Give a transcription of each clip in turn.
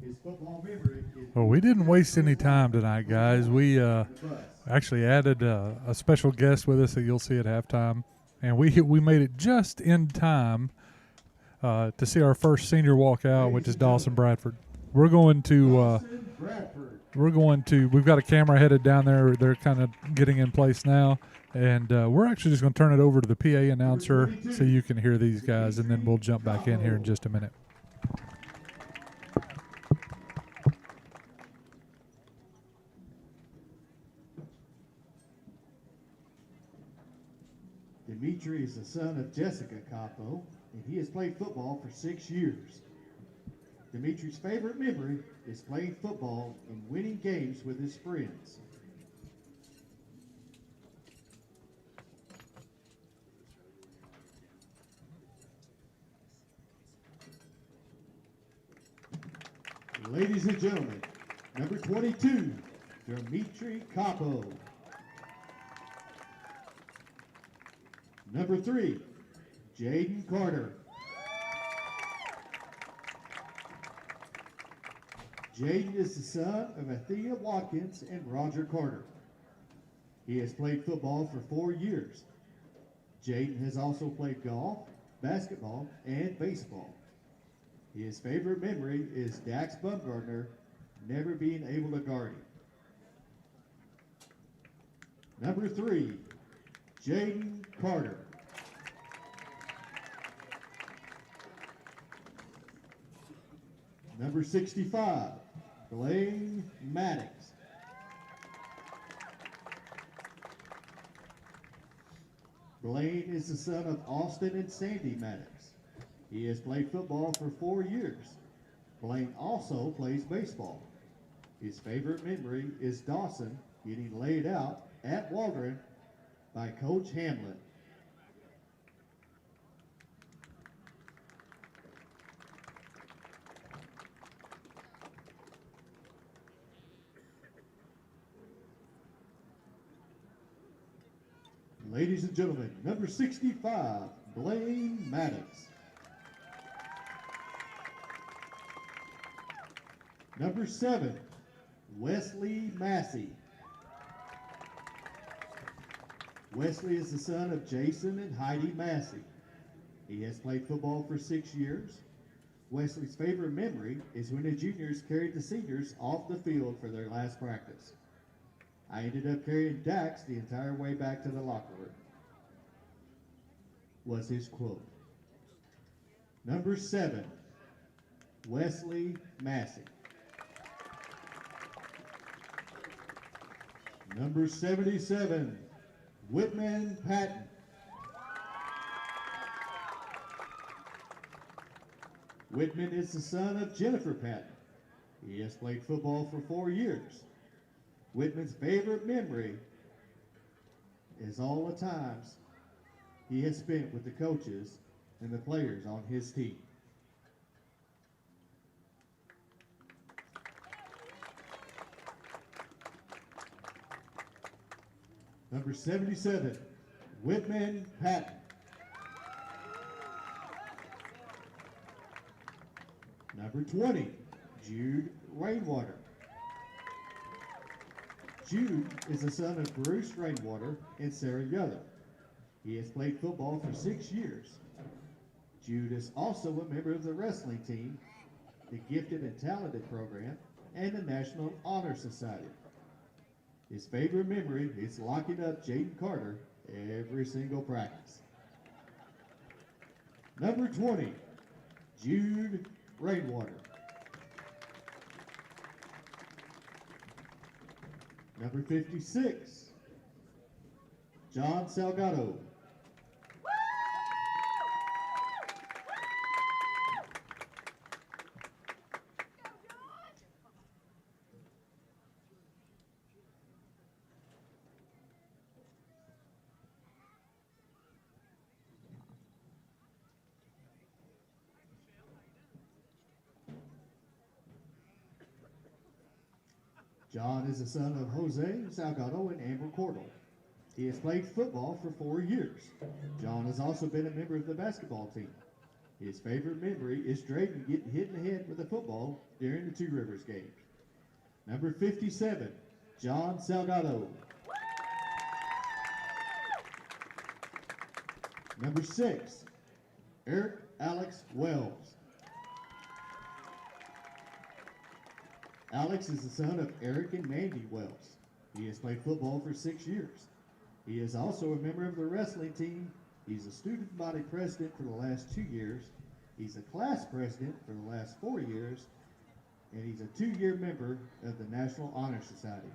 His football memory is. Well, we didn't waste any time tonight, guys. We actually added a special guest with us that you'll see at halftime, and we made it just in time to see our first senior walk out, which is Dawson Bradford. We're going to we've got a camera headed down there. They're kind of getting in place now, and we're actually just going to turn it over to the PA announcer so you can hear these guys, and then we'll jump back in here in just a minute. Dimitri is the son of Jessica Capo, and he has played football for 6 years. Dimitri's favorite memory is playing football and winning games with his friends. Ladies and gentlemen, number 22, Dimitri Capo. Number 3, Jaden Carter. Jaden is the son of Athea Watkins and Roger Carter. He has played football for 4 years. Jaden has also played golf, basketball, and baseball. His favorite memory is Dax Bumgardner never being able to guard him. Number 3, Jaden Carter. Number 65, Glen Maddox. Blaine is the son of Austin and Sandy Maddox. He has played football for 4 years. Blaine also plays baseball. His favorite memory is Dawson getting laid out at Waldron by Coach Hamlin. Ladies and gentlemen, number 65, Blaine Maddox. Number 7, Wesley Massey. Wesley is the son of Jason and Heidi Massey. He has played football for 6 years. Wesley's favorite memory is when the juniors carried the seniors off the field for their last practice. I ended up carrying Dax the entire way back to the locker room, was his quote. Number 7, Wesley Massey. Number 77, Whitman Patton. Whitman is the son of Jennifer Patton. He has played football for 4 years. Whitman's favorite memory is all the times he has spent with the coaches and the players on his team. Number 77, Whitman Patton. Number 20, Jude Rainwater. Jude is the son of Bruce Rainwater and Sarah Yother. He has played football for 6 years. Jude is also a member of the wrestling team, the Gifted and Talented program, and the National Honor Society. His favorite memory is locking up Jaden Carter every single practice. Number 20, Jude Rainwater. Number 56, John Salgado. John is the son of Jose Salgado and Amber Cordell. He has played football for 4 years. John has also been a member of the basketball team. His favorite memory is Drayden getting hit in the head with a football during the Two Rivers game. Number 57, John Salgado. Number 6, Eric Alex Wells. Alex is the son of Eric and Mandy Wells. He has played football for 6 years. He is also a member of the wrestling team. He's a student body president for the last 2 years. He's a class president for the last 4 years. And he's a 2-year member of the National Honor Society.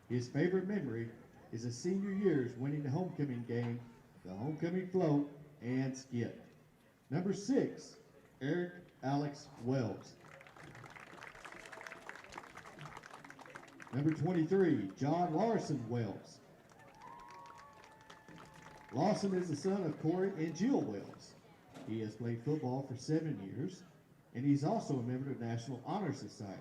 His favorite memory is his senior years winning the homecoming game, the homecoming float, and skit. Number 6, Eric Alex Wells. Number 23, John Larson Wells. Lawson is the son of Corey and Jill Wells. He has played football for 7 years, and he's also a member of the National Honor Society.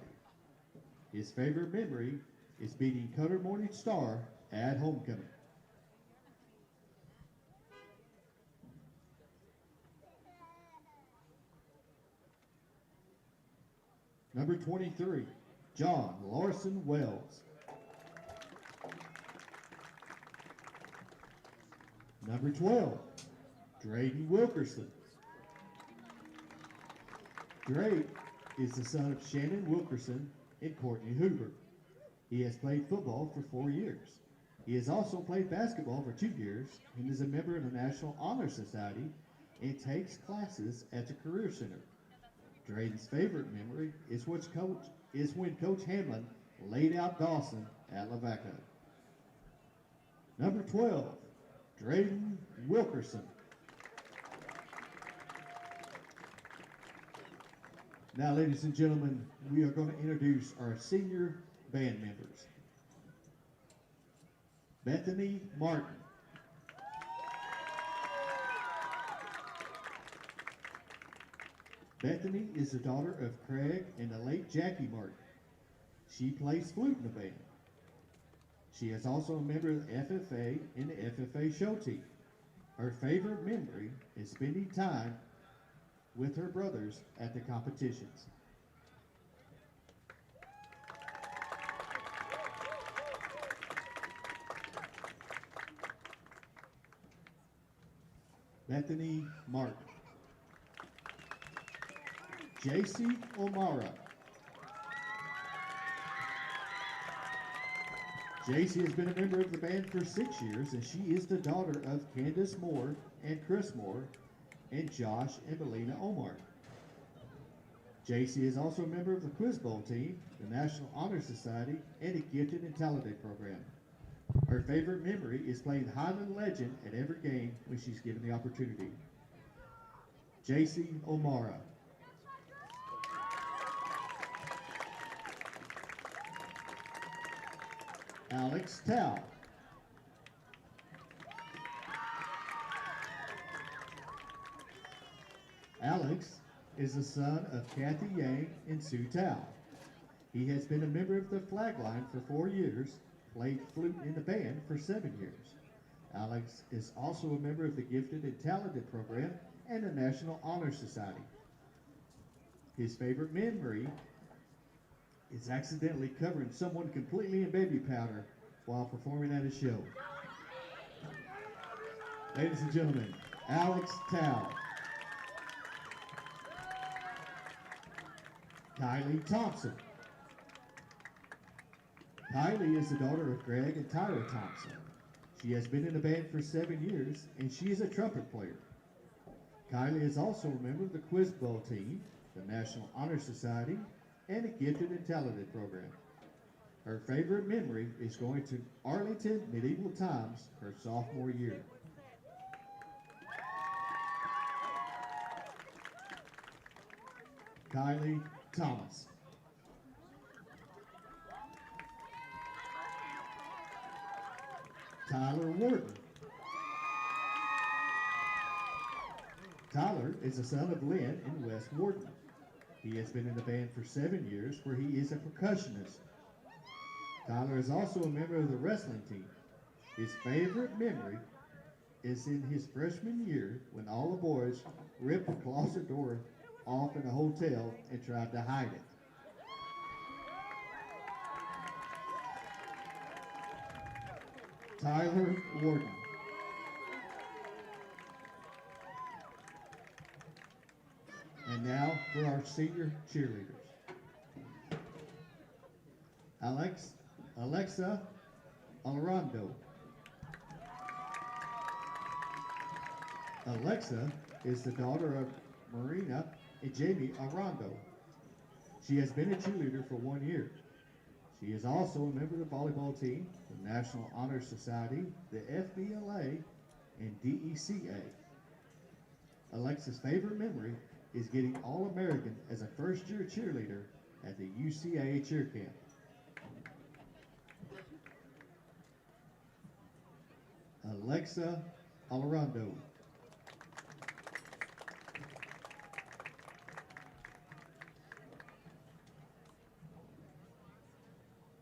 His favorite memory is beating Cutter Morning Star at homecoming. Number 23, John Larson Wells. Number 12, Drayden Wilkerson. Drake is the son of Shannon Wilkerson and Courtney Hoover. He has played football for 4 years. He has also played basketball for 2 years and is a member of the National Honor Society and takes classes at the Career Center. Drayden's favorite memory is when Coach Hamlin laid out Dawson at Lavaca. Number 12, Drayden Wilkerson. Now, ladies and gentlemen, we are going to introduce our senior band members. Bethany Martin. Bethany is the daughter of Craig and the late Jackie Martin. She plays flute in the band. She is also a member of the FFA and the FFA show team. Her favorite memory is spending time with her brothers at the competitions. Bethany Martin. JC O'Mara. JC has been a member of the band for 6 years, and she is the daughter of Candace Moore and Chris Moore and Josh and Melina Omar. JC is also a member of the Quiz Bowl team, the National Honor Society, and a Gifted and Talented program. Her favorite memory is playing Highland Legend at every game when she's given the opportunity. JC O'Mara. Alex Tao. Alex is the son of Kathy Yang and Sue Tao. He has been a member of the flag line for 4 years, played flute in the band for 7 years. Alex is also a member of the Gifted and Talented program and the National Honor Society. His favorite memory is accidentally covering someone completely in baby powder while performing at a show. Ladies and gentlemen, Alex Tao. Kylie Thompson. Kylie is the daughter of Greg and Tyra Thompson. She has been in the band for 7 years, and she is a trumpet player. Kylie is also a member of the Quiz Bowl team, the National Honor Society, and a Gifted and Talented program. Her favorite memory is going to Arlington Medieval Times her sophomore year. Kylie Thomas. Tyler Warden. Tyler is the son of Glen and Wes Warden. He has been in the band for 7 years, where he is a percussionist. Tyler is also a member of the wrestling team. His favorite memory is in his freshman year when all the boys ripped the closet door off in a hotel and tried to hide it. Tyler Warden. And now for our senior cheerleaders. Alexa Alorondo. Alexa is the daughter of Marina and Jamie Alorondo. She has been a cheerleader for 1 year. She is also a member of the volleyball team, the National Honor Society, the FBLA, and DECA. Alexa's favorite memory is getting All-American as a first-year cheerleader at the UCA cheer camp. Alexa Alorondo.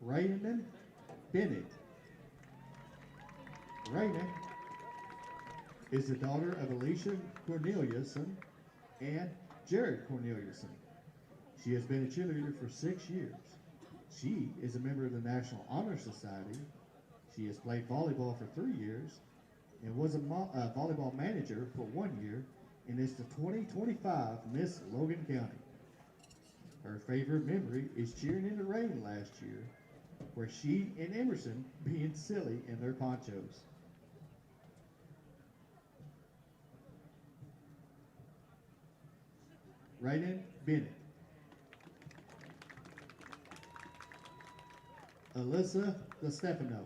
Raymond Bennett. Raymond is the daughter of Alicia Corneliuson and Jared Corneliuson. She has been a cheerleader for 6 years. She is a member of the National Honor Society. She has played volleyball for 3 years and was a volleyball manager for 1 year and is the 2025 Miss Logan County. Her favorite memory is cheering in the rain last year, where she and Emerson being silly in their ponchos. Raiden Bennett. Alyssa DeStefano.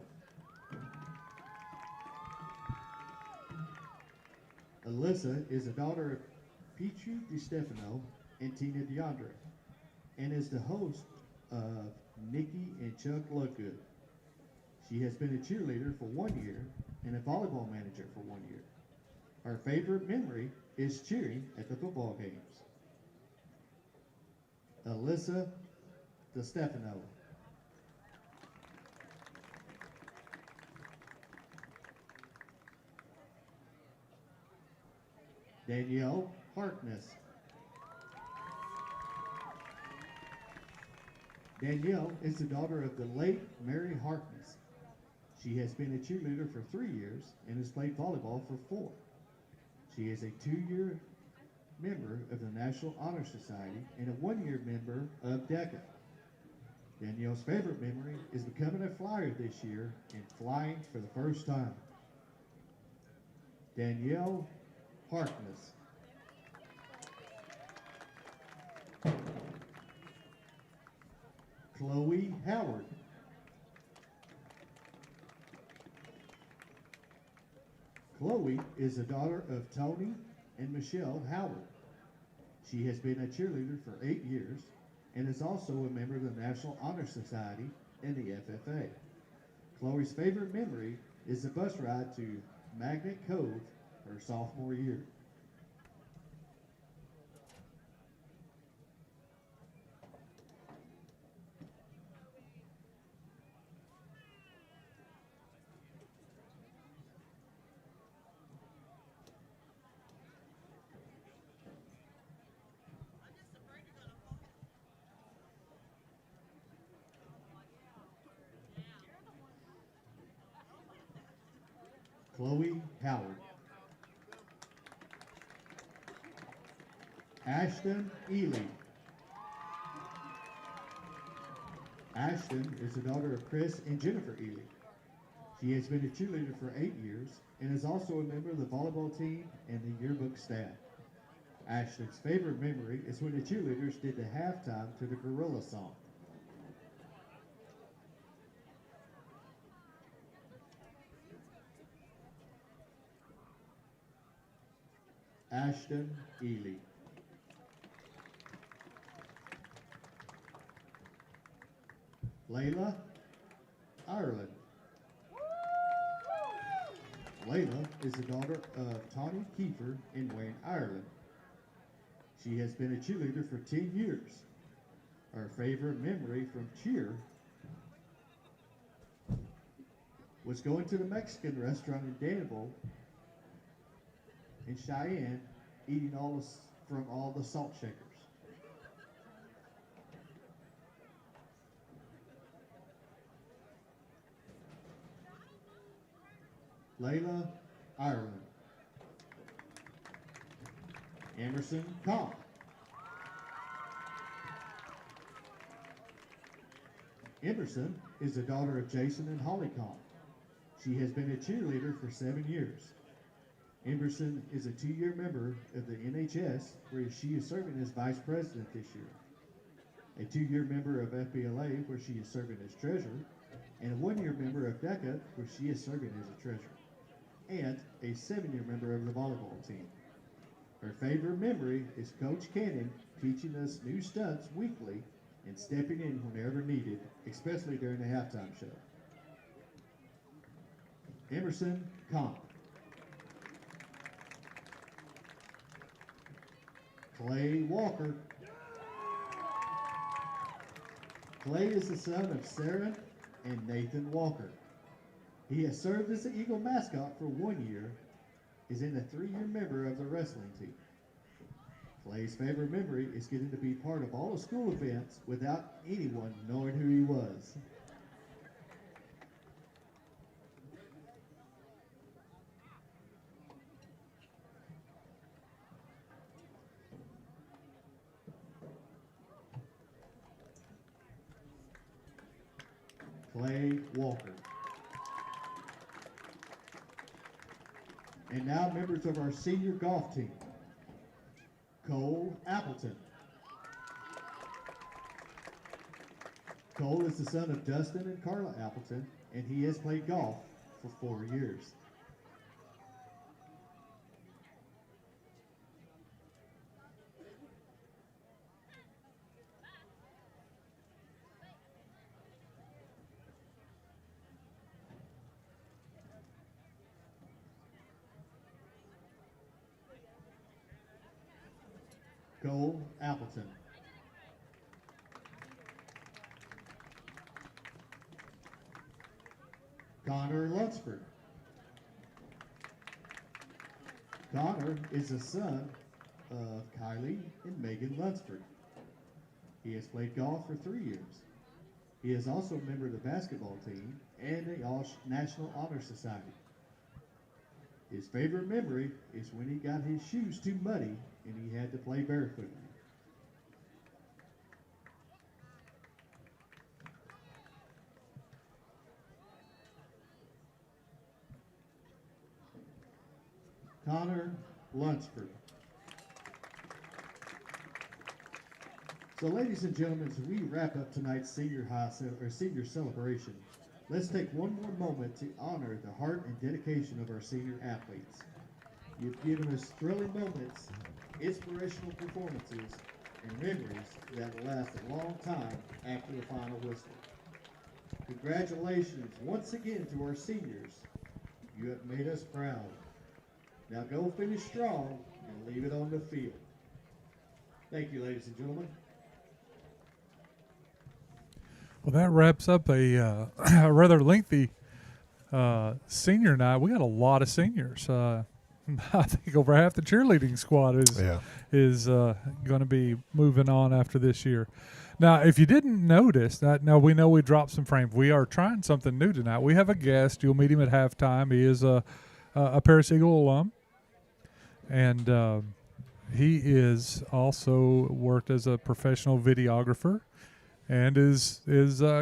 Alyssa is the daughter of Petrie DeStefano and Tina DeAndre, and is the host of Nikki and Chuck Lovegood. She has been a cheerleader for 1 year and a volleyball manager for 1 year. Her favorite memory is cheering at the football games. Alyssa DeStefano. Danielle Harkness. Danielle is the daughter of the late Mary Harkness. She has been a cheerleader for 3 years and has played volleyball for 4. She is a 2-year member of the National Honor Society and a 1-year member of DECA. Danielle's favorite memory is becoming a flyer this year and flying for the first time. Danielle Harkness. Chloe Howard. Chloe is the daughter of Tony and Michelle Howard. She has been a cheerleader for 8 years and is also a member of the National Honor Society and the FFA. Chloe's favorite memory is the bus ride to Magnet Cove her sophomore year. Chloe Howard. Ashton Ely. Ashton is the daughter of Chris and Jennifer Ely. She has been a cheerleader for 8 years and is also a member of the volleyball team and the yearbook staff. Ashton's favorite memory is when the cheerleaders did the halftime to the Gorilla song. Ashton Ely. Layla Ireland. Layla is the daughter of Tawny Kiefer and Wayne Ireland. She has been a cheerleader for 10 years. Her favorite memory from cheer was going to the Mexican restaurant in Danville in Cheyenne, eating from all the salt shakers. Layla Ireland. Emerson Comp. Emerson is the daughter of Jason and Holly Comp. She has been a cheerleader for 7 years. Emerson is a 2-year member of the NHS, where she is serving as vice president this year. A 2-year member of FBLA, where she is serving as treasurer, and a 1-year member of DECA, where she is serving as a treasurer, and a 7-year member of the volleyball team. Her favorite memory is Coach Cannon teaching us new stunts weekly and stepping in whenever needed, especially during the halftime show. Emerson Comp. Clay Walker. Clay is the son of Sarah and Nathan Walker. He has served as the Eagle mascot for 1 year, is in a 3-year member of the wrestling team. Clay's favorite memory is getting to be part of all the school events without anyone knowing who he was. Clay Walker. And now members of our senior golf team. Cole Appleton. Cole is the son of Dustin and Carla Appleton, and he has played golf for 4 years. Cole Appleton. Connor Lunsford. Connor is the son of Kylie and Megan Lunsford. He has played golf for 3 years. He is also a member of the basketball team and the National Honor Society. His favorite memory is when he got his shoes too muddy and he had to play barefoot. Connor Lunsford. So, ladies and gentlemen, as we wrap up tonight's senior celebration, let's take one more moment to honor the heart and dedication of our senior athletes. You've given us thrilling moments, inspirational performances, and memories that will last a long time after the final whistle. Congratulations once again to our seniors. You have made us proud. Now go finish strong and leave it on the field. Thank you, ladies and gentlemen. Well, that wraps up a rather lengthy senior night. We got a lot of seniors. I think over half the cheerleading squad is going to be moving on after this year. Now, if you didn't notice, now we know we dropped some frames. We are trying something new tonight. We have a guest. You'll meet him at halftime. He is a Paris Eagle alum, and he is also worked as a professional videographer and is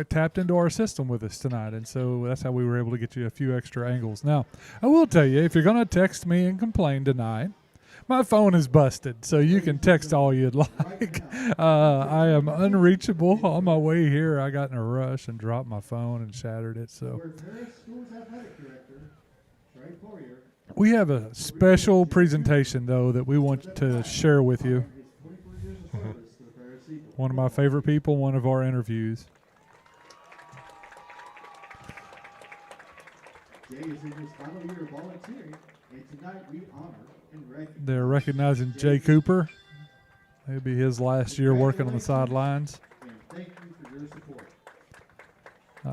tapped into our system with us tonight. And so that's how we were able to get you a few extra angles. Now, I will tell you, if you're going to text me and complain tonight, my phone is busted, so you can text all you'd like. I am unreachable. On my way here, I got in a rush and dropped my phone and shattered it. So we have a special presentation, though, that we want to share with you. One of my favorite people, one of our interviews. Jay is in his final year of volunteering, and tonight we honor and recognize. They're recognizing Jay Cooper. It'll be his last year working on the sidelines. And thank you for your support.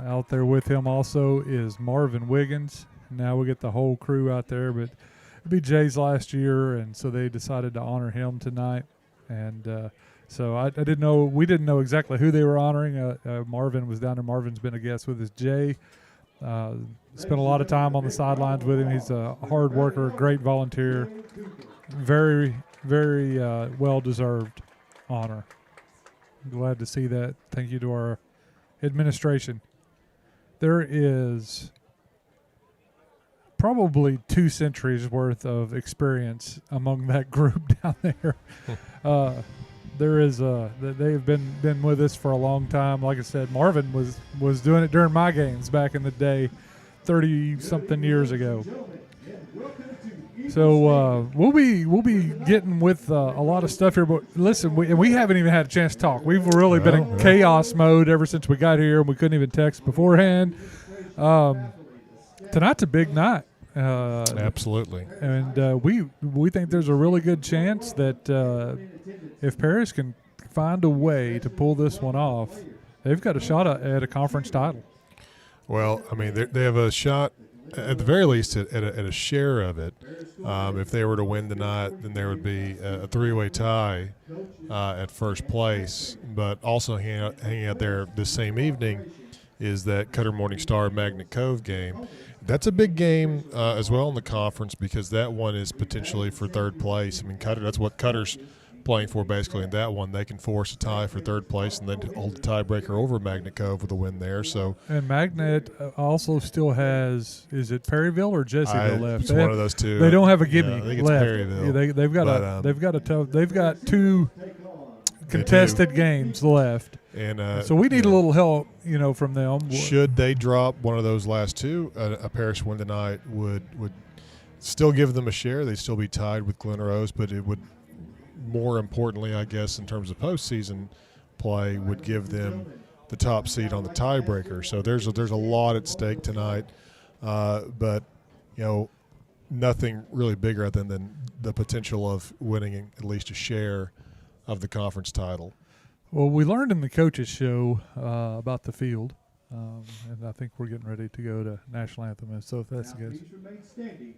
Out there with him also is Marvin Wiggins. Now we get the whole crew out there, but be Jay's last year, and so they decided to honor him tonight. And so I didn't know. We didn't know exactly who they were honoring. Marvin was down there. Marvin's been a guest with us. Jay spent a lot of time on the sidelines with him. He's a hard worker, great volunteer. Very, very well-deserved honor. I'm glad to see that. Thank you to our administration. There is probably 2 centuries worth of experience among that group down there. There is they've been with us for a long time. Like I said, Marvin was doing it during my games back in the day, 30-something years ago. So we'll be getting with a lot of stuff here. But listen, we haven't even had a chance to talk. We've really been in chaos mode ever since we got here, and we couldn't even text beforehand. Tonight's a big night. Absolutely. And we think there's a really good chance that if Paris can find a way to pull this one off, they've got a shot at a conference title. Well, I mean, they have a shot, at the very least, at a share of it. If they were to win tonight, then there would be a 3-way tie at first place. But also hanging out there this same evening is that Cutter Morning Star Magnet Cove game. That's a big game as well in the conference, because that one is potentially for third place. I mean, that's what Cutter's playing for basically in that one. They can force a tie for third place and then hold the tiebreaker over Magnet Cove with a win there. So, and Magnet also still has, is it Perryville or Jessieville left? It's one of those two. They don't have a gimme I think left. It's Perryville. Yeah, they've got 2 contested games left. And so we need a little help, from them. Should they drop one of those last 2, a Paris win tonight would still give them a share. They'd still be tied with Glen Rose, but it would, more importantly, I guess, in terms of postseason play, would give them the top seed on the tiebreaker. So there's a lot at stake tonight, but nothing really bigger than the potential of winning at least a share of the conference title. Well, we learned in the coaches show about the field, and I think we're getting ready to go to National Anthem. And so if that's good,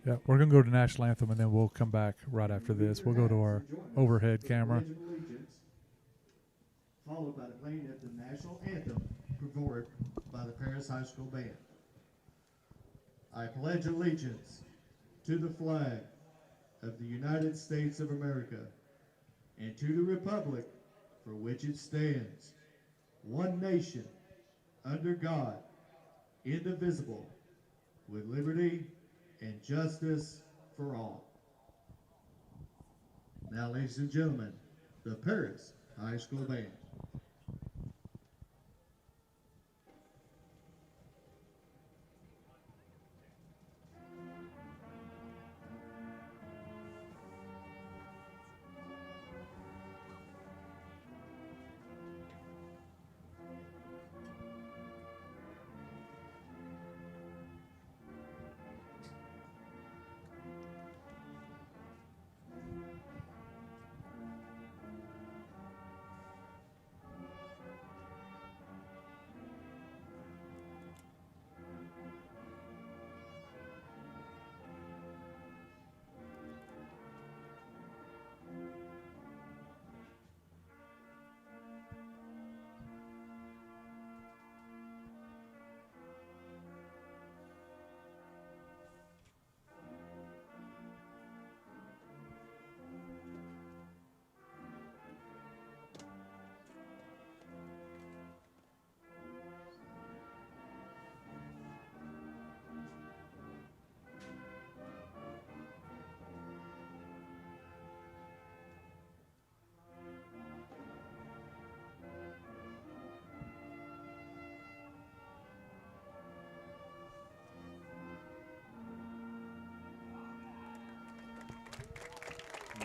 yeah, we're going to go to National Anthem, and then we'll come back right after this. We'll go to our overhead camera. Followed by the playing of the National Anthem performed by the Paris High School Band. I pledge allegiance to the flag of the United States of America and to the republic for which it stands, one nation, under God, indivisible, with liberty and justice for all. Now, ladies and gentlemen, the Paris High School Band.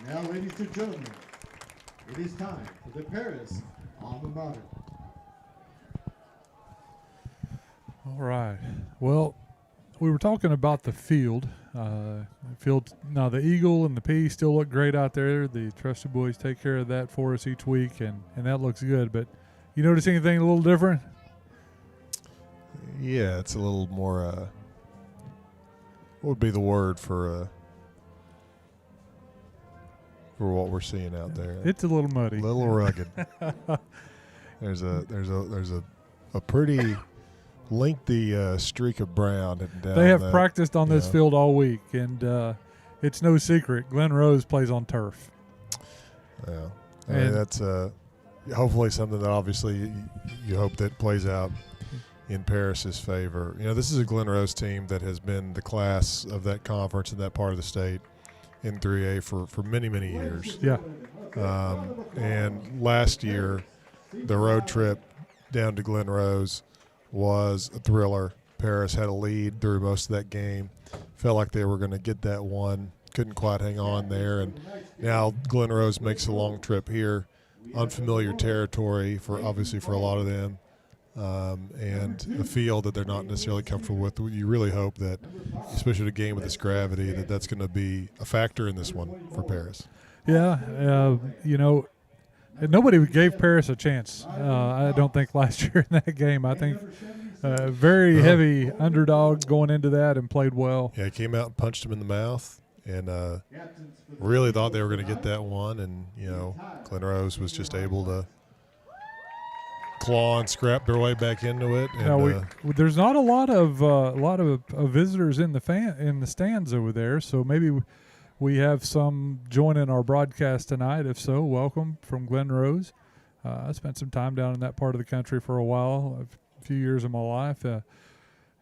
Now, ladies and gentlemen, it is time for the Paris alma mater. All right. Well, we were talking about the field. Now, the Eagle and the P still look great out there. The Trusted Boys take care of that for us each week, and that looks good. But you notice anything a little different? Yeah, it's a little more, what would be the word for for what we're seeing out there. It's a little muddy. A little rugged. There's a pretty lengthy streak of brown heading down. They have practiced on this field all week, and it's no secret. Glen Rose plays on turf. Yeah, I mean, that's hopefully something that obviously you hope that plays out in Paris's favor. This is a Glen Rose team that has been the class of that conference in that part of the state in 3A for many, many years. Yeah. And last year, the road trip down to Glen Rose was a thriller. Paris had a lead through most of that game. Felt like they were going to get that one. Couldn't quite hang on there. And now Glen Rose makes a long trip here. Unfamiliar territory obviously for a lot of them. And a field that they're not necessarily comfortable with. You really hope that, especially a game with this gravity, that's going to be a factor in this one for Paris. Yeah, nobody gave Paris a chance. I don't think last year in that game. I think very heavy underdog going into that and played well. Yeah, he came out and punched him in the mouth, and really thought they were going to get that one. And Glen Rose was just able to claw and scrap their way back into it. And, there's not a lot of visitors in the stands over there, so maybe we have some joining our broadcast tonight. If so, welcome from Glen Rose. I spent some time down in that part of the country for a while, a few years of my life,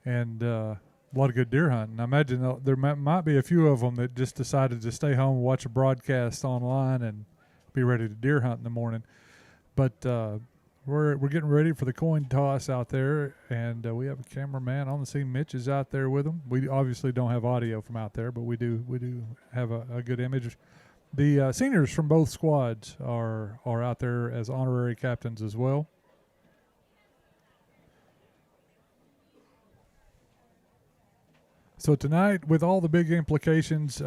and a lot of good deer hunting. I imagine there might be a few of them that just decided to stay home and watch a broadcast online and be ready to deer hunt in the morning. But we're getting ready for the coin toss out there, and we have a cameraman on the scene. Mitch is out there with them. We obviously don't have audio from out there, but we do have a good image. The seniors from both squads are out there as honorary captains as well. So tonight, with all the big implications,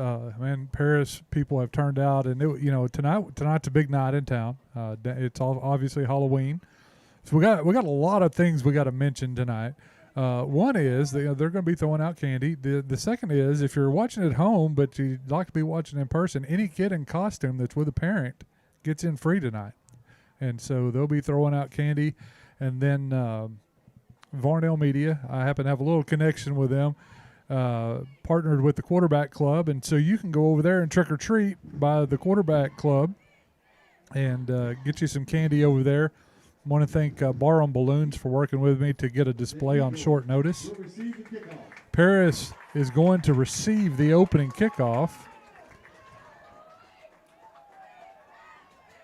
Paris people have turned out, and tonight's a big night in town. It's obviously Halloween, so we got a lot of things we got to mention tonight. One is they're going to be throwing out candy. The second is, if you're watching at home but you'd like to be watching in person, any kid in costume that's with a parent gets in free tonight, and so they'll be throwing out candy. And then Varnell Media, I happen to have a little connection with them. Partnered with the quarterback club, and so you can go over there and trick or treat by the quarterback club and get you some candy over there. I want to thank Barham Balloons for working with me to get a display on short notice. Paris is going to receive the opening kickoff,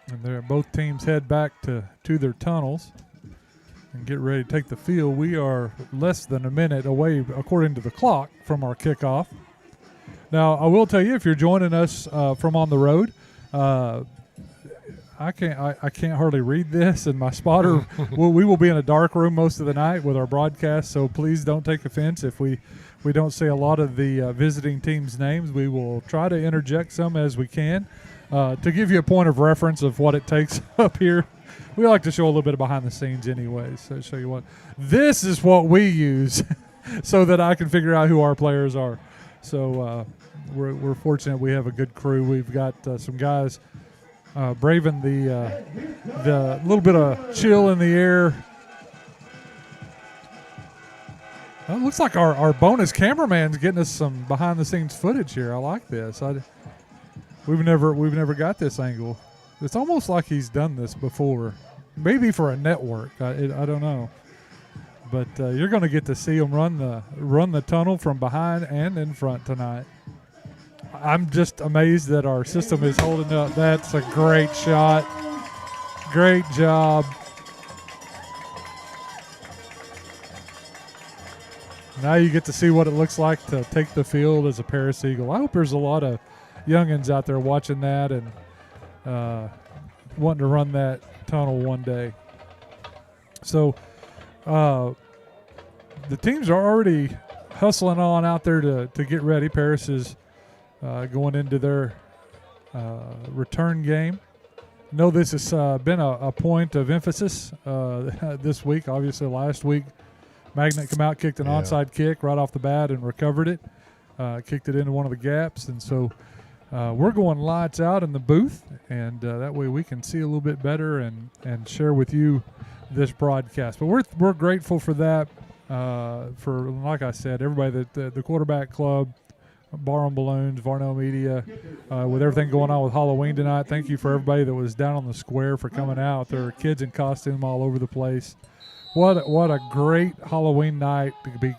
and both teams head back to their tunnels and get ready to take the field. We are less than a minute away, according to the clock, from our kickoff. Now, I will tell you, if you're joining us from on the road, I can't hardly read this, and my spotter, we will be in a dark room most of the night with our broadcast, so please don't take offense if we don't say a lot of the visiting teams' names. We will try to interject some as we can to give you a point of reference of what it takes up here. We like to show a little bit of behind the scenes anyway, so show you what. This is what we use so that I can figure out who our players are. So we're fortunate we have a good crew. We've got some guys braving the little bit of chill in the air. Well, it looks like our bonus cameraman's getting us some behind the scenes footage here. I like this. We've never got this angle. It's almost like he's done this before, maybe for a network. I don't know, but you're going to get to see him run the tunnel from behind and in front tonight. I'm just amazed that our system is holding up. That's a great shot. Great job. Now you get to see what it looks like to take the field as a Paris Eagle. I hope there's a lot of youngins out there watching that and wanting to run that tunnel one day. So the teams are already hustling on out there to get ready. Paris is going into their return game. I know this has been a point of emphasis this week. Obviously last week Magnet come out, kicked an onside kick right off the bat and recovered it, kicked it into one of the gaps. And so we're going lights out in the booth, and that way we can see a little bit better and share with you this broadcast. But we're grateful for that. For, like I said, everybody that the quarterback club, Bar on Balloons, Varnell Media, with everything going on with Halloween tonight. Thank you for everybody that was down on the square for coming out. There were kids in costume all over the place. What a great Halloween night to be.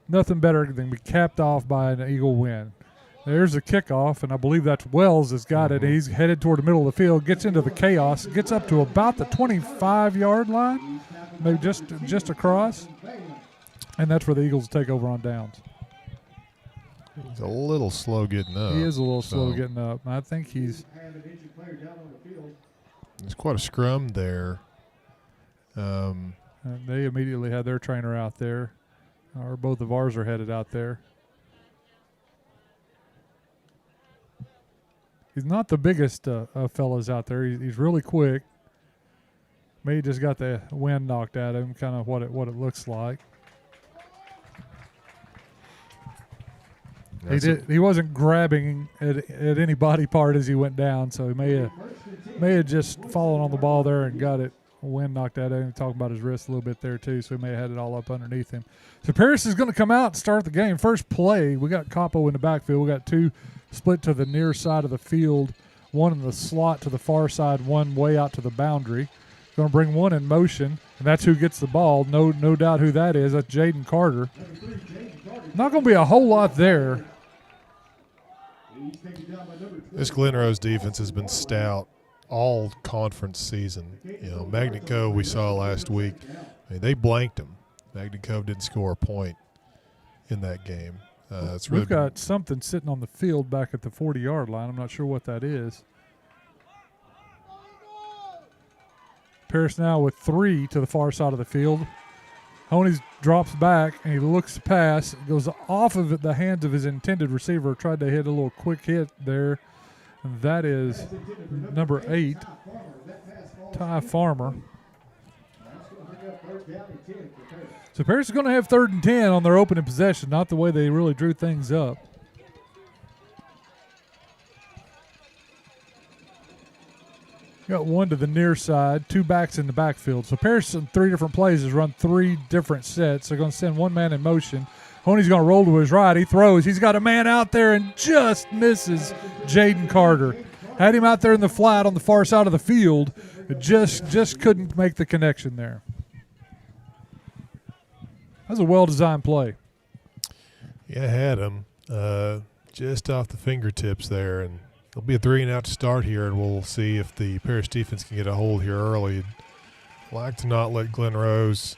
Nothing better than to be capped off by an Eagle win. There's a kickoff, and I believe that's Wells has got it. He's headed toward the middle of the field, gets into the chaos, gets up to about the 25-yard line, maybe just across, and that's where the Eagles take over on downs. He's a little slow getting up. He is a little slow getting up. I think he's quite a scrum there. And they immediately had their trainer out there, or both of ours are headed out there. He's not the biggest of fellas out there. He's really quick. Maybe just got the wind knocked at him, kind of what it looks like. He wasn't grabbing at any body part as he went down, so he may have just fallen on the ball there and got it. Wind knocked at him. Talking about his wrist a little bit there too, so he may have had it all up underneath him. So Paris is going to come out and start the game. First play, we got Capo in the backfield. We got two split to the near side of the field, one in the slot to the far side, one way out to the boundary. Going to bring one in motion, and that's who gets the ball. No doubt who that is. That's Jaden Carter. Not going to be a whole lot there. This Glen Rose defense has been stout all conference season. Magnet Cove we saw last week. I mean, they blanked them. Magnet Cove didn't score a point in that game. We've got something sitting on the field back at the 40-yard line. I'm not sure what that is. Paris now with 3 to the far side of the field. Honey's drops back, and he looks to pass. It goes off of the hands of his intended receiver. Tried to hit a little quick hit there. And that is number 8, Ty Farmer. So Paris is going to have 3rd and 10 on their opening possession, not the way they really drew things up. Got one to the near side, 2 backs in the backfield. So Paris in 3 different plays has run 3 different sets. They're going to send one man in motion. Honey's going to roll to his right. He throws. He's got a man out there and just misses Jaden Carter. Had him out there in the flat on the far side of the field. Just couldn't make the connection there. That was a well-designed play. Yeah, had him just off the fingertips there. And it'll be a 3-and-out to start here, and we'll see if the Paris defense can get a hold here early. I'd like to not let Glen Rose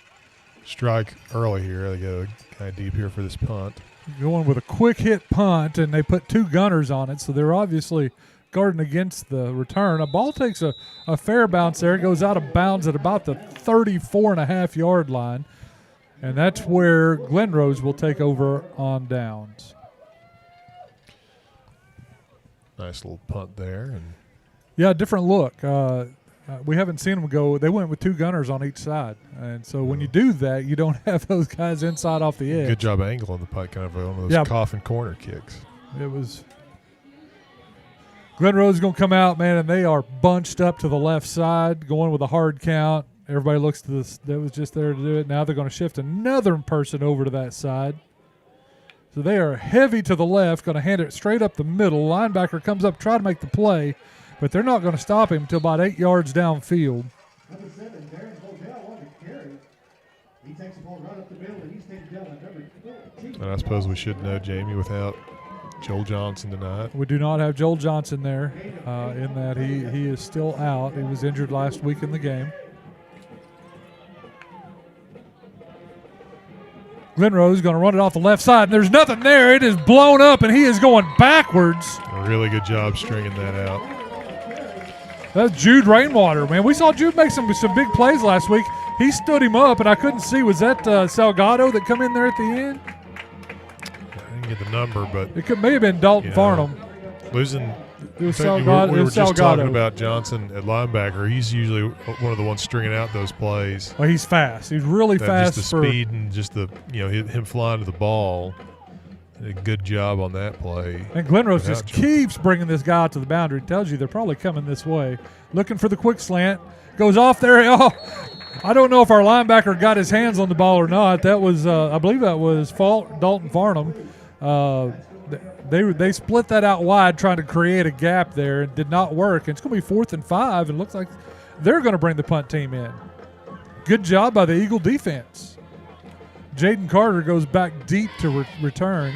strike early here. They go kind of deep here for this punt. Going with a quick hit punt, and they put 2 gunners on it, so they're obviously guarding against the return. A ball takes a fair bounce there. It goes out of bounds at about the 34.5-yard line, and that's where Glen Rose will take over on downs. Nice little punt there. And yeah, different look. We haven't seen them go. They went with 2 gunners on each side. And so when you do that, you don't have those guys inside off the edge. Good job angling the punt, kind of one of those coffin corner kicks. It was. Glen Rose is going to come out, man, and they are bunched up to the left side, going with a hard count. Everybody looks to this. That was just there to do it. Now they're going to shift another person over to that side. So they are heavy to the left, going to hand it straight up the middle. Linebacker comes up, try to make the play, but they're not going to stop him until about 8 yards downfield. Number 7, Darren Bodell on the carry. He takes the ball right up the middle, and he's taken down by number 14. And I suppose we should know, Jamie, without Joel Johnson tonight. We do not have Joel Johnson there in that he is still out. He was injured last week in the game. Glen Rose going to run it off the left side, and there's nothing there. It is blown up, and he is going backwards. A really good job stringing that out. That's Jude Rainwater, man. We saw Jude make some big plays last week. He stood him up, and I couldn't see. Was that Salgado that come in there at the end? I didn't get the number, but it may have been Dalton Farnham. Losing. It was Salgado. We were just talking about Johnson at linebacker. He's usually one of the ones stringing out those plays. Well, he's fast. He's really fast. Just the speed and just the him flying to the ball. A good job on that play. And Glen Rose Without just keeps bringing this guy out to the boundary. Tells you they're probably coming this way. Looking for the quick slant. Goes off there. Oh, I don't know if our linebacker got his hands on the ball or not. That was, I believe that was Dalton Farnham. They split that out wide trying to create a gap there. It did not work. And it's going to be 4th and 5. And looks like they're going to bring the punt team in. Good job by the Eagle defense. Jaden Carter goes back deep to return.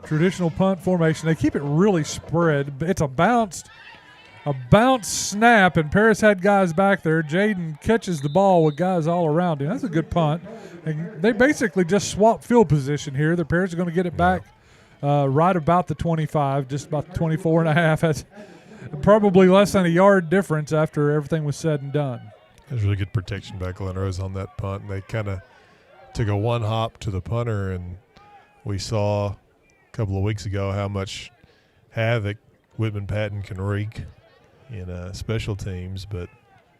Traditional punt formation. They keep it really spread. It's a bounce snap, and Paris had guys back there. Jaden catches the ball with guys all around him. That's a good punt. And they basically just swap field position here. The Paris are going to get it back right about the 25, just about the 24 and a half. That's probably less than a yard difference after everything was said and done. There's really good protection by Glen Rose on that punt. And they kind of took a one hop to the punter, and we saw – couple of weeks ago how much havoc Whitman Patton can wreak in special teams, but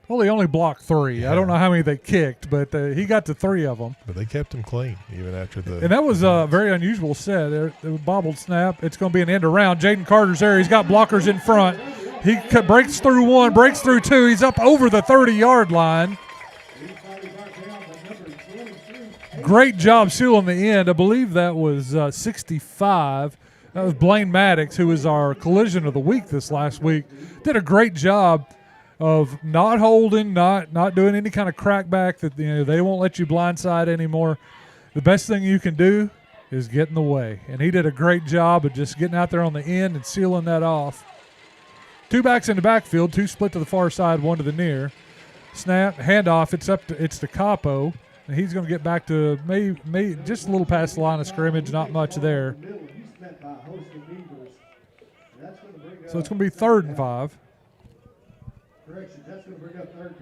well, he only blocked 3. Yeah. I don't know how many they kicked, but he got to 3 of them. But they kept him clean even after the. And that was a very unusual set. It was bobbled snap. It's going to be an end around. Jaden Carter's there. He's got blockers in front. He breaks through 1, breaks through 2. He's up over the 30-yard line. Great job sealing the end. I believe that was 65. That was Blaine Maddox, who was our collision of the week this last week. Did a great job of not holding, not doing any kind of crackback that they won't let you blindside anymore. The best thing you can do is get in the way. And he did a great job of just getting out there on the end and sealing that off. 2 backs in the backfield, 2 split to the far side, 1 to the near. Snap, handoff, it's to Capo. And he's going to get back to maybe just a little past the line of scrimmage, not much there. So it's going to be 3rd and 5. Correction, that's going to bring up 3rd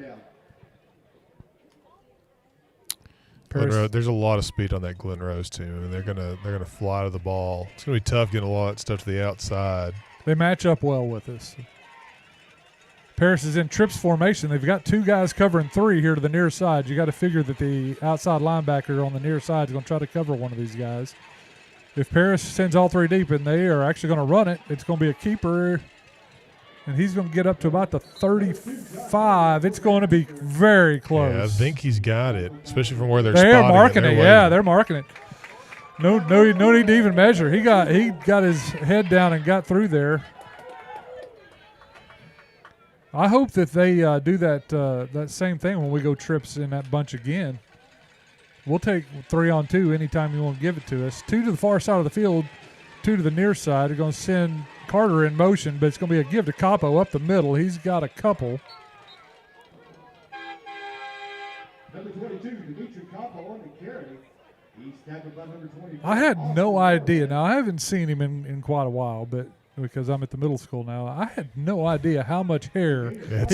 down. There's a lot of speed on that Glen Rose team. I mean, they're gonna fly to the ball. It's gonna be tough getting a lot of stuff to the outside. They match up well with us. Paris is in trips formation. They've got 2 guys covering 3 here to the near side. You got to figure that the outside linebacker on the near side is going to try to cover one of these guys. If Paris sends all 3 deep and they are actually going to run it, it's going to be a keeper, and he's going to get up to about the 35. It's going to be very close. Yeah, I think he's got it, especially from where they're spotting spotting marking it. Yeah, they're marking it. No need to even measure. He got his head down and got through there. I hope that they do that same thing when we go trips in that bunch again. We'll take 3-on-2 anytime you want to give it to us. 2 to the far side of the field, 2 to the near side. They're going to send Carter in motion, but it's going to be a give to Capo up the middle. He's got a couple. Number 22, Dimitri Capo on the carry. He's tackled by number 24. I had no idea. Now, I haven't seen him in quite a while, but because I'm at the middle school now, I had no idea how much hair he has.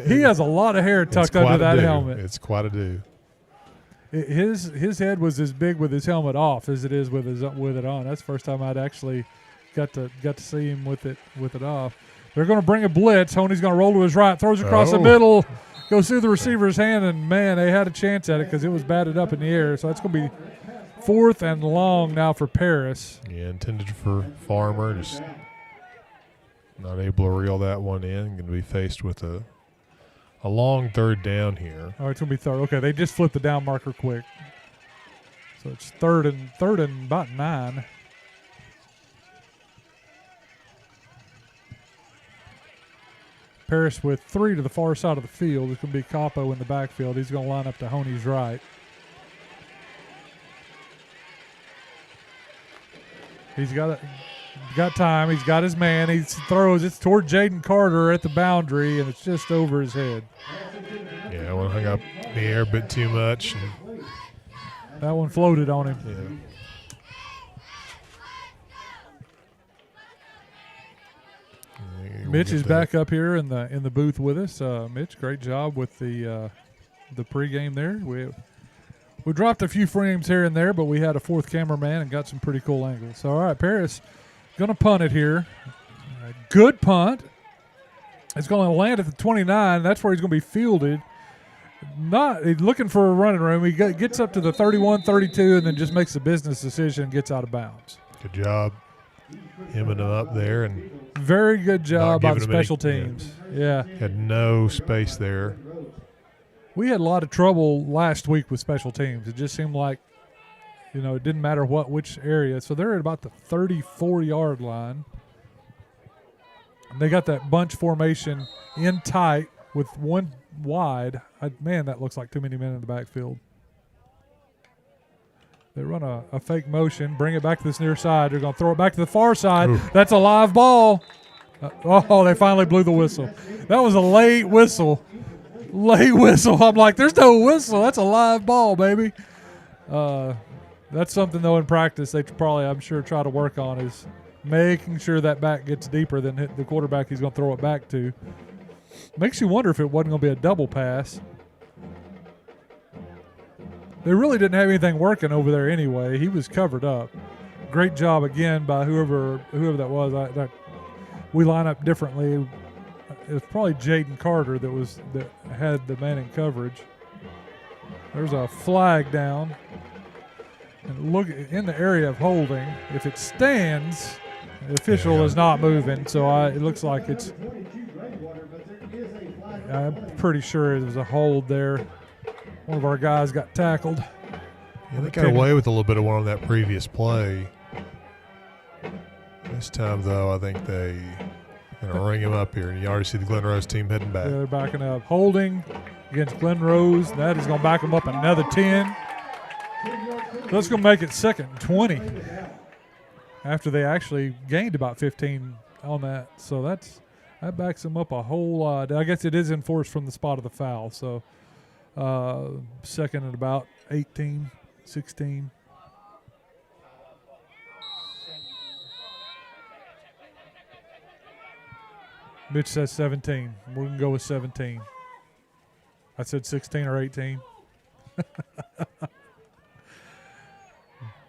He has a lot of hair tucked under that helmet. It's quite a do. His head was as big with his helmet off as it is with it on. That's the first time I'd actually got to see him with it off. They're going to bring a blitz. Honey's going to roll to his right, throws across the middle, goes through the receiver's hand, and man, they had a chance at it because it was batted up in the air. So that's going to be 4th and long now for Paris. Yeah, intended for Farmer, just not able to reel that one in. Going to be faced with a long 3rd down here. Oh, it's going to be 3rd. Okay, they just flipped the down marker quick. So it's 3rd and about 9. Paris with 3 to the far side of the field. It's going to be Capo in the backfield. He's going to line up to Honey's right. He's got time. He's got his man. He throws. It's toward Jaden Carter at the boundary, and it's just over his head. Yeah, I want to hang up the air a bit too much. That one floated on him. Yeah. Mitch is back up here in the booth with us. Mitch, great job with the pregame there. We dropped a few frames here and there, but we had a 4th cameraman and got some pretty cool angles. So, all right, Paris going to punt it here. Good punt. It's going to land at the 29. That's where he's going to be fielded. not looking for a running room. He gets up to the 31, 32, and then just makes a business decision and gets out of bounds. Good job hemming him up there. And very good job on special any, teams. Yeah. Had no space there. We had a lot of trouble last week with special teams. It just seemed like, it didn't matter which area. So they're at about the 34-yard line. And they got that bunch formation in tight with one wide. Man, that looks like too many men in the backfield. They run a fake motion, bring it back to this near side. They're going to throw it back to the far side. Ooh. That's a live ball. They finally blew the whistle. That was a late whistle. Late whistle. I'm like, there's no whistle. That's a live ball, baby. That's something, though, in practice they probably, I'm sure, try to work on is making sure that back gets deeper than the quarterback he's going to throw it back to. Makes you wonder if it wasn't going to be a double pass. They really didn't have anything working over there anyway. He was covered up. Great job again by whoever that was. We line up differently. It was probably Jaden Carter that had the man in coverage. There's a flag down. And look in the area of holding. If it stands, the official is not moving. So it looks like it's. I'm pretty sure it was a hold there. One of our guys got tackled. Yeah, they got away with a little bit of one on that previous play. This time, though, I think they're going to ring him up here. And you already see the Glen Rose team heading back. Yeah, they're backing up. Holding against Glen Rose. That is going to back them up another 10. That's going to make it 2nd and 20 after they actually gained about 15 on that. So that backs them up a whole lot. I guess it is enforced from the spot of the foul. So 2nd and about 18, 16. Mitch says 17. We're going to go with 17. I said 16 or 18.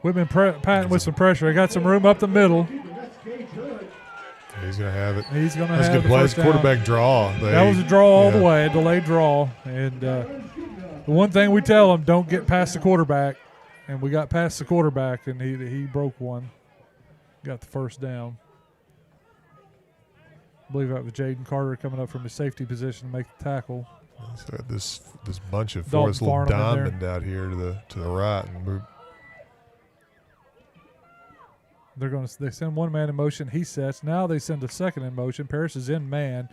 We've been patting with some pressure. I got some room up the middle. He's going to have it. He's going to have it. That's a good play. It's a quarterback draw. That was a draw all the way, a delayed draw. And the one thing we tell them, don't get past the quarterback. And we got past the quarterback, and he broke one. Got the first down. I believe that was Jaden Carter coming up from his safety position to make the tackle. So this bunch of four, this little diamond out here to the right, and move. They send one man in motion. He sets. Now they send a second in motion. Parrish is in man,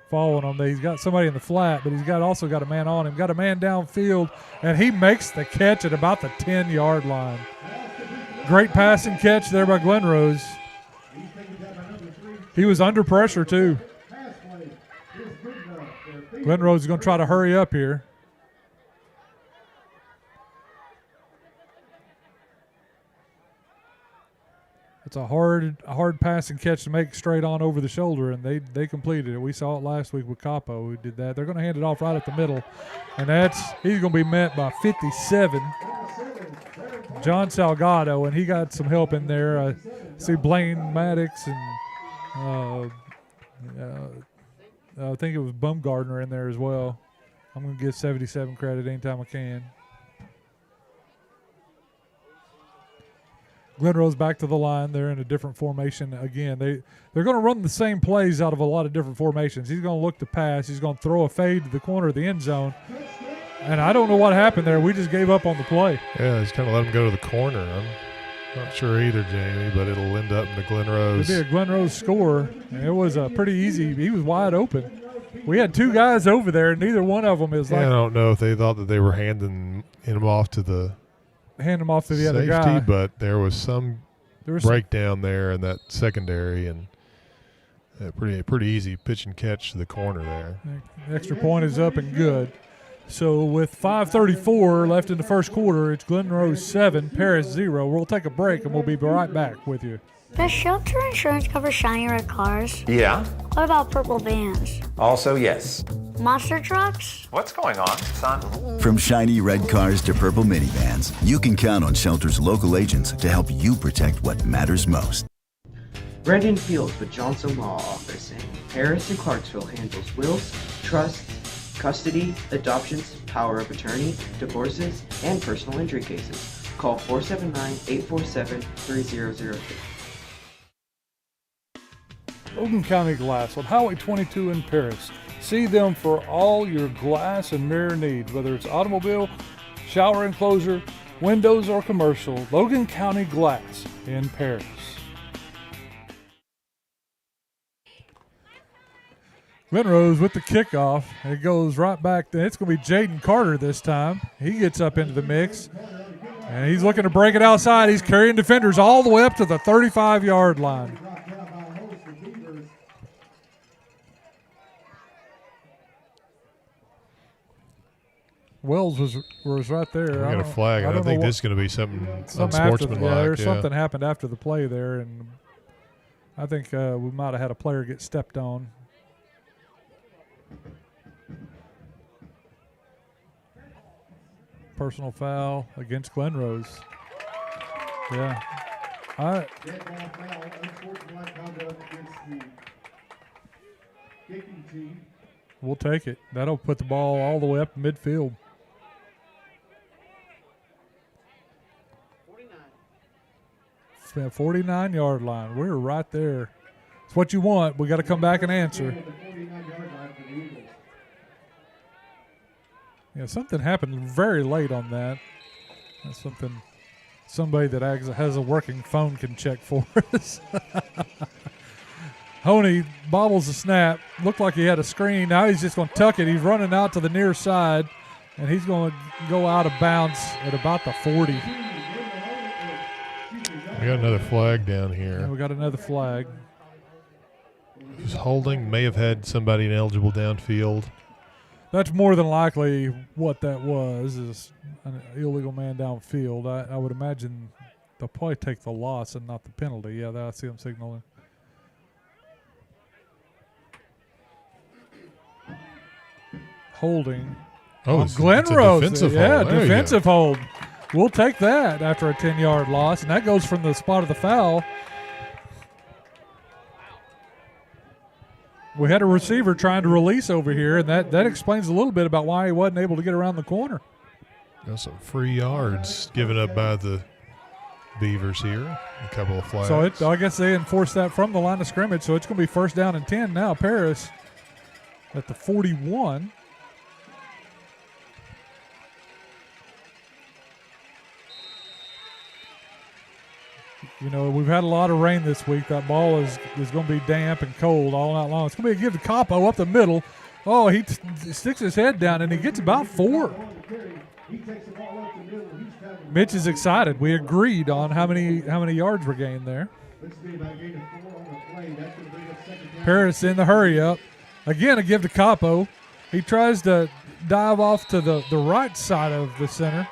following him. He's got somebody in the flat, but he's also got a man on him. Got a man downfield, and he makes the catch at about the 10-yard line. Great passing catch there by Glen Rose. He was under pressure too. Glen Rose is going to try to hurry up here. It's a hard passing catch to make straight on over the shoulder, and they completed it. We saw it last week with Capo who did that. They're going to hand it off right at the middle, and he's going to be met by 57, John Salgado, and he got some help in there. I see Blaine Maddox and I think it was Bumgardner in there as well. I'm going to give 77 credit anytime I can. Glen Rose back to the line. They're in a different formation again. They're going to run the same plays out of a lot of different formations. He's going to look to pass. He's going to throw a fade to the corner of the end zone. And I don't know what happened there. We just gave up on the play. Yeah, he's kind of let him go to the corner. I'm not sure either, Jamie, but it'll end up in the Glen Rose. It'll be a Glen Rose score. And it was pretty easy. He was wide open. We had two guys over there, and neither one of them is I don't know if they thought that they were handing him off to the safety, other guy, but there was some breakdown there in that secondary, and pretty easy pitch and catch to the corner there. The extra point is up and good. So with 5:34 left in the first quarter, it's Glen Rose 7, Paris 0. We'll take a break, and we'll be right back with you. Does Shelter Insurance cover shiny red cars? Yeah. What about purple vans? Also, yes. Monster trucks? What's going on, son? From shiny red cars to purple minivans, you can count on Shelter's local agents to help you protect what matters most. Brendan Fields with Johnson Law Office in Paris and Clarksville handles wills, trusts, custody, adoptions, power of attorney, divorces, and personal injury cases. Call 479-847-3003. Logan County Glass on Highway 22 in Paris. See them for all your glass and mirror needs, whether it's automobile, shower enclosure, windows, or commercial. Logan County Glass in Paris. Glen Rose with the kickoff. It goes right back. It's going to be Jaden Carter this time. He gets up into the mix, and he's looking to break it outside. He's carrying defenders all the way up to the 35-yard line. Wells was right there. We got a flag. I think this is going to be something unsportsmanlike. There's something happened after the play there, and I think we might have had a player get stepped on. Personal foul against Glen Rose. Yeah. All right. We'll take it. That'll put the ball all the way up midfield. 49-yard line. We're right there. It's what you want. We got to come back and answer. Yeah, something happened very late on that. That's something somebody that has a working phone can check for us. Honey bobbles the snap. Looked like he had a screen. Now he's just going to tuck it. He's running out to the near side, and he's going to go out of bounds at about the 40. We got another flag down here. And we got another flag. Who's holding? May have had somebody ineligible downfield. That's more than likely what that was, is an illegal man downfield. I would imagine they'll probably take the loss and not the penalty. Yeah, I see them signaling. Holding. Oh, Glen Rose. Defensive yeah, hold. defensive hold. We'll take that after a 10-yard loss, and that goes from the spot of the foul. We had a receiver trying to release over here, and that explains a little bit about why he wasn't able to get around the corner. Got some free yards given up by the Beavers here. A couple of flags. So I guess they enforced that from the line of scrimmage, so it's going to be first down and 10 now. Paris at the 41. You know, we've had a lot of rain this week. That ball is going to be damp and cold all night long. It's going to be a give to Capo up the middle. Oh, he sticks his head down, and he gets about 4. Mitch is excited. We agreed on how many yards were gained there. Paris in the hurry up. Again, a give to Capo. He tries to dive off to the right side of the center.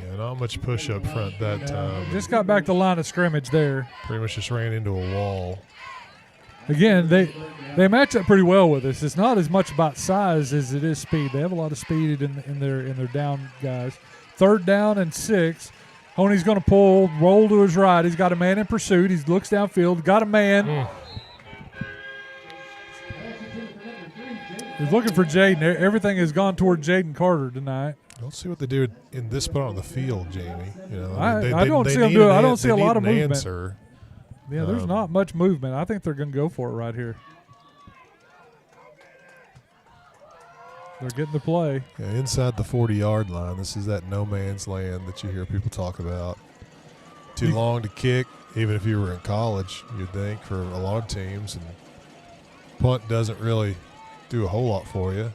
Yeah, not much push up front that time. Just got back to the line of scrimmage there. Pretty much just ran into a wall. Again, they match up pretty well with us. It's not as much about size as it is speed. They have a lot of speed in their down guys. Third down and 6. Honey's going to roll to his right. He's got a man in pursuit. He looks downfield, got a man. He's looking for Jaden. Everything has gone toward Jaden Carter tonight. Let's see what they do in this spot on the field, Jamie. You know, I don't see them do it. I don't see a lot of movement. Answer. Yeah, there's not much movement. I think they're going to go for it right here. They're getting the play. Yeah, inside the 40-yard line. This is that no man's land that you hear people talk about. Too long to kick, even if you were in college, you'd think, for a lot of teams. And punt doesn't really do a whole lot for you,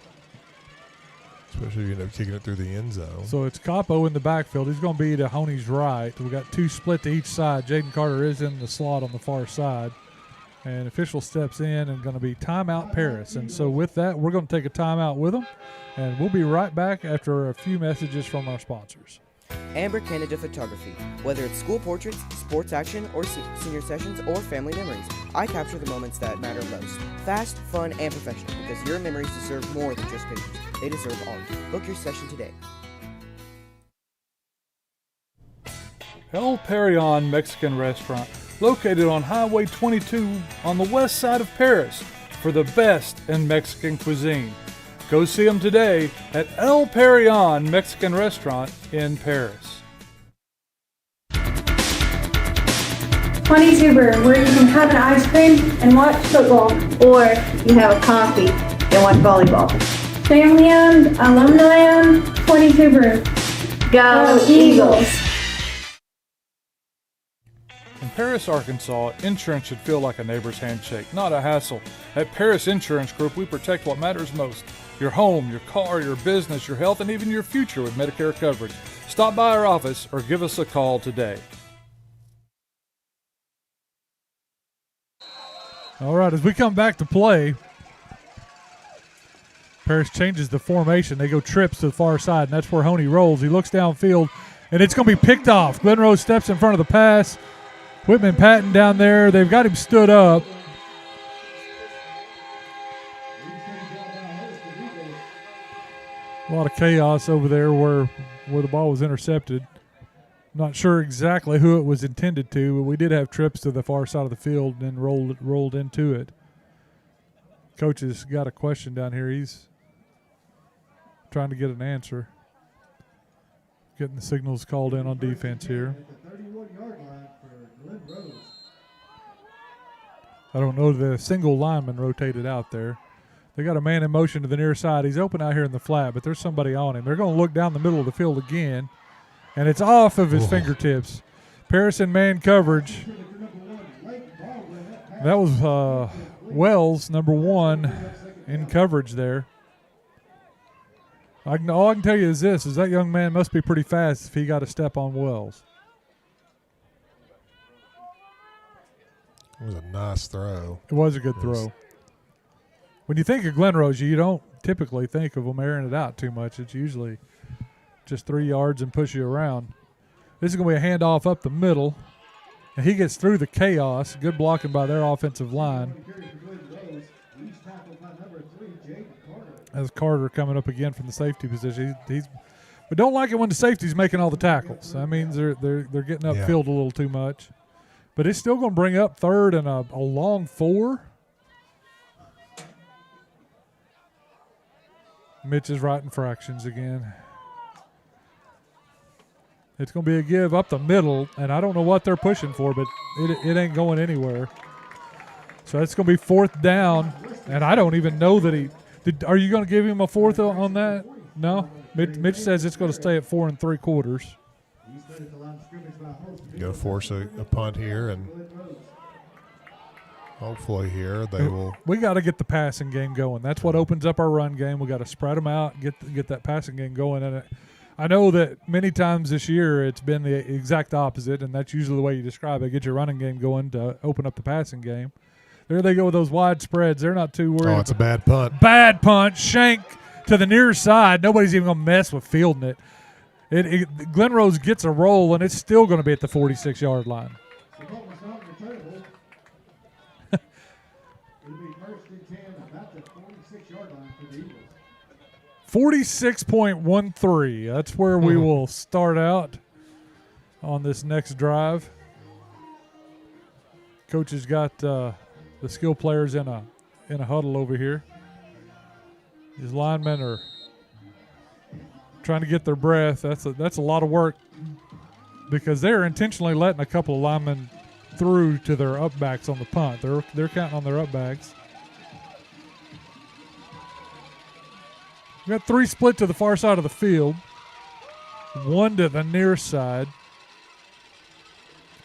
especially if you end up kicking it through the end zone. So it's Capo in the backfield. He's going to be to Honey's right. We got 2 split to each side. Jaden Carter is in the slot on the far side. And official steps in and going to be timeout Paris. And so with that, we're going to take a timeout with them. And we'll be right back after a few messages from our sponsors. Amber Canada Photography. Whether it's school portraits, sports action, or senior sessions, or family memories, I capture the moments that matter most. Fast, fun, and professional, because your memories deserve more than just pictures. They deserve art. Book your session today. El Perion Mexican Restaurant, located on Highway 22 on the west side of Paris, for the best in Mexican cuisine. Go see them today at El Parion Mexican Restaurant in Paris. 22 Brew, where you can have an ice cream and watch football. Or you have a coffee and watch volleyball. Family owned, alumni owned, 22 Brew. Go Eagles! In Paris, Arkansas, insurance should feel like a neighbor's handshake, not a hassle. At Paris Insurance Group, we protect what matters most. Your home, your car, your business, your health, and even your future with Medicare coverage. Stop by our office or give us a call today. All right, as we come back to play, Paris changes the formation. They go trips to the far side, and that's where Honey rolls. He looks downfield, and it's going to be picked off. Glen Rose steps in front of the pass. Whitman Patton down there. They've got him stood up. A lot of chaos over there where the ball was intercepted. Not sure exactly who it was intended to, but we did have trips to the far side of the field and rolled into it. Coach has got a question down here. He's trying to get an answer. Getting the signals called in on defense here. I don't know, the single lineman rotated out there. They got a man in motion to the near side. He's open out here in the flat, but there's somebody on him. They're going to look down the middle of the field again, and it's off of his fingertips. Paris in man coverage. That was Wells, number 1, in coverage there. All I can tell you is this, is that young man must be pretty fast if he got a step on Wells. It was a nice throw. It was a good throw. When you think of Glen Rose, you don't typically think of them airing it out too much. It's usually just 3 yards and push you around. This is going to be a handoff up the middle. And he gets through the chaos. Good blocking by their offensive line. As Carter coming up again from the safety position. But don't like it when the safety's making all the tackles. That means they're getting upfield a little too much. But it's still going to bring up third and a long 4. Mitch is writing fractions again. It's going to be a give up the middle, and I don't know what they're pushing for, but it ain't going anywhere. So it's going to be 4th down, and I don't even know that he – are you going to give him a 4th on that? No? Mitch says it's going to stay at 4 3/4. Going to force a punt here, and hopefully here they will. We got to get the passing game going. That's what opens up our run game. We got to spread them out, get that passing game going. And I know that many times this year it's been the exact opposite, and that's usually the way you describe it. Get your running game going to open up the passing game. There they go with those wide spreads. They're not too worried. Oh, it's a bad punt. Bad punt. Shank to the near side. Nobody's even going to mess with fielding it. Glen Rose gets a roll, and it's still going to be at the 46-yard line. 46.13. That's where we will start out on this next drive. Coach has got the skill players in a huddle over here. His linemen are trying to get their breath. That's a lot of work because they're intentionally letting a couple of linemen through to their upbacks on the punt. They're counting on their upbacks. We got 3 split to the far side of the field, 1 to the near side.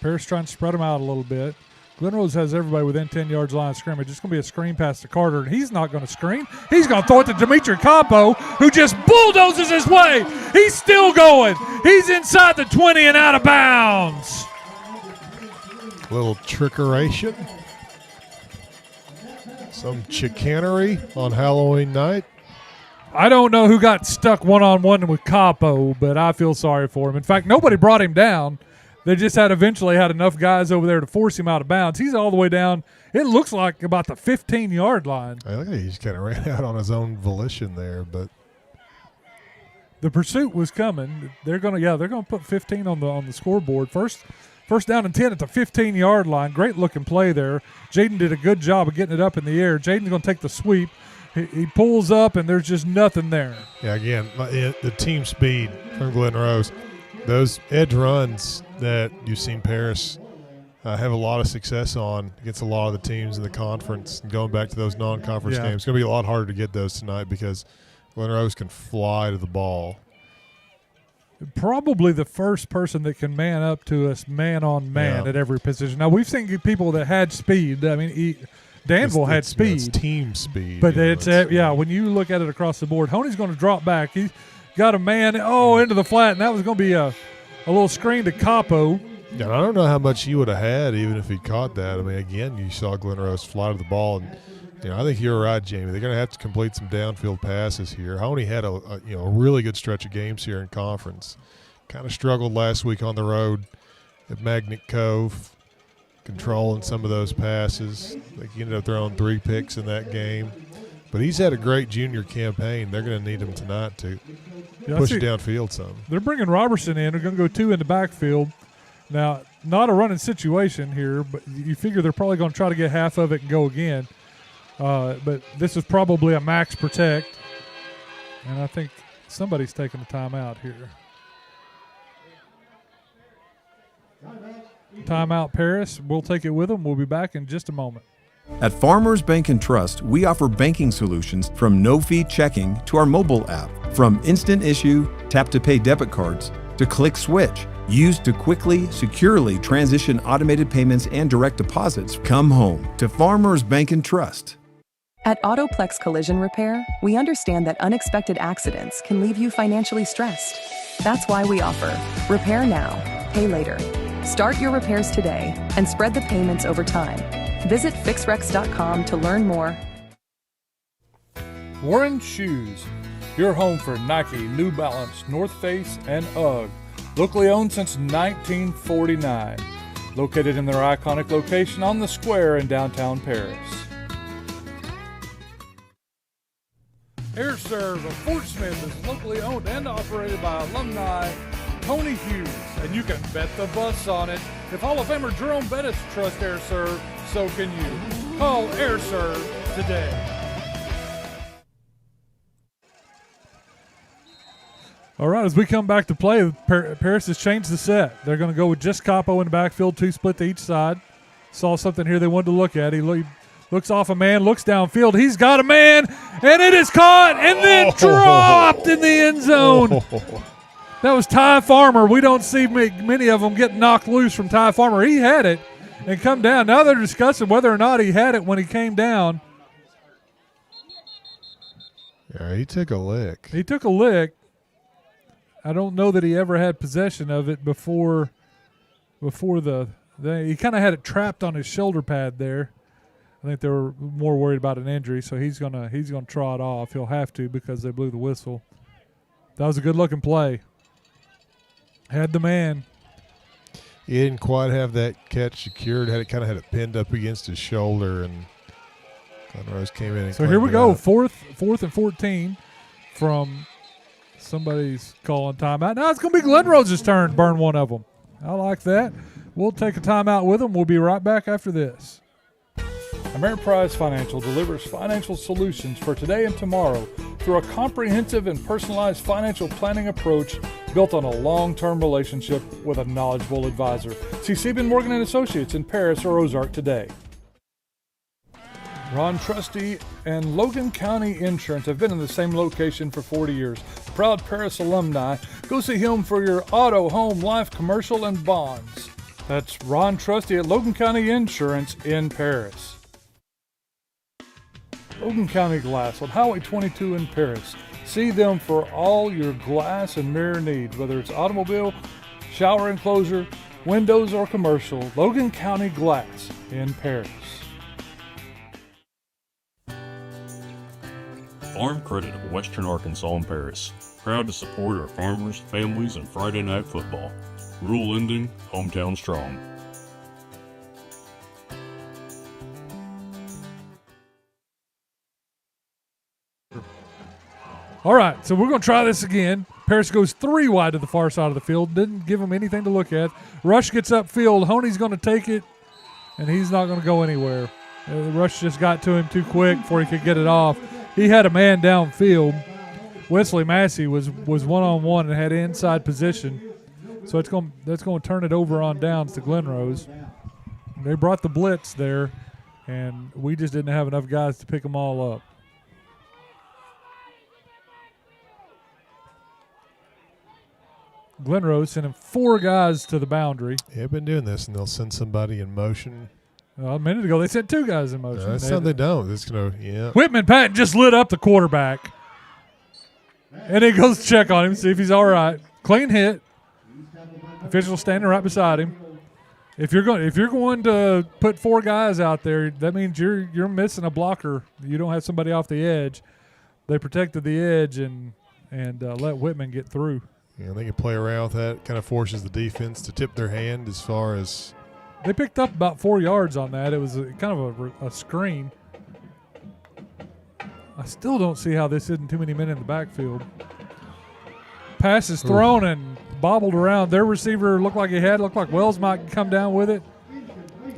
Paris trying to spread them out a little bit. Glen Rose has everybody within 10 yards line of scrimmage. It's going to be a screen pass to Carter, and he's not going to screen. He's going to throw it to Dimitri Campo, who just bulldozes his way. He's still going. He's inside the 20 and out of bounds. Little trickeration. Some chicanery on Halloween night. I don't know who got stuck one-on-one with Capo, but I feel sorry for him. In fact, nobody brought him down. They just eventually had enough guys over there to force him out of bounds. He's all the way down. It looks like about the 15-yard line. I think he just kind of ran out on his own volition there, but the pursuit was coming. They're gonna put 15 on the scoreboard. First down and 10 at the 15-yard line. Great looking play there. Jaden did a good job of getting it up in the air. Jaden's gonna take the sweep. he pulls up, and there's just nothing there. Yeah, again, the team speed from Glen Rose, those edge runs that you've seen Paris have a lot of success on against a lot of the teams in the conference. And going back to those non-conference games, it's going to be a lot harder to get those tonight because Glen Rose can fly to the ball. Probably the first person that can man up to us man-on-man at every position. Now, we've seen people that had speed. I mean, Danville had speed. It's team speed. But when you look at it across the board, Honey's going to drop back. He's got a man, into the flat, and that was going to be a little screen to Capo. Yeah, I don't know how much he would have had even if he caught that. I mean, again, you saw Glen Rose fly to the ball, and I think you're right, Jamie. They're going to have to complete some downfield passes here. Honey had a really good stretch of games here in conference. Kind of struggled last week on the road at Magnet Cove, controlling some of those passes. I think he ended up throwing 3 picks in that game. But he's had a great junior campaign. They're going to need him tonight to push it downfield some. They're bringing Robertson in. They're going to go 2 in the backfield. Now, not a running situation here, but you figure they're probably going to try to get half of it and go again. But this is probably a max protect. And I think somebody's taking a timeout here. Timeout, Paris. We'll take it with them. We'll be back in just a moment. At Farmers Bank and Trust, we offer banking solutions from no-fee checking to our mobile app, from instant issue, tap-to-pay debit cards, to click switch, used to quickly, securely transition automated payments and direct deposits. Come home to Farmers Bank and Trust. At Autoplex Collision Repair, we understand that unexpected accidents can leave you financially stressed. That's why we offer Repair Now, Pay Later. Start your repairs today and spread the payments over time. Visit fixrex.com to learn more. Warren Shoes, your home for Nike, New Balance, North Face, and UGG. Locally owned since 1949. Located in their iconic location on the square in downtown Paris. Air Serve of Fort Smith is locally owned and operated by alumni Tony Hughes, and you can bet the bus on it. If Hall of Famer Jerome Bettis trusts Air Serve, so can you. Call Air Serve today. All right, as we come back to play, Paris has changed the set. They're going to go with just Capo in the backfield, 2 split to each side. Saw something here they wanted to look at. He looks off a man, looks downfield. He's got a man, and it is caught and then dropped in the end zone. That was Ty Farmer. We don't see many of them get knocked loose from Ty Farmer. He had it and come down. Now they're discussing whether or not he had it when he came down. Yeah, he took a lick. He took a lick. I don't know that he ever had possession of it before he kind of had it trapped on his shoulder pad there. I think they were more worried about an injury, so he's gonna trot off. He'll have to because they blew the whistle. That was a good looking play. Had the man. He didn't quite have that catch secured. Had it pinned up against his shoulder, and Conrose came in. And so here we go, fourth and 14 from. Somebody's calling timeout. Now it's going to be Glen Rose's turn to burn one of them. I like that. We'll take a timeout with them. We'll be right back after this. Ameriprise Financial delivers financial solutions for today and tomorrow through a comprehensive and personalized financial planning approach built on a long-term relationship with a knowledgeable advisor. See Sieben Morgan & Associates in Paris or Ozark today. Ron Trusty and Logan County Insurance have been in the same location for 40 years. Proud Paris alumni. Go see him for your auto, home, life, commercial, and bonds. That's Ron Trusty at Logan County Insurance in Paris. Logan County Glass on Highway 22 in Paris. See them for all your glass and mirror needs, whether it's automobile, shower enclosure, windows, or commercial. Logan County Glass in Paris. Farm Credit of Western Arkansas and Paris. Proud to support our farmers, families, and Friday night football. Rural ending, hometown strong. All right, so we're going to try this again. Paris goes 3 wide to the far side of the field. Didn't give him anything to look at. Rush gets upfield. Honey's going to take it, and he's not going to go anywhere. Rush just got to him too quick before he could get it off. he had a man downfield. Wesley Massey was one-on-one and had inside position. So that's going to turn it over on downs to Glen Rose. They brought the blitz there, and we just didn't have enough guys to pick them all up. Glen Rose sending 4 guys to the boundary. They've been doing this, and they'll send somebody in motion. A minute ago, they sent 2 guys in motion. That's how they don't. It's going to, yeah. Whitman Patton just lit up the quarterback. And he goes to check on him, see if he's all right. Clean hit. Official standing right beside him. If you're going to put 4 guys out there, that means you're missing a blocker. You don't have somebody off the edge. They protected the edge and let Whitman get through. Yeah, they can play around with that. Kind of forces the defense to tip their hand as far as. They picked up about 4 yards on that. It was kind of a screen. I still don't see how this isn't too many men in the backfield. Pass is thrown and bobbled around. Their receiver looked like Wells might come down with it.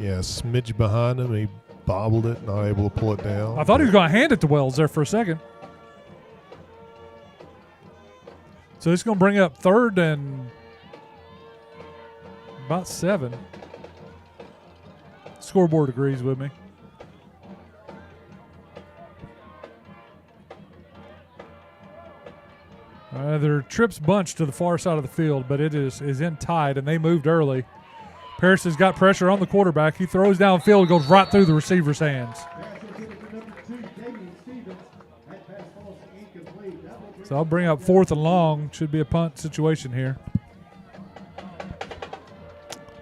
Yeah, smidge behind him. He bobbled it, not able to pull it down. I thought he was going to hand it to Wells there for a second. So it's going to bring up 3rd and about 7. Scoreboard agrees with me. Their trips bunched to the far side of the field, but it is in tight, and they moved early. Paris has got pressure on the quarterback. He throws downfield, goes right through the receiver's hands. So I'll bring up 4th and long. Should be a punt situation here.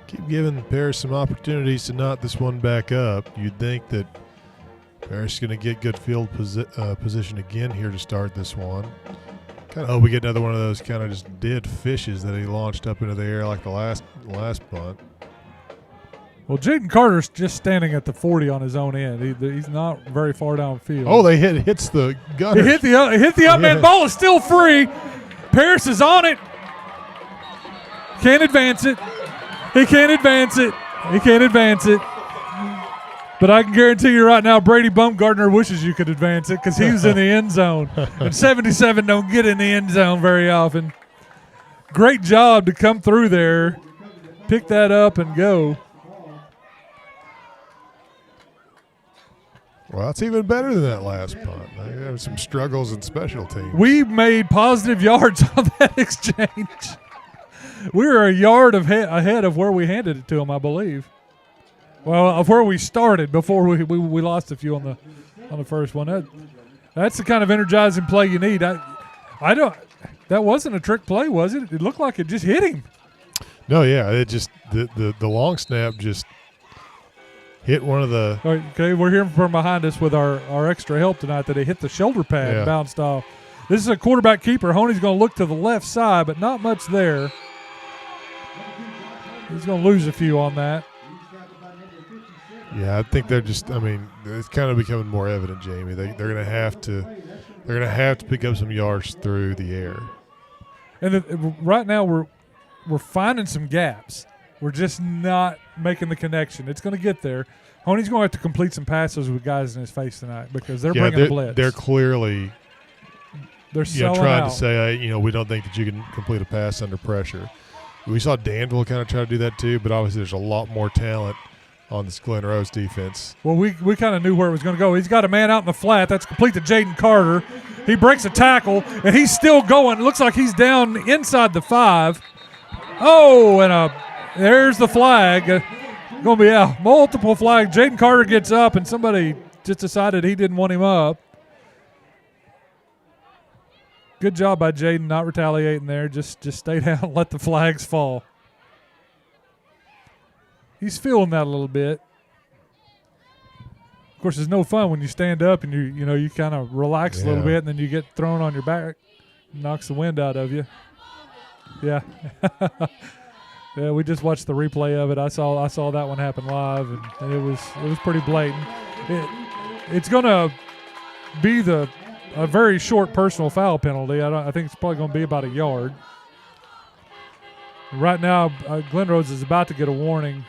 Keep giving Paris some opportunities to knot this one back up. You'd think that Paris is going to get good field position again here to start this one. Kind of hope we get another one of those kind of just dead fishes that he launched up into the air like the last punt. Well, Jaden Carter's just standing at the 40 on his own end. He's not very far downfield. Oh, hits the gunner. He hit the up man. Ball is still free. Paris is on it. Can't advance it. He can't advance it. He can't advance it. But I can guarantee you right now, Brady Bumgardner wishes you could advance it because he was in the end zone. And 77 don't get in the end zone very often. Great job to come through there, pick that up, and go. Well, that's even better than that last punt. They have some struggles in special teams. We made positive yards on that exchange. We were a yard ahead of where we handed it to them, I believe. Well, of where we started before we lost a few on the first one. That's the kind of energizing play you need. I don't. That wasn't a trick play, was it? It looked like it just hit him. No, yeah, it just the long snap just hit one of the. Okay, we're hearing from behind us with our extra help tonight that it hit the shoulder pad and bounced off. This is a quarterback keeper. Honey's going to look to the left side, but not much there. He's going to lose a few on that. Yeah, I think they're just. I mean, it's kind of becoming more evident, Jamie. They're going to have to. They're going to have to pick up some yards through the air. And right now we're finding some gaps. We're just not making the connection. It's going to get there. Honey's going to have to complete some passes with guys in his face tonight because they're bringing a blitz. They're clearly. They're trying out. to say, we don't think that you can complete a pass under pressure. We saw Danville kind of try to do that too, but obviously there's a lot more talent on this Glen Rose defense. Well, we kind of knew where it was going to go. He's got a man out in the flat. That's complete to Jaden Carter. He breaks a tackle, and he's still going. It looks like he's down inside the 5. Oh, and there's the flag. Going to be multiple flags. Jaden Carter gets up, and somebody just decided he didn't want him up. Good job by Jaden not retaliating there. Just stay down and let the flags fall. He's feeling that a little bit. Of course, it's no fun when you stand up and you kind of relax a little bit, and then you get thrown on your back, knocks the wind out of you. Yeah, yeah. We just watched the replay of it. I saw that one happen live, and it was pretty blatant. It's gonna be a very short personal foul penalty. I think it's probably going to be about a yard. Right now, Glen Rose is about to get a warning.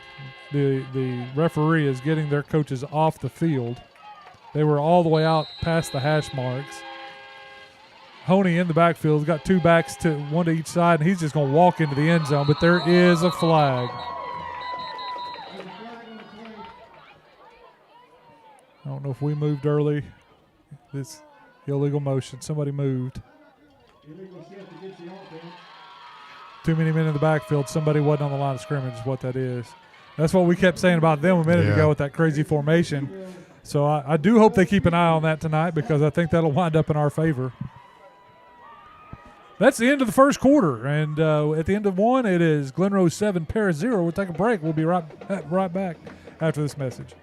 The referee is getting their coaches off the field. They were all the way out past the hash marks. Honey in the backfield. He's got two backs, one to each side, and he's just going to walk into the end zone, but there is a flag. I don't know if we moved early. This illegal motion. Somebody moved. Too many men in the backfield. Somebody wasn't on the line of scrimmage is what that is. That's what we kept saying about them a minute ago with that crazy formation. So I do hope they keep an eye on that tonight because I think that'll wind up in our favor. That's the end of the first quarter. And at the end of one, it is Glen Rose 7, Paris 0. We'll take a break. We'll be right back after this message.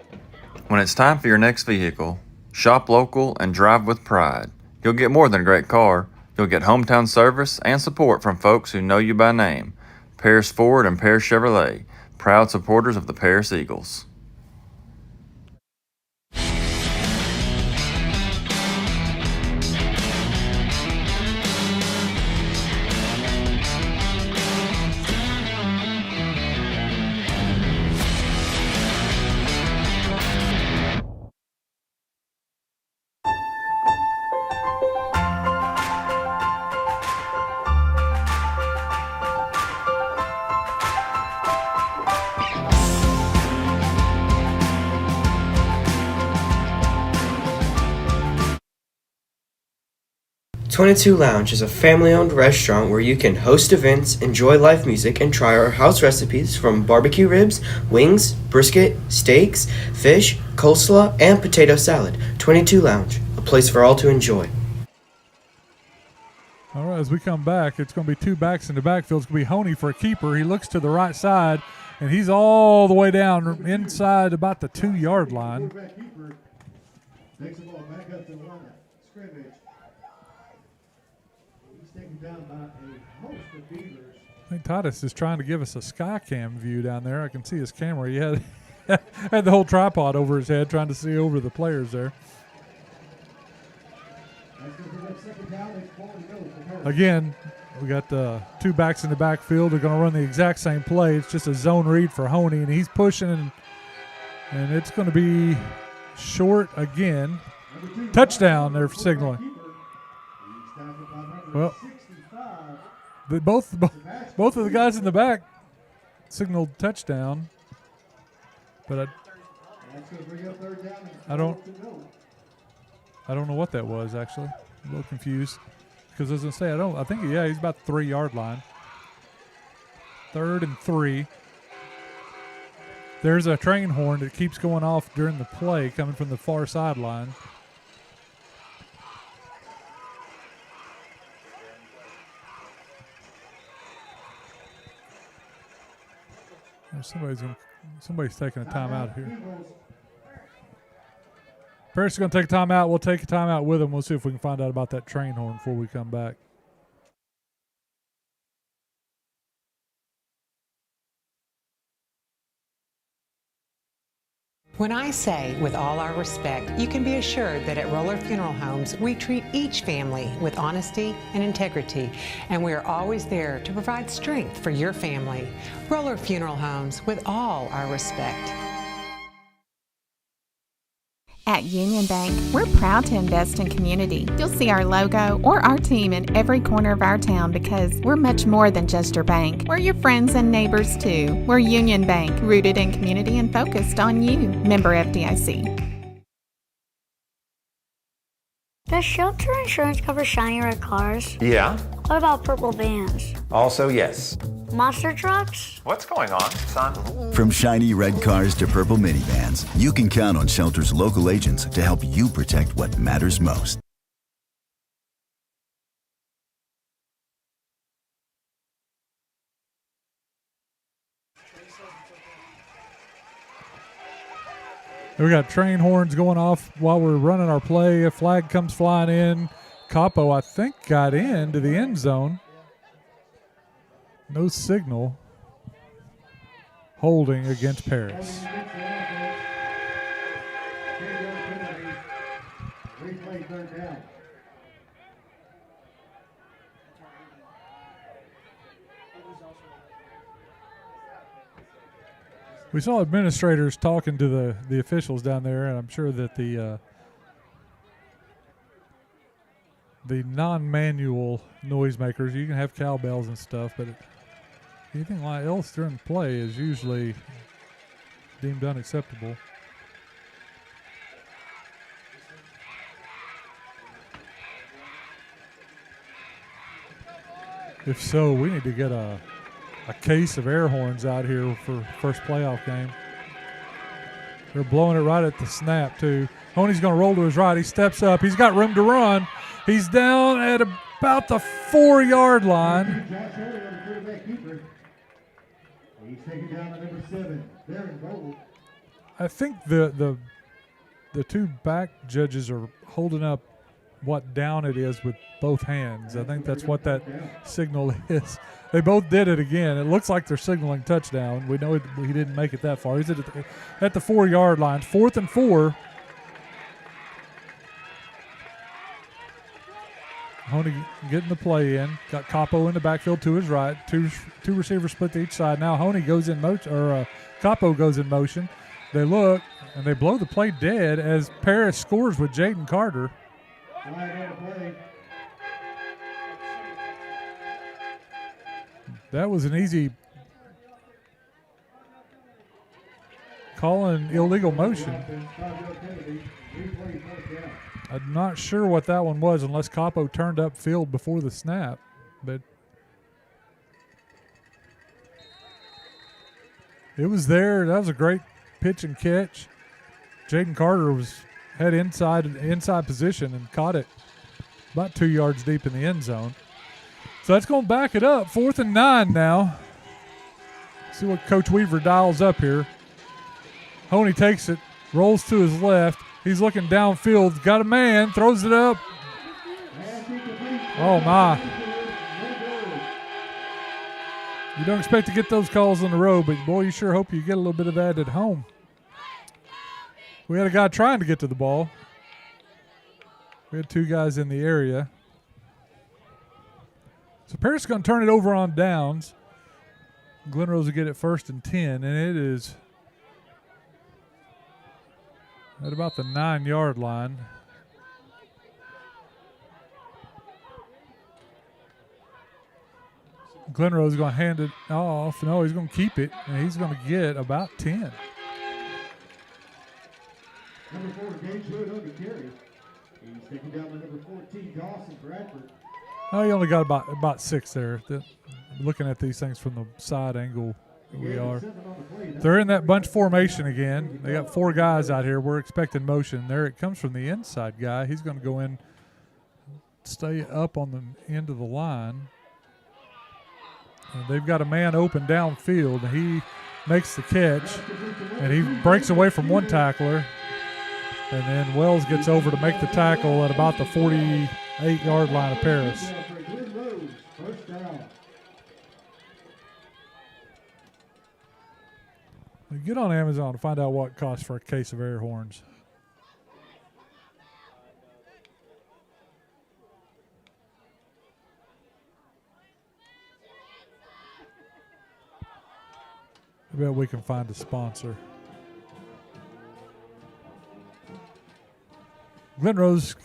When it's time for your next vehicle, shop local and drive with pride. You'll get more than a great car. You'll get hometown service and support from folks who know you by name. Paris Ford and Paris Chevrolet, proud supporters of the Paris Eagles. "22 Lounge" is a family-owned restaurant where you can host events, enjoy live music, and try our house recipes from barbecue ribs, wings, brisket, steaks, fish, coleslaw, and potato salad. 22 Lounge, a place for all to enjoy. All right, as we come back, it's going to be two backs in the backfield. It's going to be Honey for a keeper. He looks to the right side, and he's all the way down inside about the 2-yard line. Takes the ball back up to the line of scrimmage. Taken down by a host of Beavers. I think Titus is trying to give us a sky cam view down there. I can see his camera. He had the whole tripod over his head trying to see over the players there. Again, we got two backs in the backfield. They're going to run the exact same play. It's just a zone read for Honey, and he's pushing, and it's going to be short again. Touchdown, they're signaling. Well, both of the guys in the back signaled touchdown, but I don't know what that was actually. I'm a little confused because as I say, I think he's about the 3-yard line. 3rd and 3. There's a train horn that keeps going off during the play coming from the far sideline. Somebody's taking a timeout here. Paris is going to take a timeout. We'll take a timeout with him. We'll see if we can find out about that train horn before we come back. When I say with all our respect, you can be assured that at Roller Funeral Homes, we treat each family with honesty and integrity, and we are always there to provide strength for your family. Roller Funeral Homes, with all our respect. At Union Bank, we're proud to invest in community. You'll see our logo or our team in every corner of our town because we're much more than just your bank. We're your friends and neighbors too. We're Union Bank, rooted in community and focused on you. Member FDIC. Does shelter insurance cover shiny red cars? Yeah. What about purple vans? Also, yes. Monster trucks? What's going on, son? From shiny red cars to purple minivans, you can count on Shelter's local agents to help you protect what matters most. We got train horns going off while we're running our play. A flag comes flying in. Capo, I think, got into the end zone. No signal. Holding against Paris. We saw administrators talking to the officials down there, and I'm sure that the the non-manual noisemakers. You can have cowbells and stuff, but anything like else during play is usually deemed unacceptable. If so, we need to get a case of air horns out here for first playoff game. They're blowing it right at the snap, too. Honey's going to roll to his right. He steps up. He's got room to run. He's down at about the 4-yard line. He's taking down the number 7, Darren Gold. I think the two back judges are holding up what down it is with both hands. I think that's what that signal is. They both did it again. It looks like they're signaling touchdown. We know he didn't make it that far. He's at the 4-yard line. 4th and 4. Honey getting the play in. Got Capo in the backfield to his right. Two receivers split to each side. Now Honey goes in motion, or Capo goes in motion. They look, and they blow the play dead as Paris scores with Jaden Carter. That was an easy calling illegal motion. I'm not sure what that one was unless Capo turned upfield before the snap. But it was there. That was a great pitch and catch. Jaden Carter had inside position and caught it about 2 yards deep in the end zone. So that's going to back it up. 4th and 9 now. See what Coach Weaver dials up here. Honey takes it, rolls to his left. He's looking downfield. Got a man, throws it up. Oh, my. You don't expect to get those calls on the road, but, boy, you sure hope you get a little bit of that at home. We had a guy trying to get to the ball. We had 2 guys in the area. So Paris is going to turn it over on downs. Glen Rose will get it 1st and 10, and it is at about the 9-yard line. Glen Rose is going to hand it off. No, he's going to keep it, and he's going to get about 10. Number 4, Gage Hood on the carry. He's taking down the number 14, Dawson Bradford. Oh, he only got about 6 there. Looking at these things from the side angle we are. They're in that bunch formation again. They got 4 guys out here. We're expecting motion. There it comes from the inside guy. He's going to go in, stay up on the end of the line. And they've got a man open downfield. He makes the catch, and he breaks away from one tackler. And then Wells gets over to make the tackle at about the 48-yard line of Paris. Get on Amazon to find out what it costs for a case of air horns. I bet we can find a sponsor. Glen Rose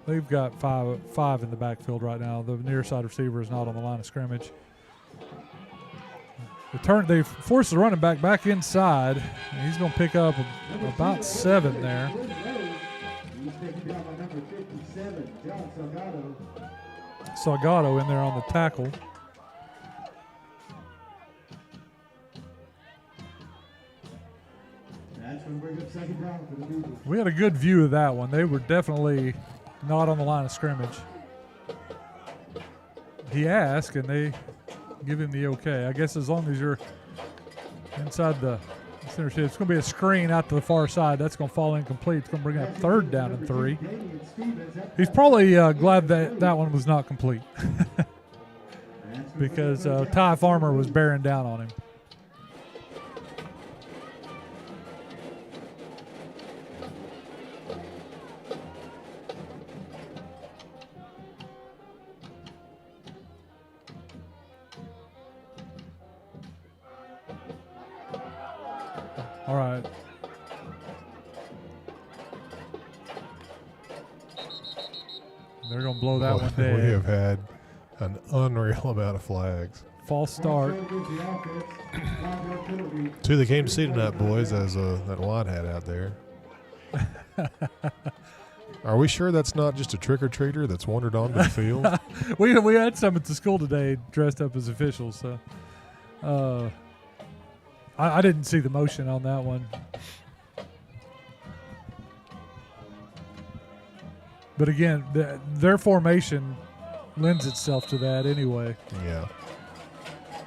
they've got five in the backfield right now. The near side receiver is not on the line of scrimmage. They forced the running back inside, and he's going to pick up about 7 there. He's taking down by number 57, John Salgado. Salgado in there on the tackle. That's going to bring up second down for the Beavers. We had a good view of that one. They were definitely not on the line of scrimmage. He asked, and they give him the okay. I guess as long as you're inside the center shield. It's going to be a screen out to the far side. That's going to fall incomplete. It's going to bring up 3rd down and 3. He's probably glad that one was not complete because Ty Farmer was bearing down on him. All right. They're going to blow that one We dead. have had an unreal amount of flags. False start. Two that came to see tonight, boys, as that wine hat out there. Are we sure that's not just a trick-or-treater that's wandered onto the field? we had some at the school today dressed up as officials. So I didn't see the motion on that one. But again, their formation lends itself to that anyway. Yeah.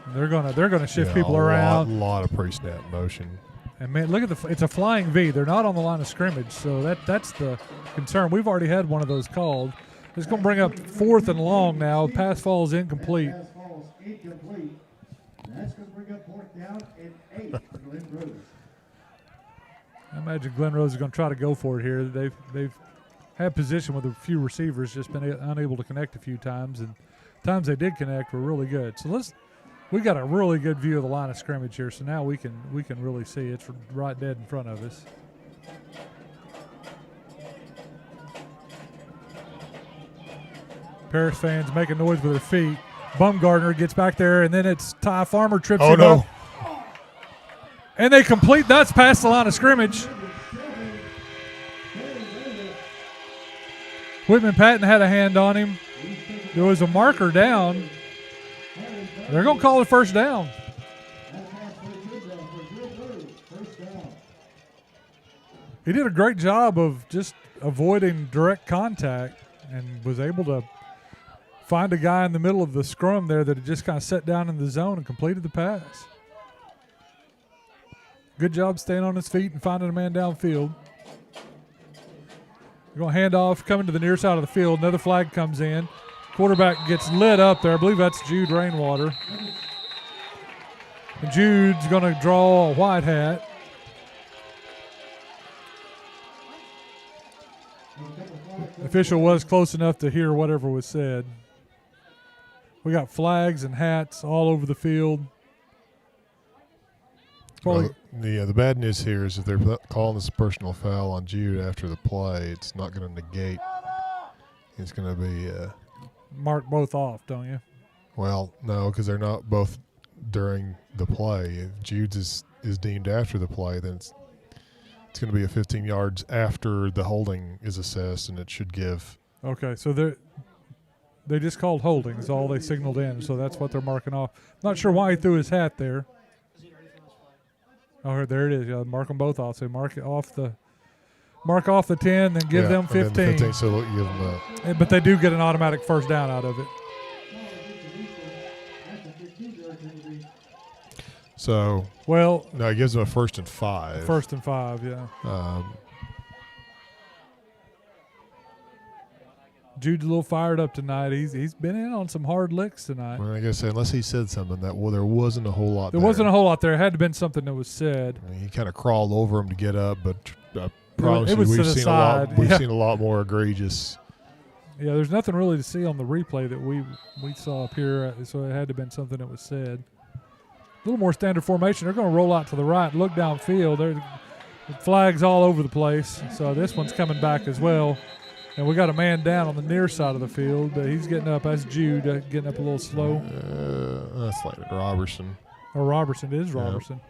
They're gonna shift people around. A lot of pre-snap motion. And man, look at it's a flying V. They're not on the line of scrimmage, so that's the concern. We've already had one of those called. It's going to bring up 4th and long now. Pass falls incomplete. Pass falls incomplete. That's going to bring up 4th down and 8 for Glen Rose. I imagine Glen Rose is going to try to go for it here. They've had position with a few receivers, just been unable to connect a few times, and times they did connect were really good. So we got a really good view of the line of scrimmage here. So now we can really see it's right dead in front of us. Paris fans making noise with their feet. Bumgardner gets back there, and then it's Ty Farmer trips him up. And they complete. That's past the line of scrimmage. Whitman Patton had a hand on him. There was a marker down. They're going to call it first down. He did a great job of just avoiding direct contact and was able to find a guy in the middle of the scrum there that had just kind of sat down in the zone and completed the pass. Good job staying on his feet and finding a man downfield. We're going to hand off, coming to the near side of the field. Another flag comes in. Quarterback gets lit up there. I believe that's Jude Rainwater. And Jude's going to draw a white hat. The official was close enough to hear whatever was said. We got flags and hats all over the field. Well, the bad news here is if they're calling this a personal foul on Jude after the play, it's not going to negate. It's going to be mark both off, don't you? Well, no, because they're not both during the play. If Jude's is deemed after the play, then it's going to be a 15 yards after the holding is assessed, and it should give. Okay, so they just called holding is all they signaled in, so that's what they're marking off. Not sure why he threw his hat there. Oh, there it is. Yeah, mark them both off. So mark off the 10, then give them 15. Then 15, so you give them that. But they do get an automatic first down out of it. So, well, no, it gives them a 1st and 5. 1st and 5, yeah. Jude's a little fired up tonight. He's been in on some hard licks tonight. Well, I guess unless he said something that there wasn't a whole lot. There wasn't a whole lot there. It had to have been something that was said. I mean, he kind of crawled over him to get up, but I promise you, we've seen a lot more egregious. Yeah, there's nothing really to see on the replay that we saw up here, so it had to have been something that was said. A little more standard formation. They're going to roll out to the right and look downfield. There's flags all over the place, so this one's coming back as well. And we got a man down on the near side of the field, but he's getting up. That's Jude getting up a little slow. That's like Robertson. Oh, Robertson. It is Robertson.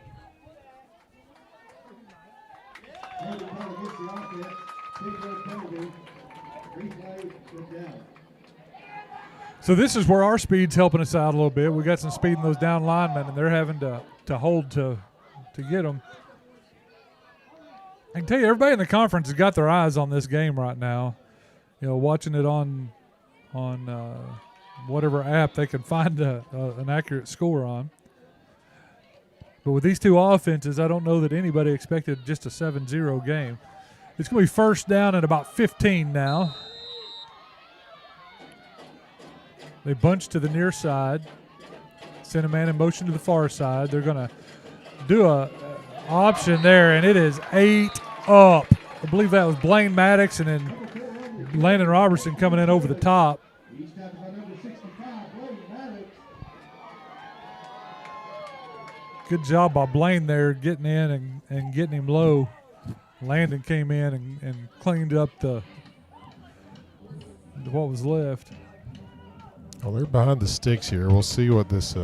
So this is where our speed's helping us out a little bit. We got some speed in those down linemen, and they're having to hold to get them. I can tell you, everybody in the conference has got their eyes on this game right now. You know, watching it on whatever app they can find an accurate score on. But with these two offenses, I don't know that anybody expected just a 7-0 game. It's going to be first down at about 15 now. They bunch to the near side. Send a man in motion to the far side. They're going to do a option there, and it is 8 up. I believe that was Blaine Maddox and then Landon Robertson coming in over the top. Good job by Blaine there getting in and getting him low. Landon came in and cleaned up the what was left. Well, they're behind the sticks here. We'll see what this.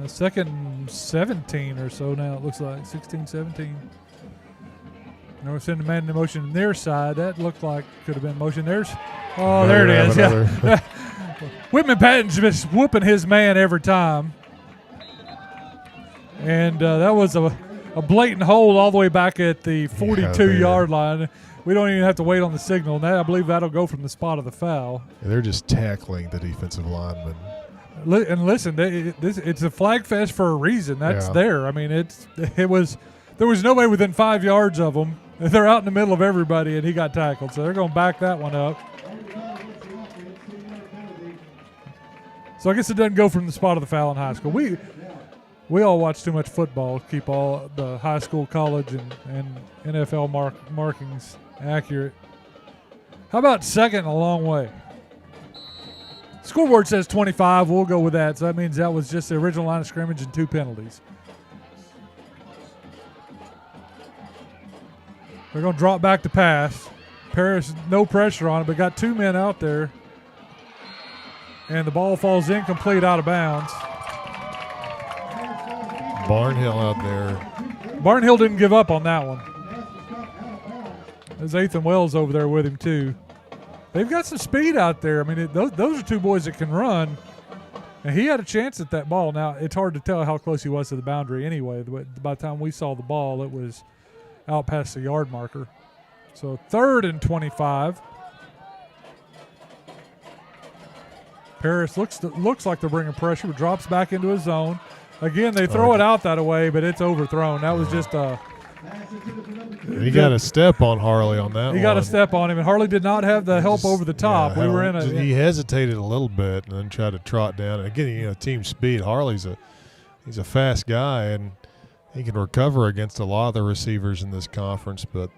Second and 17 or so now, it looks like. 16, 17. Now we're sending man in motion on their side. That looked like could have been motion. There it is. Yeah. Whitman Patton's just whooping his man every time. And that was a blatant hold all the way back at the 42-yard line. We don't even have to wait on the signal. And I believe that'll go from the spot of the foul. They're just tackling the defensive lineman. And listen, it's a flag fest for a reason. That's there. I mean, there was nobody within 5 yards of them. They're out in the middle of everybody, and he got tackled. So they're going to back that one up. So I guess it doesn't go from the spot of the foul in high school. We all watch too much football to keep all the high school, college, and NFL markings accurate. How about second a long way? Scoreboard says 25. We'll go with that. So that means that was just the original line of scrimmage and 2 penalties. They're going to drop back to pass. Paris, no pressure on it, but got 2 men out there. And the ball falls incomplete out of bounds. Barnhill out there. Barnhill didn't give up on that one. There's Ethan Wells over there with him, too. They've got some speed out there. I mean, those are 2 boys that can run. And he had a chance at that ball. Now, it's hard to tell how close he was to the boundary anyway. By the time we saw the ball, it was out past the yard marker. So 3rd and 25. Paris looks like they're bringing pressure, but drops back into his zone. Again, they throw it out that way, but it's overthrown. That was just a... He got a step on Harley on that one. He got a step on him, and Harley did not have the help over the top. Yeah, he hesitated a little bit and then tried to trot down. Again, team speed. Harley's he's a fast guy, and he can recover against a lot of the receivers in this conference, but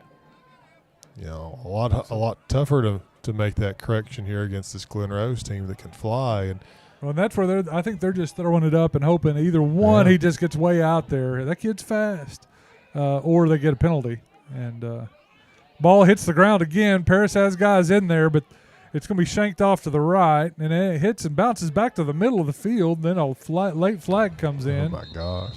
a lot tougher to make that correction here against this Glen Rose team that can fly. And well, that's where I think they're just throwing it up and hoping either one he just gets way out there. That kid's fast, or they get a penalty. And ball hits the ground again. Paris has guys in there, but it's going to be shanked off to the right, and it hits and bounces back to the middle of the field. Then a late flag comes in. Oh, my gosh.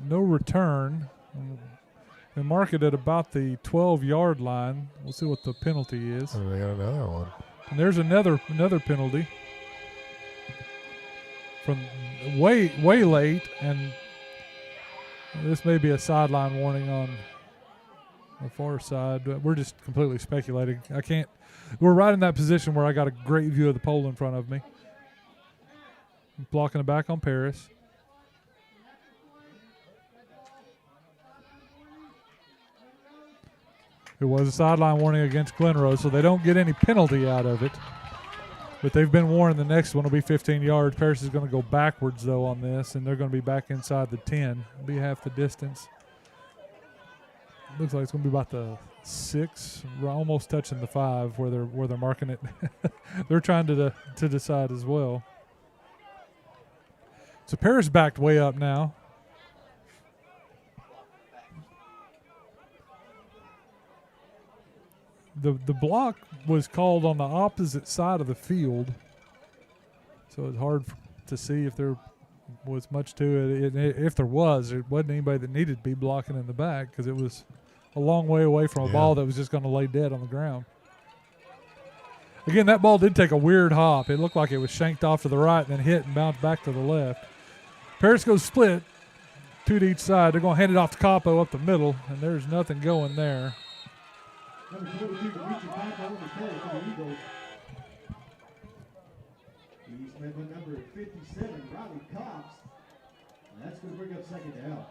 No return. They mark it at about the 12-yard line. We'll see what the penalty is. Oh, they got another one. And there's another penalty from way late, and this may be a sideline warning on the far side. But we're just completely speculating. We're right in that position where I got a great view of the pole in front of me. Blocking it back on Paris. It was a sideline warning against Glen Rose, so they don't get any penalty out of it. But they've been warned the next one will be 15 yards. Paris is going to go backwards, though, on this, and they're going to be back inside the 10. It'll be half the distance. Looks like it's going to be about the 6, almost touching the 5 where they're marking it. They're trying to decide as well. So Paris backed way up now. The block was called on the opposite side of the field, so it's hard to see if there was much to it. If there wasn't anybody that needed to be blocking in the back because it was a long way away from a ball that was just going to lay dead on the ground. Again, that ball did take a weird hop. It looked like it was shanked off to the right and then hit and bounced back to the left. Paris goes split, 2 to each side. They're going to hand it off to Capo up the middle, and there's nothing going there. Number 42, Dimitri Capo, the carry for the Eagles. He's met with number 57, Riley Cox. And that's going to bring up second down.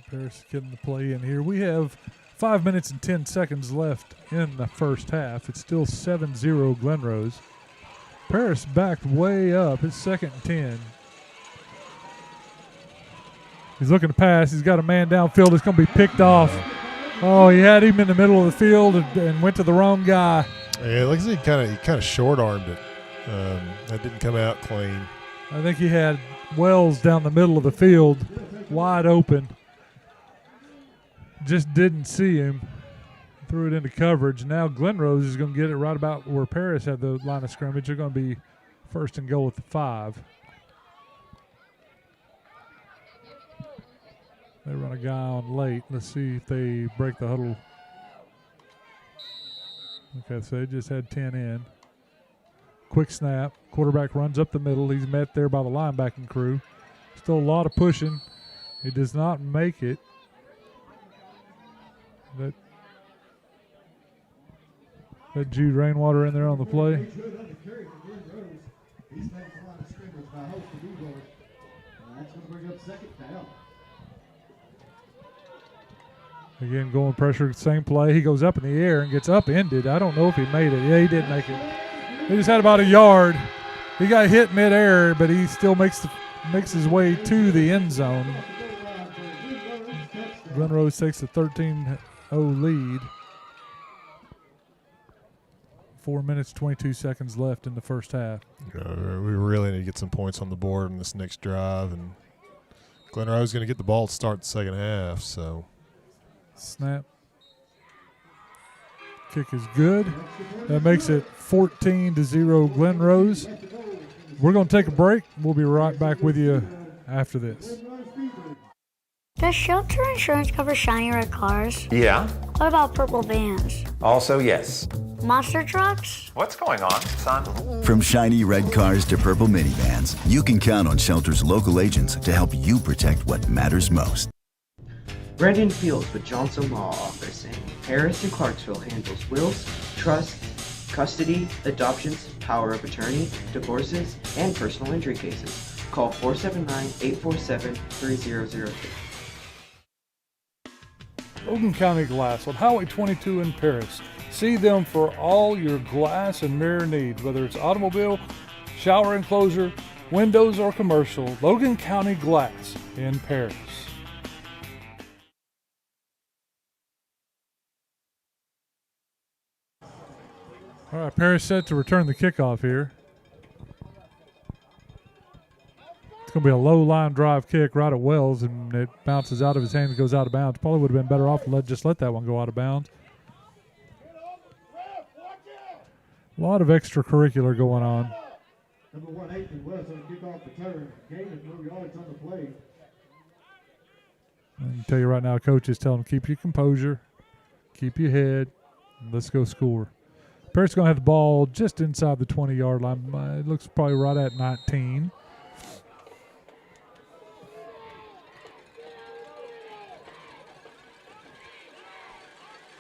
Paris getting the play in here. We have 5 minutes and 10 seconds left in the first half. It's still 7-0 Glen Rose. Paris backed way up. It's 2nd and 10. He's looking to pass. He's got a man downfield. It's going to be picked off. Oh, he had him in the middle of the field and went to the wrong guy. Yeah, like I said, he kind of short-armed it. That didn't come out clean. I think he had Wells down the middle of the field, wide open. Just didn't see him. Threw it into coverage. Now Glen Rose is going to get it right about where Paris had the line of scrimmage. They're going to be first and goal at the 5. They run a guy on late. Let's see if they break the huddle. Okay, so they just had 10 in. Quick snap. Quarterback runs up the middle. He's met there by the linebacking crew. Still a lot of pushing. He does not make it. That Jude Rainwater in there on the play. Again, going pressure, same play. He goes up in the air and gets upended. I don't know if he made it. Yeah, he did make it. He just had about a yard. He got hit midair, but he still makes his way to the end zone. Glen Rose takes a 13-0 lead. 4 minutes, 22 seconds left in the first half. We really need to get some points on the board in this next drive, and Glen Rose is going to get the ball to start the second half. So, snap. Kick is good. That makes it 14-0 Glen Rose. We're going to take a break. We'll be right back with you after this. Does Shelter Insurance cover shiny red cars? Yeah. What about purple vans? Also, yes. Monster trucks? What's going on, son? From shiny red cars to purple minivans, you can count on Shelter's local agents to help you protect what matters most. Brandon Fields with Johnson Law Office in Paris and Clarksville handles wills, trusts, custody, adoptions, power of attorney, divorces, and personal injury cases. Call 479-847-3002. Logan County Glass on Highway 22 in Paris. See them for all your glass and mirror needs, whether it's automobile, shower enclosure, windows, or commercial. Logan County Glass in Paris. All right, Paris set to return the kickoff here. It's going to be a low line drive kick right at Wells, and it bounces out of his hand and goes out of bounds. Probably would have been better off to just let that one go out of bounds. A lot of extracurricular going on. Number 1, Nathan West on the kickoff return. Gain of 4 yards on the play. I can tell you right now, coaches tell them, keep your composure, keep your head, and let's go score. Paris going to have the ball just inside the 20-yard line. It looks probably right at 19.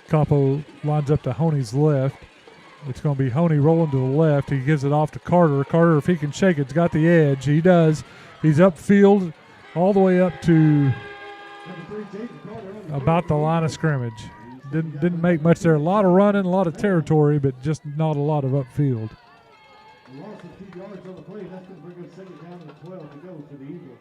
Capo lines up to Honey's left. It's going to be Honey rolling to the left. He gives it off to Carter. Carter, if he can shake it, has got the edge. He does. He's upfield all the way up to about the line of scrimmage. Didn't make much there. A lot of running, a lot of territory, but just not a lot of upfield. A loss of 2 yards on the play. That's going to bring us second down to 12 to go for the Eagles.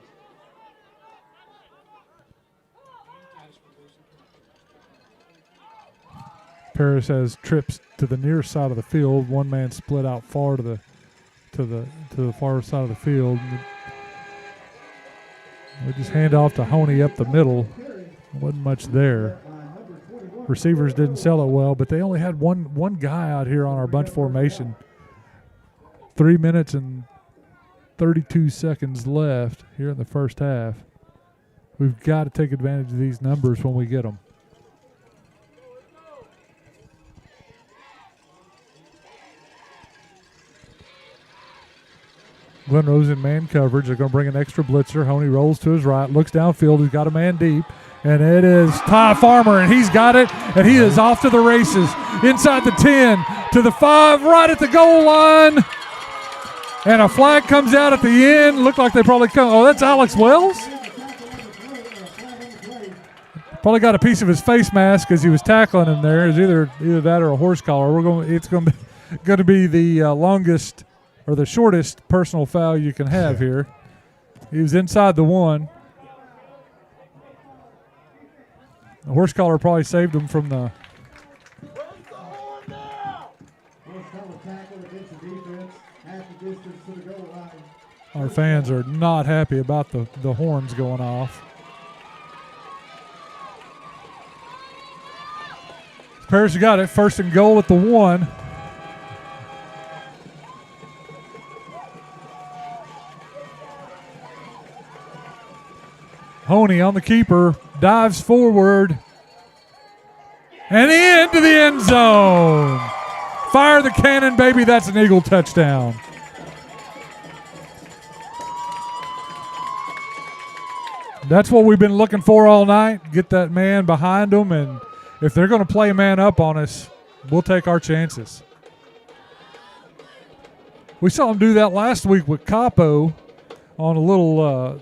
Paris has trips to the near side of the field. One man split out far to the far side of the field. We just hand off to Honey up the middle. Wasn't much there. Receivers didn't sell it well, but they only had one guy out here on our bunch formation. 3 minutes and 32 seconds left here in the first half. We've got to take advantage of these numbers when we get them. Glen Rose in man coverage. They're going to bring an extra blitzer. Honey rolls to his right, looks downfield. He's got a man deep, and it is Ty Farmer, and he's got it, and he is off to the races. Inside the 10, to the 5, right at the goal line, and a flag comes out at the end. Looked like they probably come. Oh, that's Alex Wells. Probably got a piece of his face mask as he was tackling him there. It's either that or a horse collar. It's going to be the longest or the shortest personal foul you can have here. He was inside the 1. The horse collar probably saved him from the Our fans are not happy about the horns going off. Paris got it. First and goal at the 1. Honey on the keeper, dives forward, and into the end zone. Fire the cannon, baby. That's an Eagle touchdown. That's what we've been looking for all night. Get that man behind them, and if they're going to play man up on us, we'll take our chances. We saw him do that last week with Capo on a little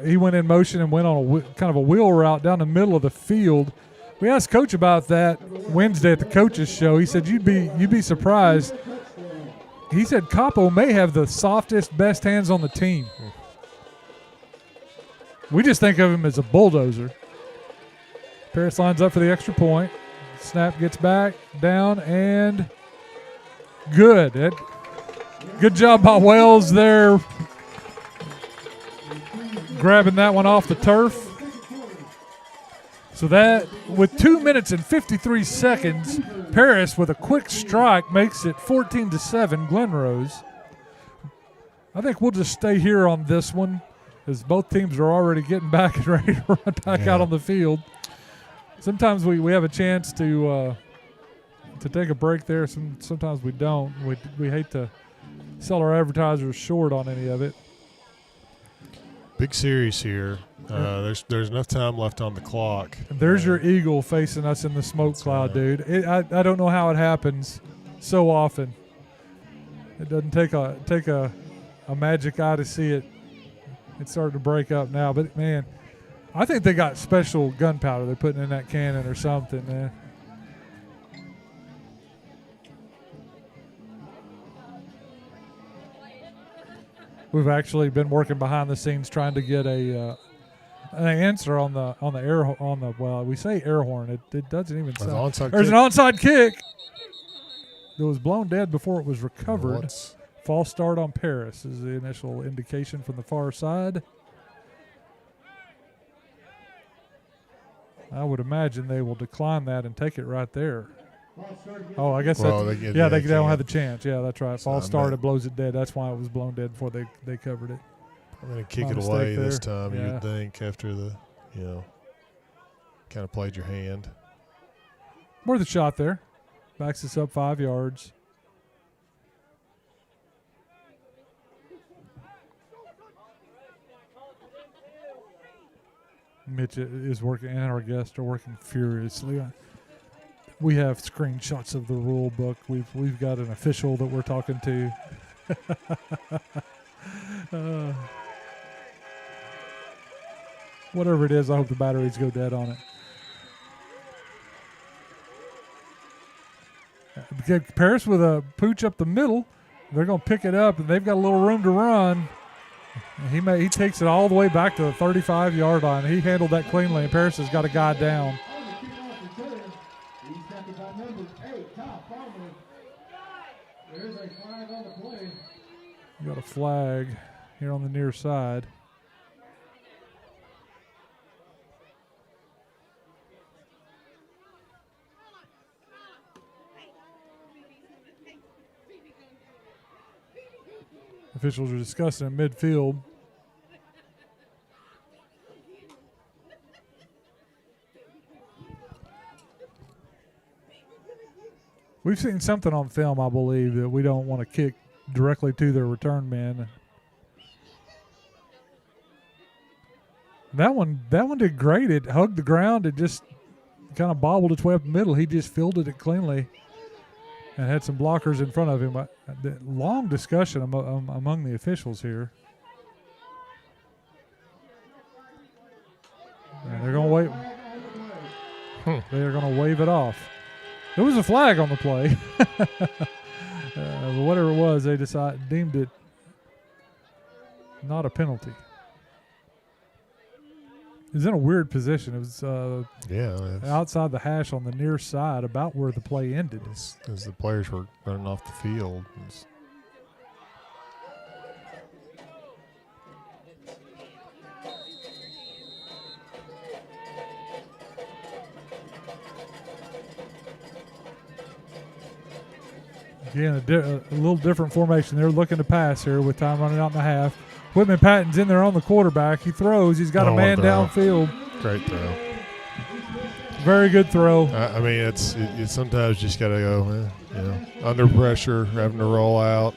he went in motion and went on kind of a wheel route down the middle of the field. We asked Coach about that Wednesday at the coaches show. He said you'd be surprised. He said Capo may have the softest, best hands on the team. We just think of him as a bulldozer. Paris lines up for the extra point. Snap gets back, down, and good. Good job by Wells there, grabbing that one off the turf. So that, with 2 minutes and 53 seconds, Paris with a quick strike makes it 14-7, Glenrose. I think we'll just stay here on this one, as both teams are already getting back and ready to run back out on the field. Sometimes we have a chance to take a break there. Sometimes we don't. We hate to sell our advertisers short on any of it. Big series here. There's enough time left on the clock. There's your Eagle facing us in the smoke cloud, dude. I don't know how it happens so often. It doesn't take a magic eye to see it. It's starting to break up now, but man, I think they got special gunpowder they're putting in that cannon or something, man. We've actually been working behind the scenes trying to get an answer on the air well, we say air horn. It doesn't even sound. There's an onside kick that was blown dead before it was recovered. False start on Paris is the initial indication from the far side. I would imagine they will decline that and take it right there. Oh, I guess they don't have the chance. Yeah, that's right. False start, it blows it dead. That's why it was blown dead before they covered it. I'm going to kick it away this time, you would think, after the, kind of played your hand. Worth a shot there. Backs us up 5 yards. Mitch is working, and our guests are working furiously. We have screenshots of the rule book. We've got an official that we're talking to. Whatever it is, I hope the batteries go dead on it. Paris with a pooch up the middle. They're going to pick it up, and they've got a little room to run. He takes it all the way back to the 35-yard line. He handled that cleanly, and Paris has got a guy down. We got a flag here on the near side. Officials are discussing in midfield. We've seen something on film, I believe, that we don't want to kick directly to their return man. That one did great. It hugged the ground. It just kind of bobbled its way up the middle. He just fielded it cleanly and had some blockers in front of him. Long discussion among the officials here. And they're going to wait. They're going to wave it off. There was a flag on the play. Whatever it was, they deemed it not a penalty. It was in a weird position. It was outside the hash on the near side, about where the play ended. As the players were running off the field. Again, a little different formation. They're looking to pass here with time running out in the half. Whitman Patton's in there on the quarterback. He throws. He's got a man downfield. Great throw. Very good throw. I mean, it's sometimes just got to go, under pressure, having to roll out.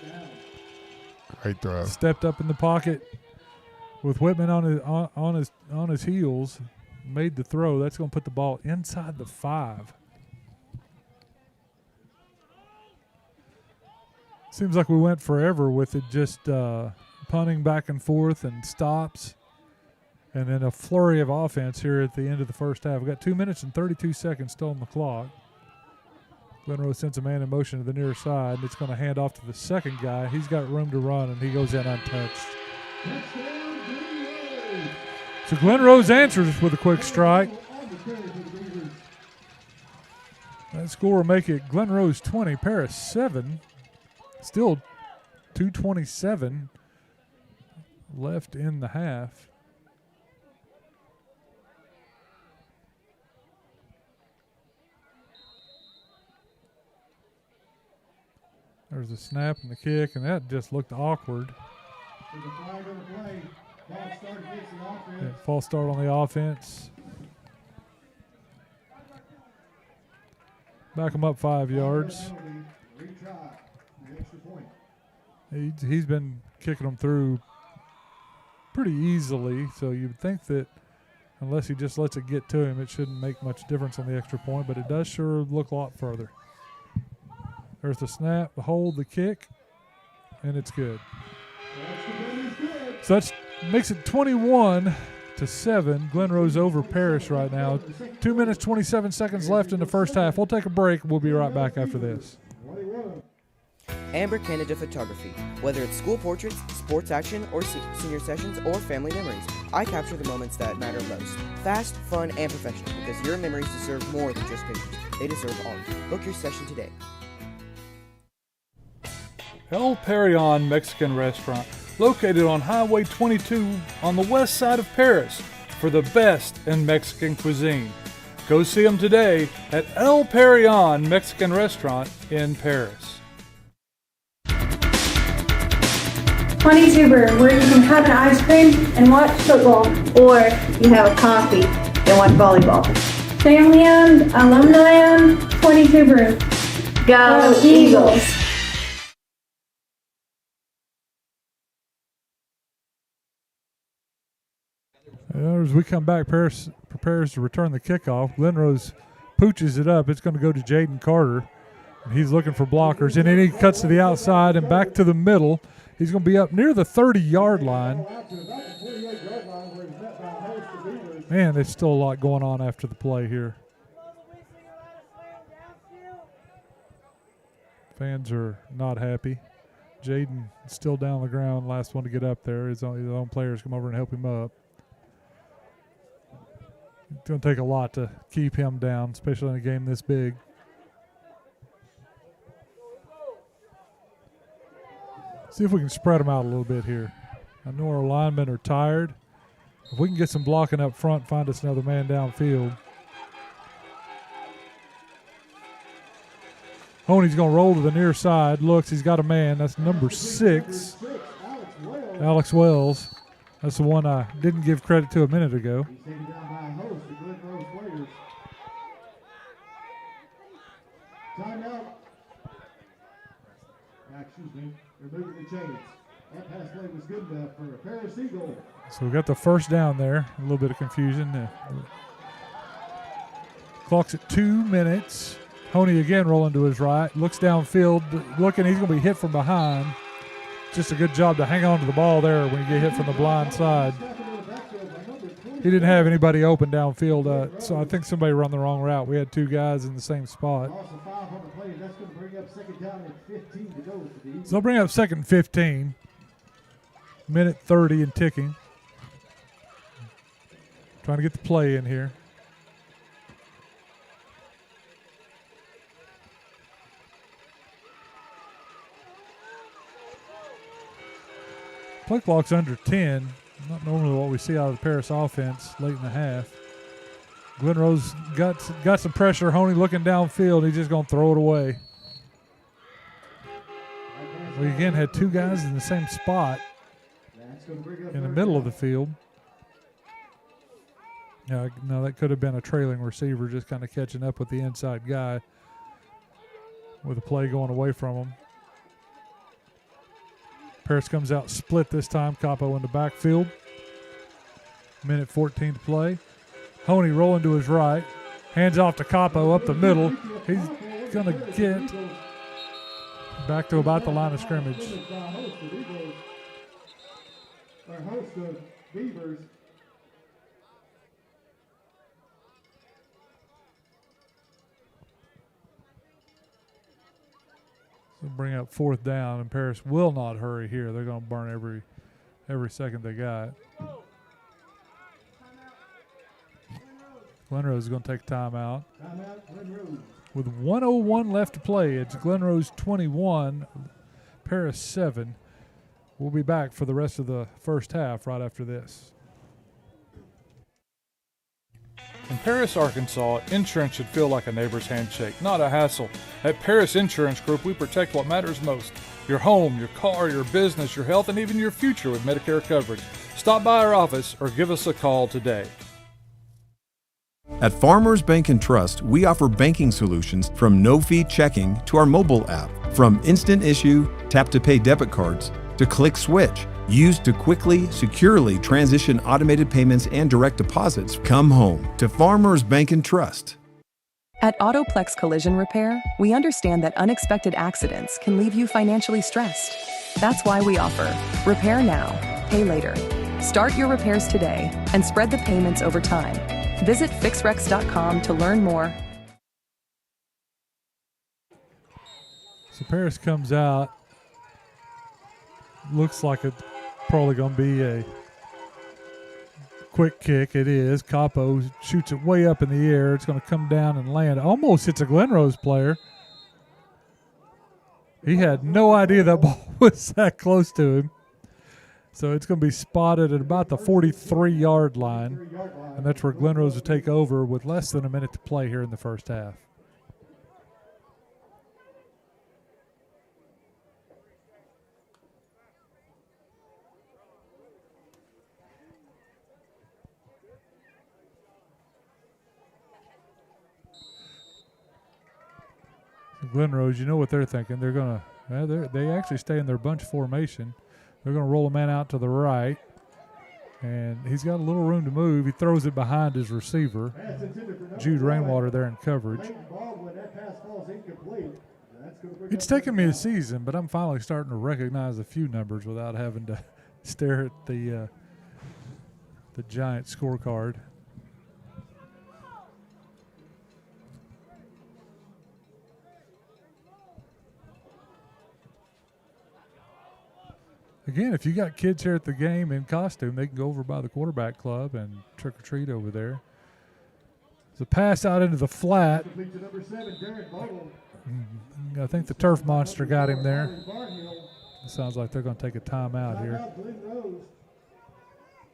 Great throw. Stepped up in the pocket with Whitman on his heels. Made the throw. That's going to put the ball inside the 5. Seems like we went forever with it, just punting back and forth and stops. And then a flurry of offense here at the end of the first half. We've got 2 minutes and 32 seconds still on the clock. Glen Rose sends a man in motion to the near side. It's going to hand off to the second guy. He's got room to run, and he goes in untouched. So Glen Rose answers with a quick strike. That score will make it Glen Rose 20, Paris 7. Still 2:27 left in the half. There's a snap and the kick, and that just looked awkward. False start on the offense. Back him up 5 yards. He's been kicking them through pretty easily, so you'd think that unless he just lets it get to him, it shouldn't make much difference on the extra point, but it does sure look a lot further. There's the snap, the hold, the kick, and it's good. So that makes it 21-7. Glen Rose over Paris right now. 2 minutes, 27 seconds left in the first half. We'll take a break. We'll be right back after this. Amber Canada Photography. Whether it's school portraits, sports action, or senior sessions, or family memories, I capture the moments that matter most. Fast, fun, and professional, because your memories deserve more than just pictures. They deserve art. Book your session today. El Perion Mexican Restaurant, located on Highway 22 on the west side of Paris, for the best in Mexican cuisine. Go see them today at El Perion Mexican Restaurant in Paris. 22 Brew, where you can have an ice cream and watch football. Or you have a coffee and watch volleyball. Family owned, alumni owned, 22 Brew. Go Eagles! As we come back, Paris prepares to return the kickoff. Glen Rose pooches it up. It's going to go to Jaden Carter. He's looking for blockers. And then he cuts to the outside and back to the middle. He's going to be up near the 30-yard line. Man, there's still a lot going on after the play here. Fans are not happy. Jaden still down on the ground, last one to get up there. His own players come over and help him up. It's going to take a lot to keep him down, especially in a game this big. See if we can spread them out a little bit here. I know our linemen are tired. If we can get some blocking up front, find us another man downfield. Honey's going to roll to the near side. Looks, he's got a man. That's number 6, Alex Wells. That's the one I didn't give credit to a minute ago. They're moving the chains. That pass play was good enough for a Paris Eagle. So we got the first down there. A little bit of confusion. Clock's at 2 minutes. Honey again rolling to his right. Looks downfield. Looking, he's going to be hit from behind. Just a good job to hang on to the ball there when you get hit from the blind side. He didn't have anybody open downfield, so I think somebody run the wrong route. We had 2 guys in the same spot. So they'll bring up second and 15. Minute 30 and ticking. Trying to get the play in here. Play clock's under 10. Not normally what we see out of the Paris offense late in the half. Glen Rose got some pressure. Honey looking downfield. He's just going to throw it away. We again had two guys in the same spot in the middle of the field. No, that could have been a trailing receiver just kind of catching up with the inside guy with a play going away from him. Paris comes out split this time. Capo in the backfield. Minute 14 to play. Honey rolling to his right. Hands off to Capo up the middle. He's going to get back to about the line of scrimmage. Our host of Beavers. So bring up fourth down, and Paris will not hurry here. They're going to burn every second they got. Glenrose is going to take a timeout. With 1:01 left to play, it's Glenrose 21, Paris 7. We'll be back for the rest of the first half right after this. In Paris, Arkansas, insurance should feel like a neighbor's handshake, not a hassle. At Paris Insurance Group, we protect what matters most: your home, your car, your business, your health, and even your future with Medicare coverage. Stop by our office or give us a call today. At Farmers Bank and Trust, we offer banking solutions from no-fee checking to our mobile app, from instant issue, tap-to-pay debit cards, to Click Switch, used to quickly, securely transition automated payments and direct deposits. Come home to Farmers Bank and Trust. At Autoplex Collision Repair, we understand that unexpected accidents can leave you financially stressed. That's why we offer Repair Now, Pay Later. Start your repairs today and spread the payments over time. Visit fixrex.com to learn more. So Paris comes out. Looks like it's probably going to be a quick kick. It is. Capo shoots it way up in the air. It's going to come down and land. Almost hits a Glenrose player. He had no idea that ball was that close to him. So it's going to be spotted at about the 43-yard line. And that's where Glenrose will take over with less than a minute to play here in the first half. Glenrose, you know what they're thinking. They're going to, they actually stay in their bunch formation. They're going to roll a man out to the right, and he's got a little room to move. He throws it behind his receiver, Jude Rainwater, there in coverage. It's taken me a season, but I'm finally starting to recognize a few numbers without having to stare at the giant scorecard. Again, if you got kids here at the game in costume, they can go over by the quarterback club and trick or treat over there. It's a pass out into the flat. I think the turf monster got him there. It sounds like they're going to take a timeout here.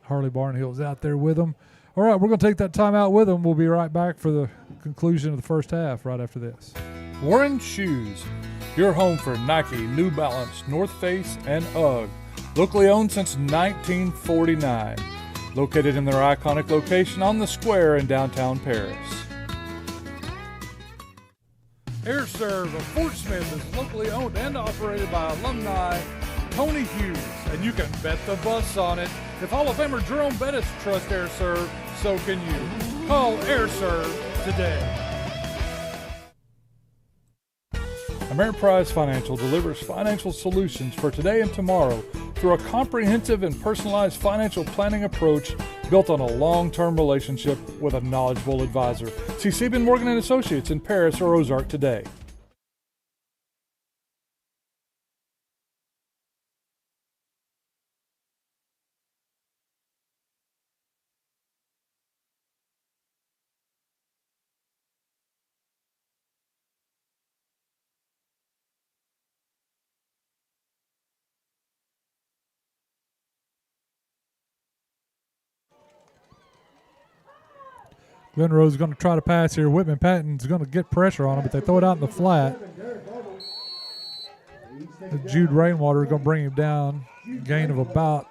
Harley Barnhill's out there with them. All right, we're going to take that timeout with them. We'll be right back for the conclusion of the first half right after this. Warren Shoes, your home for Nike, New Balance, North Face, and UGG. Locally owned since 1949. Located in their iconic location on the square in downtown Paris. Air Serve of Fort Smith is locally owned and operated by alumni Tony Hughes, and you can bet the bus on it. If Hall of Famer Jerome Bettis trusts Air Serve, so can you. Call Air Serve today. Ameriprise Financial delivers financial solutions for today and tomorrow through a comprehensive and personalized financial planning approach built on a long-term relationship with a knowledgeable advisor. See Sieben Morgan & Associates in Paris or Ozark today. Glenrose is going to try to pass here. Whitman Patton's going to get pressure on him, but they throw it out in the flat. Jude Rainwater is going to bring him down. Gain of about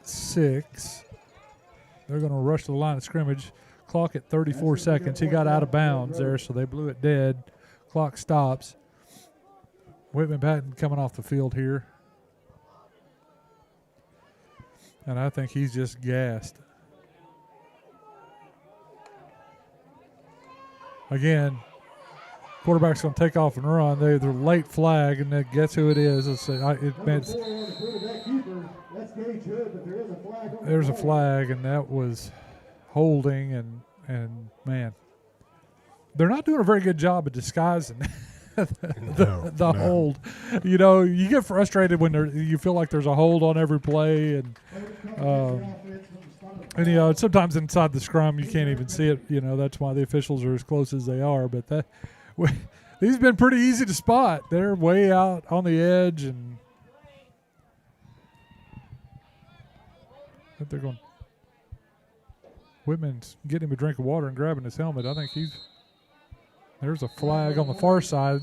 6. They're going to rush to the line of scrimmage. Clock at 34 seconds. He got out of bounds there, so they blew it dead. Clock stops. Whitman Patton coming off the field here. And I think he's just gassed. Again, quarterback's going to take off and run. They're late flag, and then guess who it is? There's a flag, and that was holding, and man, they're not doing a very good job of disguising the hold. You know, you get frustrated when you feel like there's a hold on every play, and you know, sometimes inside the scrum you can't even see it. You know, that's why the officials are as close as they are. But these have been pretty easy to spot. They're way out on the edge, and I think they're going. Whitman's getting him a drink of water and grabbing his helmet. I think there's a flag on the far side.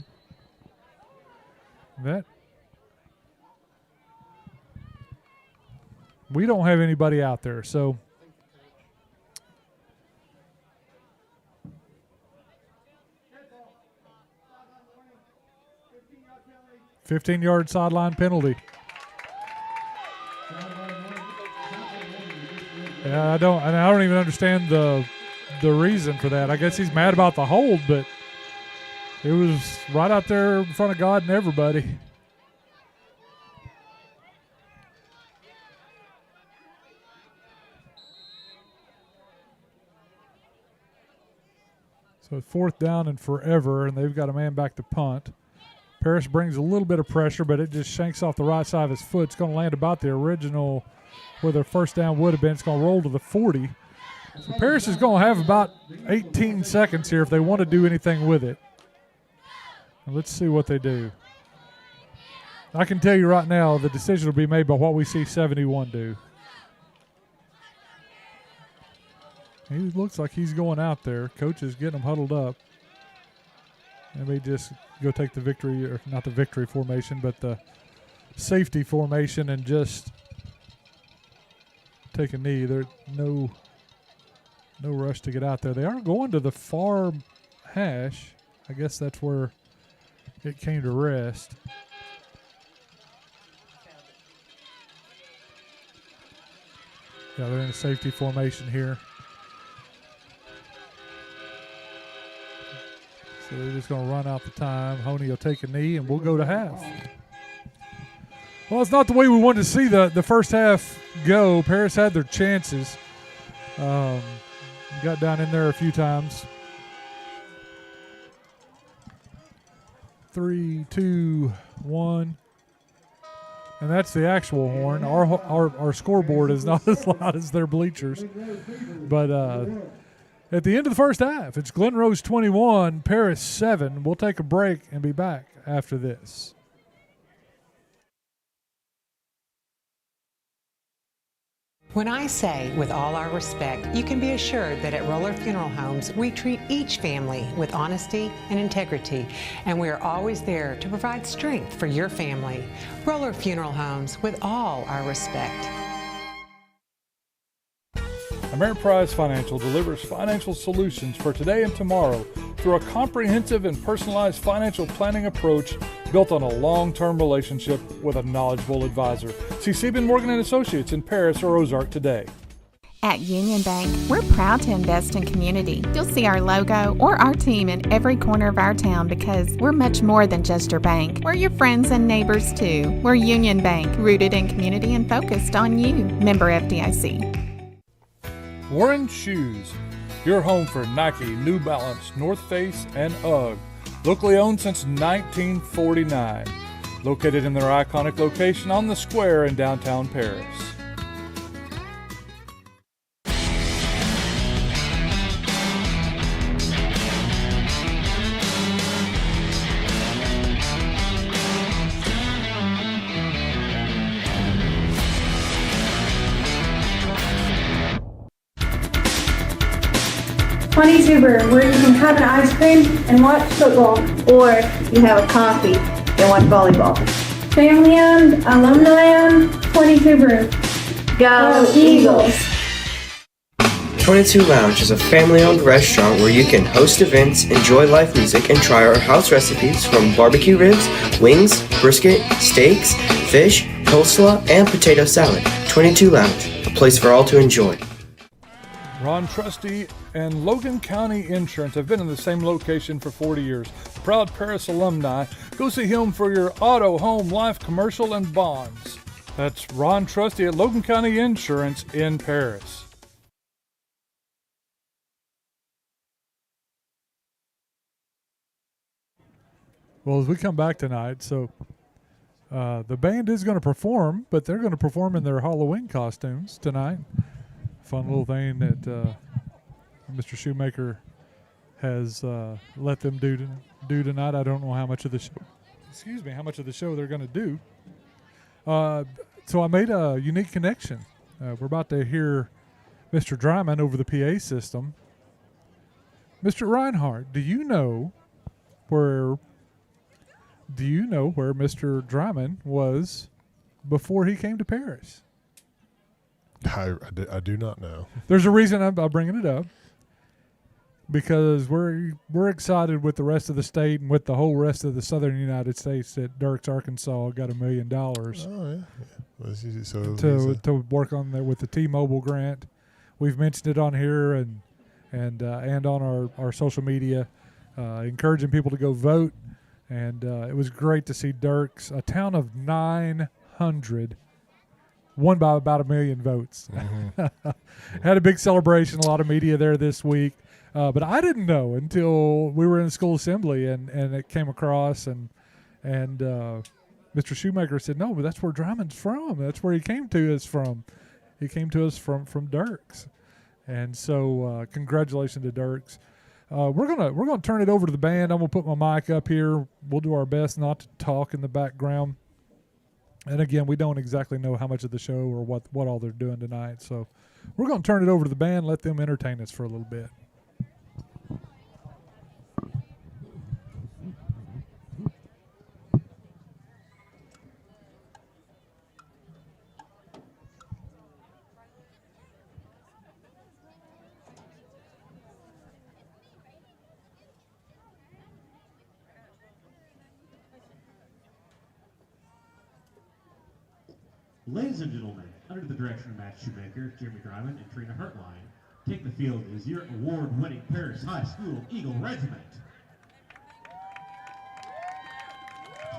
We don't have anybody out there, so 15-yard sideline penalty. Yeah, I don't even understand the reason for that. I guess he's mad about the hold, but it was right out there in front of God and everybody. So it's 4th down and forever, and they've got a man back to punt. Parrish brings a little bit of pressure, but it just shanks off the right side of his foot. It's going to land about the original where their first down would have been. It's going to roll to the 40. So Parrish is going to have about 18 seconds here if they want to do anything with it. And let's see what they do. I can tell you right now the decision will be made by what we see 71 do. He looks like he's going out there. Coach is getting them huddled up. And they just go take the victory, or not the victory formation, but the safety formation and just take a knee. There's no rush to get out there. They are going to the far hash. I guess that's where it came to rest. Yeah, they're in a safety formation here. So they're just going to run out the time. Honey will take a knee, and we'll go to half. Well, it's not the way we wanted to see the first half go. Paris had their chances. Got down in there a few times. 3, 2, 1. And that's the actual horn. Our scoreboard is not as loud as their bleachers. But at the end of the first half, it's Glen Rose 21, Paris 7. We'll take a break and be back after this. When I say with all our respect, you can be assured that at Roller Funeral Homes, we treat each family with honesty and integrity, and we are always there to provide strength for your family. Roller Funeral Homes, with all our respect. Ameriprise Financial delivers financial solutions for today and tomorrow through a comprehensive and personalized financial planning approach built on a long-term relationship with a knowledgeable advisor. See Sieben Morgan & Associates in Paris or Ozark today. At Union Bank, we're proud to invest in community. You'll see our logo or our team in every corner of our town because we're much more than just your bank. We're your friends and neighbors too. We're Union Bank, rooted in community and focused on you. Member FDIC. Warren Shoes, your home for Nike, New Balance, North Face, and UGG. Locally owned since 1949. Located in their iconic location on the square in downtown Paris. Tuber, where you can have an ice cream and watch football. Or you have a coffee and watch volleyball. family-owned, alumni-owned, 22 Brew. Go Eagles! 22 Lounge is a family-owned restaurant where you can host events, enjoy live music, and try our house recipes from barbecue ribs, wings, brisket, steaks, fish, coleslaw, and potato salad. 22 Lounge, a place for all to enjoy. Ron Trusty and Logan County Insurance have been in the same location for 40 years. Proud Paris alumni. Go see him for your auto, home, life, commercial, and bonds. That's Ron Trusty at Logan County Insurance in Paris. Well, as we come back tonight, so the band is going to perform, but they're going to perform in their Halloween costumes tonight. Fun little thing that Mr. Shoemaker has let them do tonight. I don't know how much of the show they're going to do. So I made a unique connection. We're about to hear Mr. Dryman over the PA system. Mr. Reinhardt, do you know where Mr. Dryman was before he came to Paris? I do not know. There's a reason I'm bringing it up, because we're excited with the rest of the state and with the whole rest of the southern United States that Dirks, Arkansas got $1 million to work on there with the T-Mobile grant. We've mentioned it on here and on our social media, encouraging people to go vote. And it was great to see Dirks, a town of 900, won by about 1 million votes. Mm-hmm. Had a big celebration, a lot of media there this week. But I didn't know until we were in the school assembly and it came across and Mr. Shoemaker said, no, but that's where Dryman's from. That's where he came to us from. He came to us from Dirks. And so congratulations to Dirks. We're gonna turn it over to the band. I'm gonna put my mic up here. We'll do our best not to talk in the background. And again, we don't exactly know how much of the show or what all they're doing tonight. So we're gonna turn it over to the band, let them entertain us for a little bit. Ladies and gentlemen, under the direction of Matt Shoemaker, Jeremy Dryman, and Trina Hartline, take the field is your award-winning Paris High School Eagle Regiment.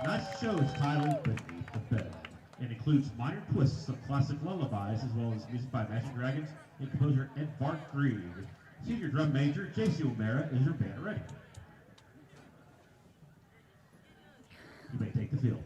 Tonight's show is titled Beneath the Bed and includes minor twists of classic lullabies as well as music by Imagine Dragons and composer Ed Bart Grieg. Senior drum major J.C. O'Mara is your band ready. You may take the field.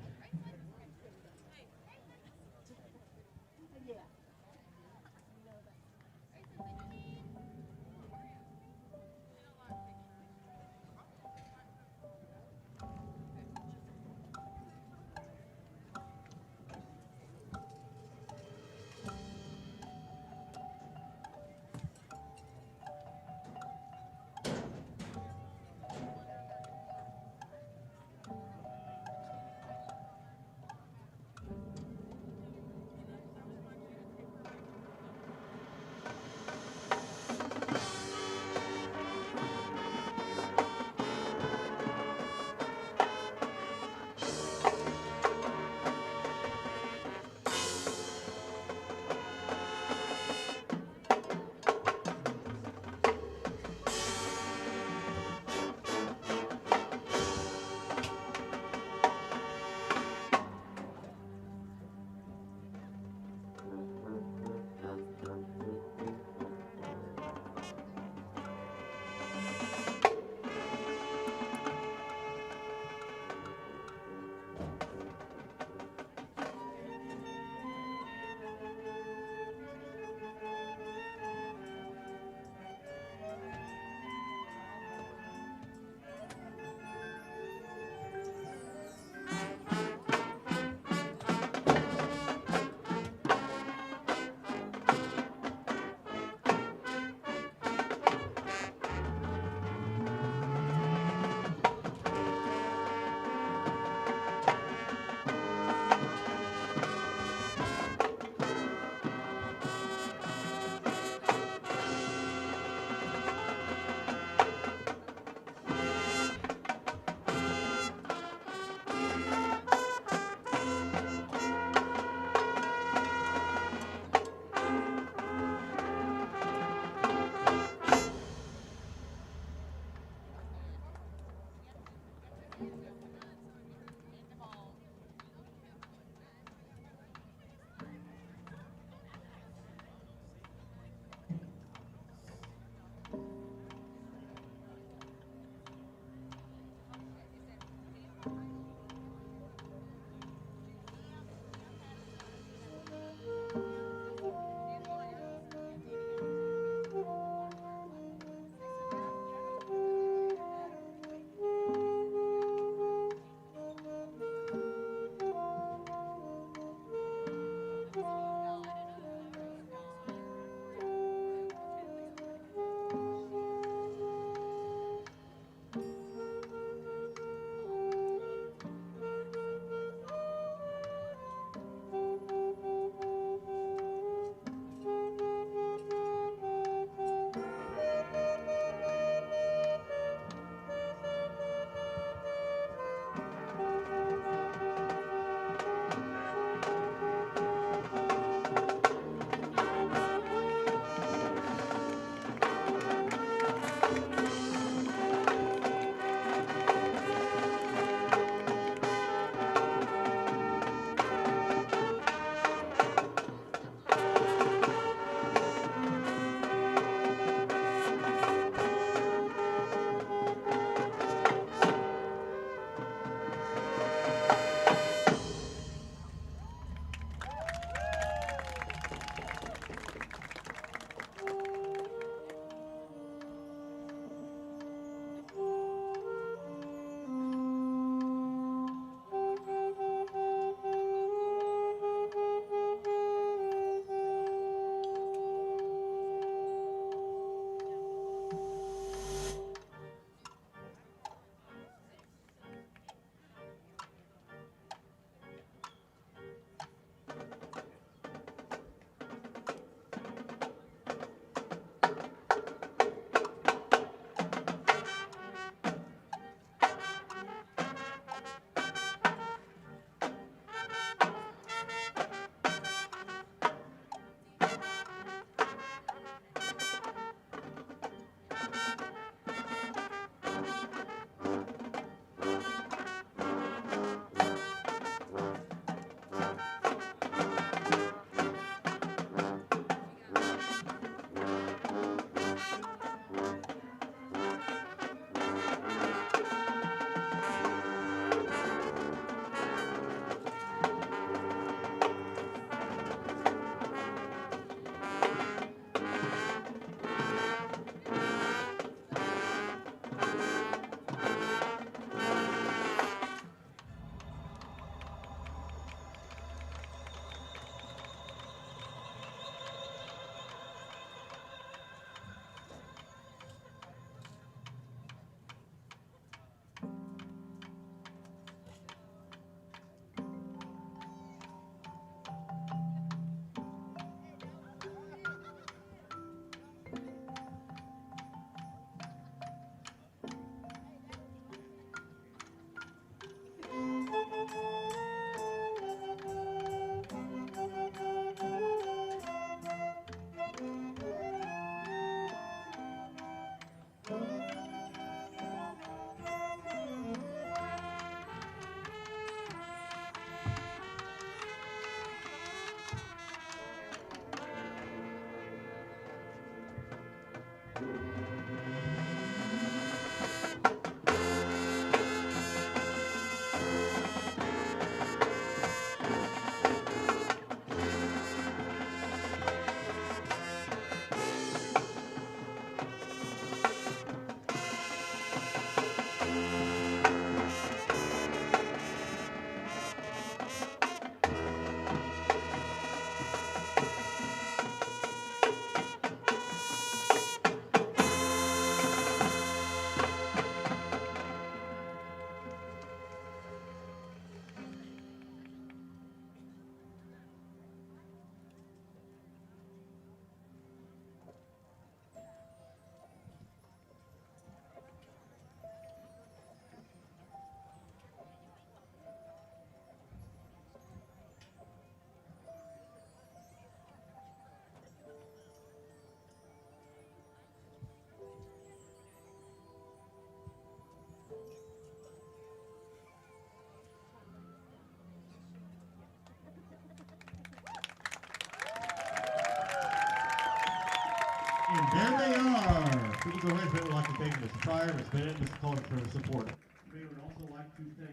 There they are. People go ahead and would like to thank Mr. Pryor, Ms. Bennett, Mr. Cullen for the support. We would also like to thank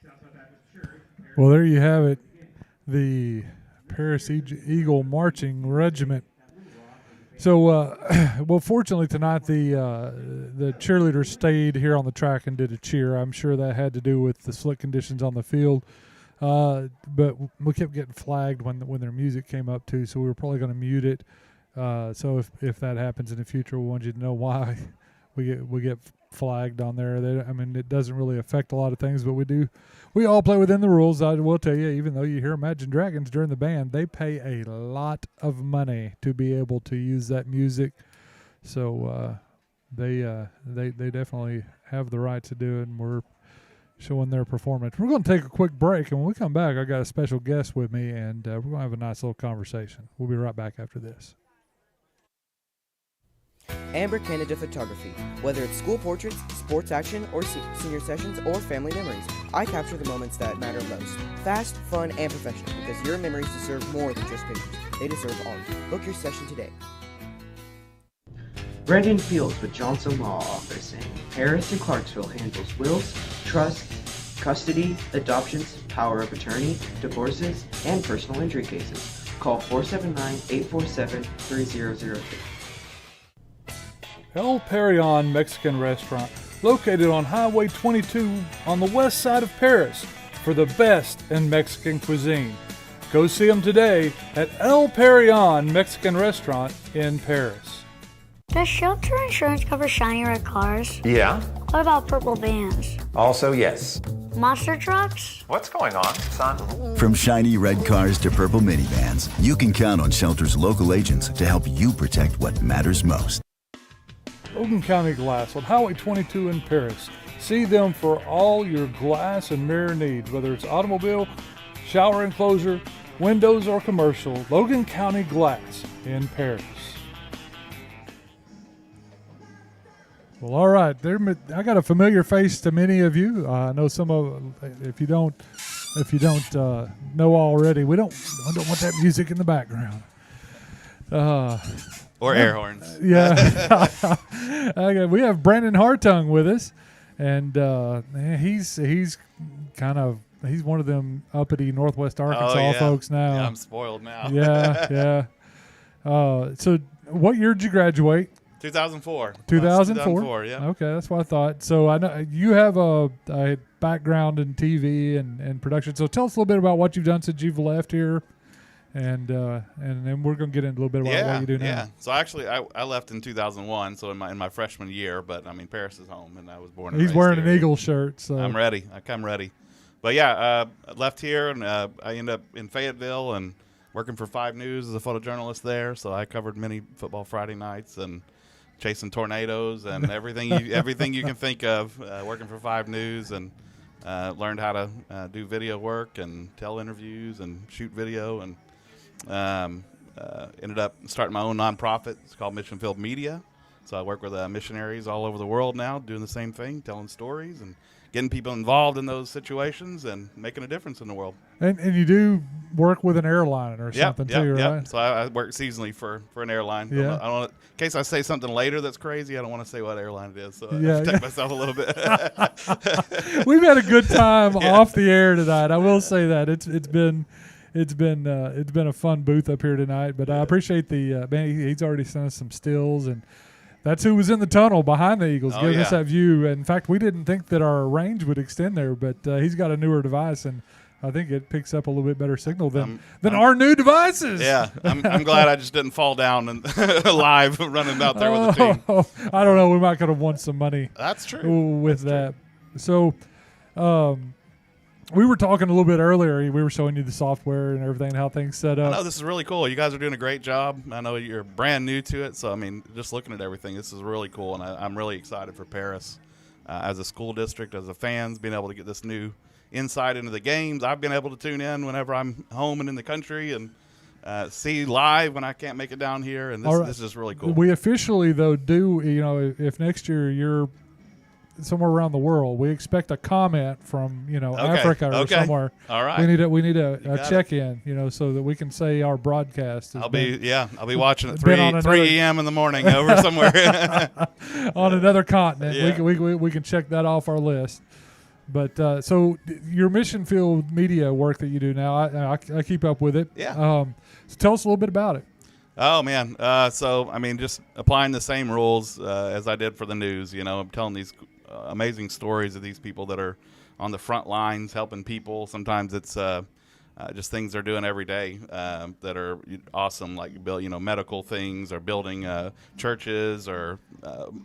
Southside Baptist Church. Well, there you have it. The Paris Eagle Marching Regiment. So, well, fortunately tonight the cheerleaders stayed here on the track and did a cheer. I'm sure that had to do with the slick conditions on the field. But we kept getting flagged when their music came up too, so we were probably going to mute it. So if that happens in the future, we want you to know why we get flagged on there. I mean, it doesn't really affect a lot of things, but we all play within the rules. I will tell you, even though you hear Imagine Dragons during the band, they pay a lot of money to be able to use that music. So they definitely have the right to do it, and we're showing their performance. We're going to take a quick break, and when we come back, I got a special guest with me, and we're going to have a nice little conversation. We'll be right back after this. Amber Canada Photography. Whether it's school portraits, sports action, or senior sessions, or family memories, I capture the moments that matter most. Fast, fun, and professional, because your memories deserve more than just pictures. They deserve art. Book your session today. Brandon Fields with Johnson Law Office saying Paris and Clarksville handles wills, trusts, custody, adoptions, power of attorney, divorces, and personal injury cases. Call 479-847-3002. El Perion Mexican Restaurant, located on Highway 22 on the west side of Paris, for the best in Mexican cuisine. Go see them today at El Perion Mexican Restaurant in Paris. Does shelter insurance cover shiny red cars? Yeah. What about purple vans? Also, yes. Monster trucks? What's going on, son? From shiny red cars to purple minivans, you can count on Shelter's local agents to help you protect what matters most. Logan County Glass on Highway 22 in Paris. See them for all your glass and mirror needs, whether it's automobile, shower enclosure, windows, or commercial. Logan County Glass in Paris. Well, all right. I got a familiar face to many of you. I know some of. If you don't know already, I don't want that music in the background. Or air horns. Yeah. Okay, we have Brandon Hartung with us, and he's one of them uppity Northwest Arkansas folks now. Yeah, I'm spoiled now. Yeah. So what year did you graduate? 2004. 2004. Yeah. Okay, that's what I thought. So I know you have a background in TV and production. So tell us a little bit about what you've done since you've left here. And then we're going to get into a little bit about what you do now. Yeah. So actually, I left in 2001, so in my freshman year. But I mean, Paris is home, and I was born. He's wearing an Eagle shirt, so I'm ready. I'm ready. But yeah, I left here, and I ended up in Fayetteville and working for 5 News as a photojournalist there. So I covered many football Friday nights and chasing tornadoes and everything you can think of. Working for 5 News and learned how to do video work and tell interviews and shoot video and. Ended up starting my own nonprofit. It's called Mission Field Media. So I work with missionaries all over the world now, doing the same thing, telling stories and getting people involved in those situations and making a difference in the world. And you do work with an airline or something too, right? Yeah. So I work seasonally for an airline. Yeah. I don't, in case I say something later that's crazy, I don't want to say what airline it is. So I protect myself a little bit. We've had a good time off the air tonight. I will say that it's been a fun booth up here tonight, but I appreciate the man. He's already sent us some stills, and that's who was in the tunnel behind the Eagles, giving us that view. In fact, we didn't think that our range would extend there, but he's got a newer device, and I think it picks up a little bit better signal than our new devices. Yeah, I'm glad I just didn't fall down and live running out there with the team. I don't know. We might could have won some money. That's true. With that. So, we were talking a little bit earlier. We were showing you the software and everything, how things set up. I know this is really cool. You guys are doing a great job. I know you're brand new to it, so I mean, just looking at everything, this is really cool, and I'm really excited for Paris as a school district, as a fans, being able to get this new insight into the games. I've been able to tune in whenever I'm home and in the country and see live when I can't make it down here, and this is really cool. We officially, though, do, if next year you're somewhere around the world. We expect a comment from Africa or somewhere. All right. We need a check in, so that we can say our broadcast. I'll be watching at 3 a.m. in the morning over somewhere on another continent. Yeah. We can check that off our list. But so your mission field media work that you do now, I keep up with it. Yeah. So tell us a little bit about it. Oh man. Just applying the same rules as I did for the news. I'm telling these amazing stories of these people that are on the front lines helping people. Sometimes it's just things they're doing every day that are awesome, like medical things or building churches or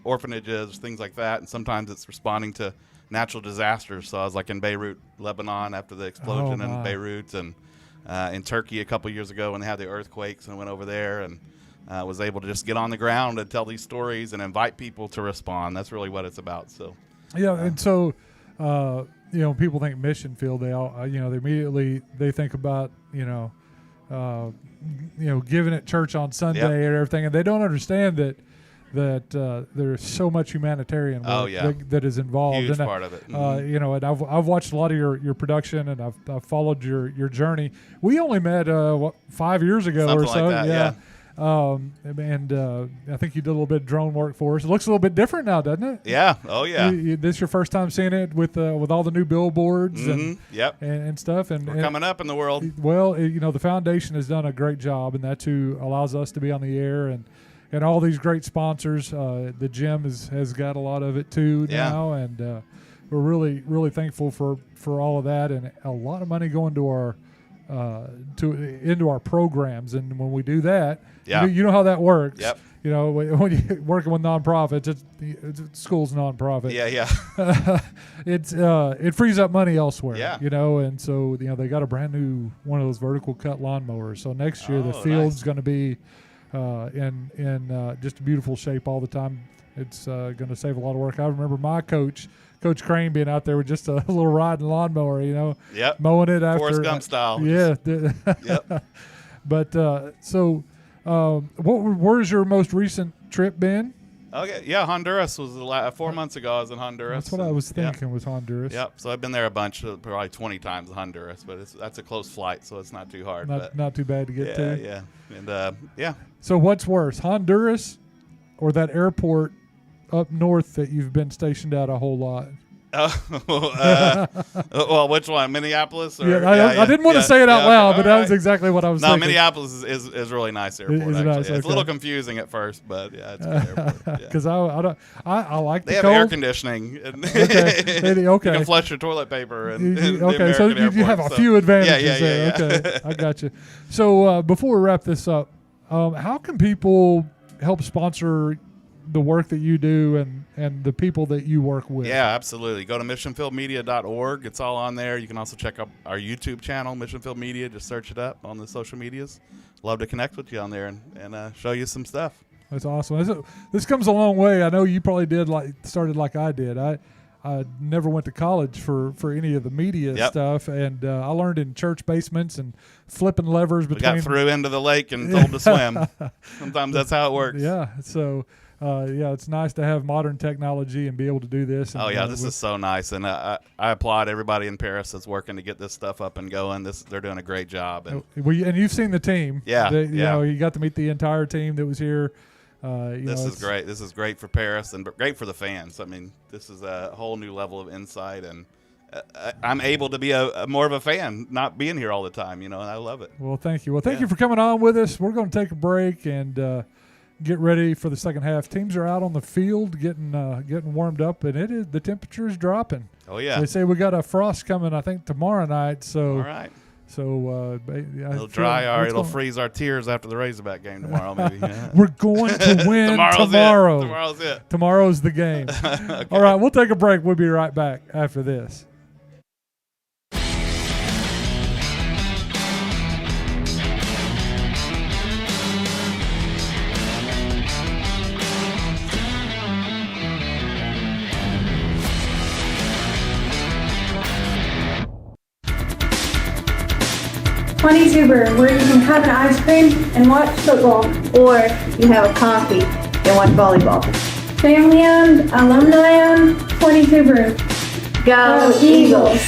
orphanages, things like that. And sometimes it's responding to natural disasters. So I was like in Beirut, Lebanon after the explosion in Beirut, and in Turkey a couple years ago when they had the earthquakes, and I went over there and was able to just get on the ground and tell these stories and invite people to respond. That's really what it's about. So and so people think mission field, they all they immediately think about giving at church on Sunday and everything, and they don't understand that there's so much humanitarian work that is involved. Huge and part of it. And I've watched a lot of your production, and I've followed your journey. We only met 5 years ago Something or so. like that, yeah. I think you did a little bit of drone work for us. It looks a little bit different now, doesn't it? Yeah. Oh yeah. This your first time seeing it with all the new billboards Mm-hmm. and stuff. And we're coming up in the world. Well, the foundation has done a great job, and that's who allows us to be on the air and all these great sponsors. The gym has got a lot of it too now, and we're really, really thankful for all of that, and a lot of money going to our into our programs. And when we do that, you know how that works. Yep. When you're working with nonprofits, it's school's nonprofit. Yeah. It frees up money elsewhere. Yeah. And so they got a brand new one of those vertical cut lawnmowers. So next year the field's going to be in just beautiful shape all the time. It's going to save a lot of work. I remember my Coach Crane being out there with just a little riding lawnmower, Yep. mowing it after. Forrest Gump style. Yeah. Yep. But where's your most recent trip been? Okay. Yeah, Honduras was 4 months ago. I was in Honduras. That's what I was thinking was Honduras. Yep. So I've been there a bunch, probably 20 times in Honduras, but that's a close flight, so it's not too hard. Not too bad to get to. Yeah. And yeah. So what's worse, Honduras or that airport up north that you've been stationed at a whole lot? Well, which one? Minneapolis? Or, I didn't want to say it out loud, but that was exactly what I was thinking. No, Minneapolis is a really nice airport. Actually. Nice? It's a little confusing at first, but yeah, it's a good airport. Because I like they the have cold. Air conditioning. Okay. You can flush your toilet paper. Okay, so you have a few advantages there. Yeah. Okay, I got you. So before we wrap this up, how can people help sponsor the work that you do and the people that you work with? Yeah, absolutely. Go to missionfieldmedia.org. It's all on there. You can also check out our YouTube channel, Mission Field Media. Just search it up on the social medias. Love to connect with you on there and show you some stuff. That's awesome. This comes a long way. I know you probably started like I did. I never went to college for any of the media stuff, and I learned in church basements and flipping levers between. We got threw into the lake and told to swim. Sometimes that's how it works. Yeah. So. It's nice to have modern technology and be able to do this. And, this is so nice, and I applaud everybody in Paris that's working to get this stuff up and going. They're doing a great job. And you've seen the team. Yeah, you got to meet the entire team that was here. This is great. This is great for Paris and great for the fans. I mean, this is a whole new level of insight, and I'm able to be a more of a fan, not being here all the time. And I love it. Well, thank you. Well, thank you for coming on with us. We're going to take a break and. Get ready for the second half. Teams are out on the field getting warmed up, and the temperature is dropping. Oh yeah. They say we got a frost coming, I think, tomorrow night. So all right. So it'll freeze our tears after the Razorback game tomorrow. Maybe we're going to win tomorrow. Tomorrow's it. Tomorrow's the game. Okay. All right, we'll take a break. We'll be right back after this. Tuber, where you can have an ice cream and watch football. Or you have a coffee and watch volleyball. family-owned, alumni-owned, 22 Brew. Go Eagles!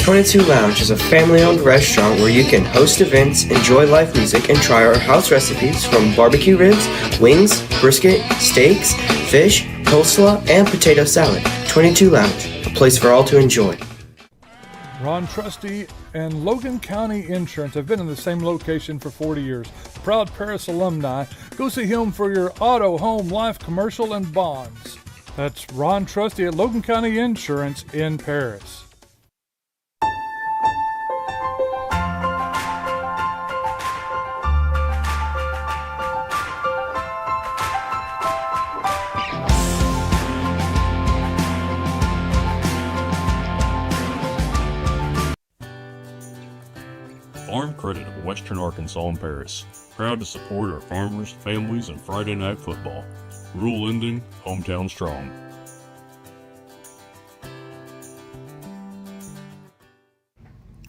22 Lounge is a family-owned restaurant where you can host events, enjoy live music, and try our house recipes from barbecue ribs, wings, brisket, steaks, fish, coleslaw, and potato salad. 22 Lounge, a place for all to enjoy. Ron Trusty and Logan County Insurance have been in the same location for 40 years. Proud Paris alumni. Go see him for your auto, home, life, commercial, and bonds. That's Ron Trusty at Logan County Insurance in Paris. Farm Credit of Western Arkansas and Paris. Proud to support our farmers, families, and Friday night football. Rural lending, hometown strong.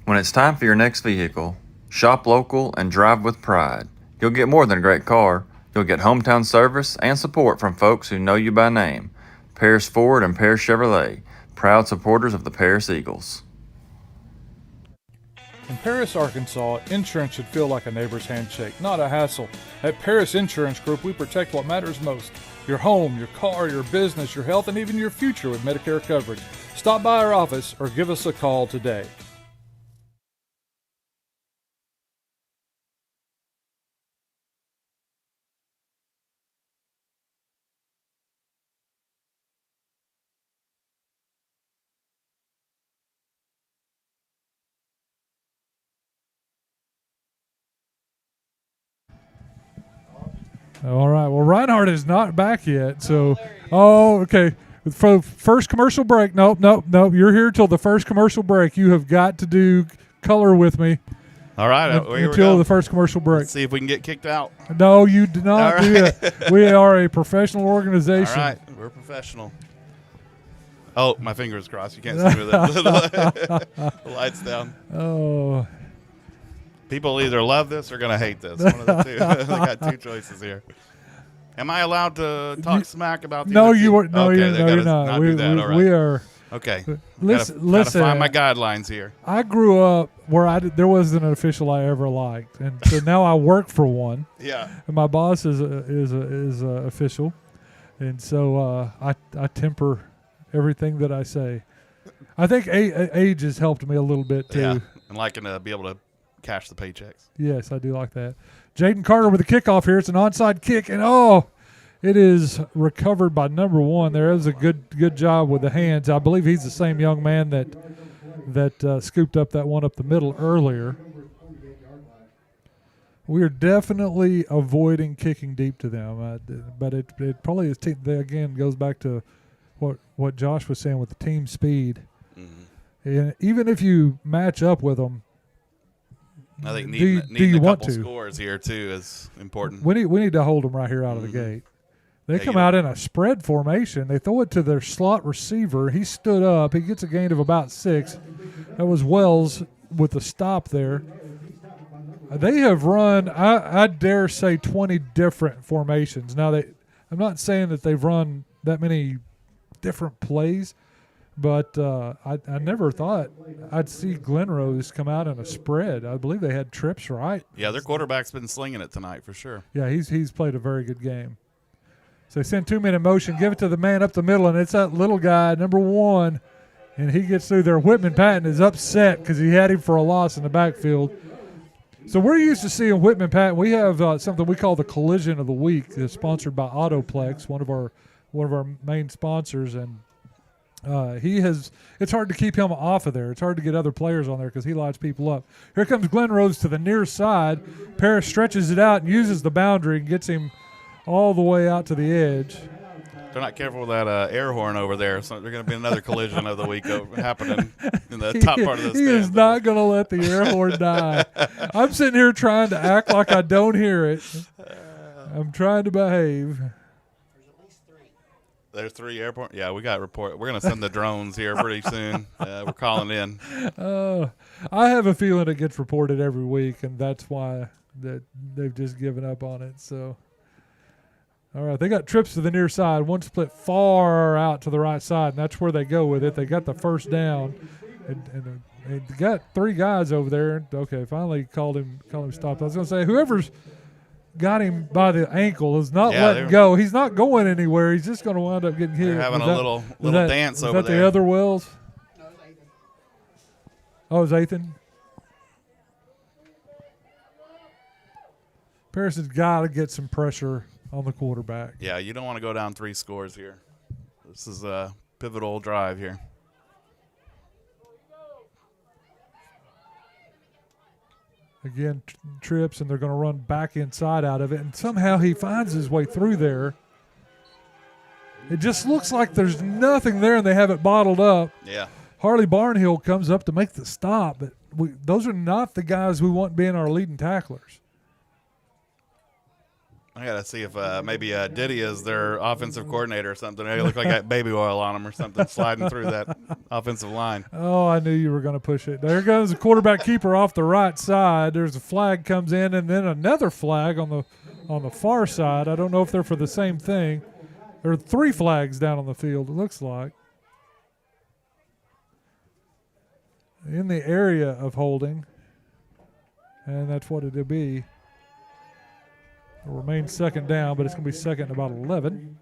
When it's time for your next vehicle, shop local and drive with pride. You'll get more than a great car. You'll get hometown service and support from folks who know you by name. Paris Ford and Paris Chevrolet, proud supporters of the Paris Eagles. In Paris, Arkansas, insurance should feel like a neighbor's handshake, not a hassle. At Paris Insurance Group, we protect what matters most: your home, your car, your business, your health, and even your future with Medicare coverage. Stop by our office or give us a call today. All right. Well, Reinhardt is not back yet. So, okay. For first commercial break. Nope. You're here till the first commercial break. You have got to do color with me. All right. Until the first commercial break. Let's see if we can get kicked out. No, you do not do that. We are a professional organization. All right. We're professional. Oh, my fingers crossed. You can't see the lights down. Oh. People either love this or going to hate this. One of the two. They got two choices here. Am I allowed to talk smack about these? No, you weren't. No, okay, you're not. Do that. All right. We are. Okay. Listen. Gotta find my guidelines here. I grew up where there wasn't an official I ever liked, and so now I work for one. Yeah. And my boss is a official, and so I temper everything that I say. I think age has helped me a little bit too. Yeah. And liking to be able to cash the paychecks. Yes, I do like that. Jaden Carter with the kickoff here. It's an onside kick, and it is recovered by number one. There is a good job with the hands. I believe he's the same young man that scooped up that one up the middle earlier. We are definitely avoiding kicking deep to them, but it probably is. Again, goes back to what Josh was saying with the team speed. Mm-hmm. And even if you match up with them, I think needing a couple scores here too is important. We need to hold them right here out of the gate. They come out in a spread formation. They throw it to their slot receiver. He stood up. He gets a gain of about 6. That was Wells with the stop there. They have run, I dare say, 20 different formations. Now, I'm not saying that they've run that many different plays, but I never thought I'd see Glen Rose come out in a spread. I believe they had trips, right? Yeah, their quarterback's been slinging it tonight for sure. Yeah, he's played a very good game. So they send 2-minute motion, give it to the man up the middle, and it's that little guy, number 1, and he gets through there. Whitman Patton is upset because he had him for a loss in the backfield. So we're used to seeing Whitman Patton. We have something we call the Collision of the Week. It's sponsored by Autoplex, one of our main sponsors, and it's hard to keep him off of there. It's hard to get other players on there because he lights people up. Here comes Glen Rose to the near side. Paris stretches it out and uses the boundary and gets him all the way out to the edge. They're not careful with that air horn over there, so there's going to be another collision of the week happening in the top part of the stand. He is not going to let the air horn die. I'm sitting here trying to act like I don't hear it. I'm trying to behave. There's 3 airport. Yeah, we got report. We're going to send the drones here pretty soon. We're calling in. I have a feeling it gets reported every week, and that's why that they've just given up on it. So, All right, they got trips to the near side. One split far out to the right side, and that's where they go with it. They got the first down, and they got 3 guys over there. Okay, finally called him stopped. I was going to say, whoever's got him by the ankle is not letting go. He's not going anywhere. He's just going to wind up getting hit. They're having a little dance over there. Is that the other Wells? Oh, it's Ethan. Paris has got to get some pressure on the quarterback. Yeah, you don't want to go down 3 scores here. This is a pivotal drive here. Again, trips, and they're going to run back inside out of it, and somehow he finds his way through there. It just looks like there's nothing there, and they have it bottled up. Yeah. Harley Barnhill comes up to make the stop, but those are not the guys we want being our leading tacklers. I got to see if maybe Diddy is their offensive coordinator or something. They look like got baby oil on them or something sliding through that offensive line. Oh, I knew you were going to push it. There goes the quarterback keeper off the right side. There's a flag comes in, and then another flag on the far side. I don't know if they're for the same thing. There are 3 flags down on the field, it looks like. In the area of holding, and that's what it'll be. It'll remain second down, but it's going to be second and about 11.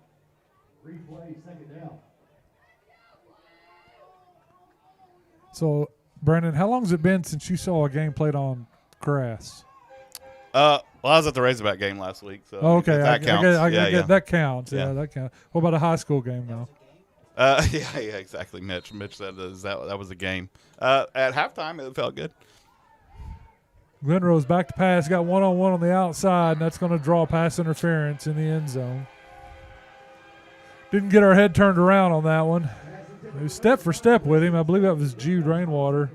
So, Brandon, how long has it been since you saw a game played on grass? Well, I was at the Razorback game last week, so okay, that counts. That counts. Yeah, that counts. What about a high school game now? Yeah, exactly. Mitch said that was a game. At halftime, it felt good. Glen Rose back to pass, got one-on-one on the outside, and that's going to draw pass interference in the end zone. Didn't get our head turned around on that one. It was step for step with him. I believe that was Jude Rainwater.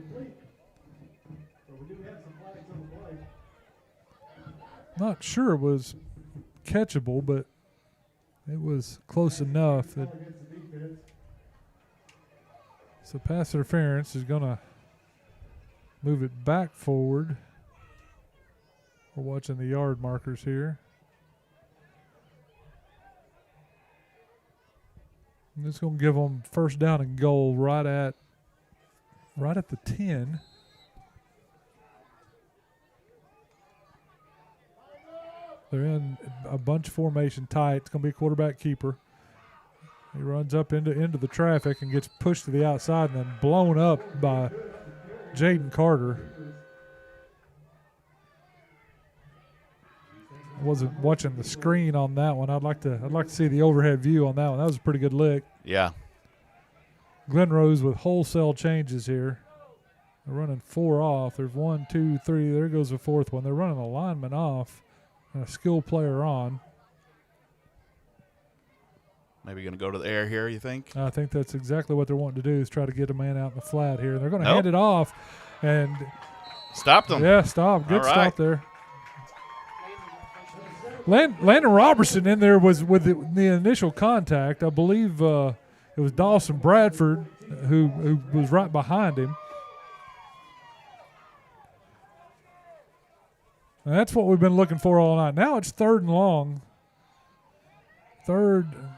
Not sure it was catchable, but it was close enough. So pass interference is going to move it back forward. We're watching the yard markers here. And it's going to give them first down and goal right at the 10. They're in a bunch formation tight. It's going to be a quarterback keeper. He runs up into the traffic and gets pushed to the outside and then blown up by Jaden Carter. I wasn't watching the screen on that one. I'd like to see the overhead view on that one. That was a pretty good lick. Yeah. Glen Rose with wholesale changes here. They're running 4 off. There's 1, 2, 3. There goes the 4th one. They're running a lineman off and a skill player on. Maybe going to go to the air here, you think? I think that's exactly what they're wanting to do is try to get a man out in the flat here. They're going to hand it off. And stopped them. Yeah, stop. Good stop there. Landon Robertson in there was with the initial contact. I believe it was Dawson Bradford who was right behind him. And that's what we've been looking for all night. Now it's 3rd and long.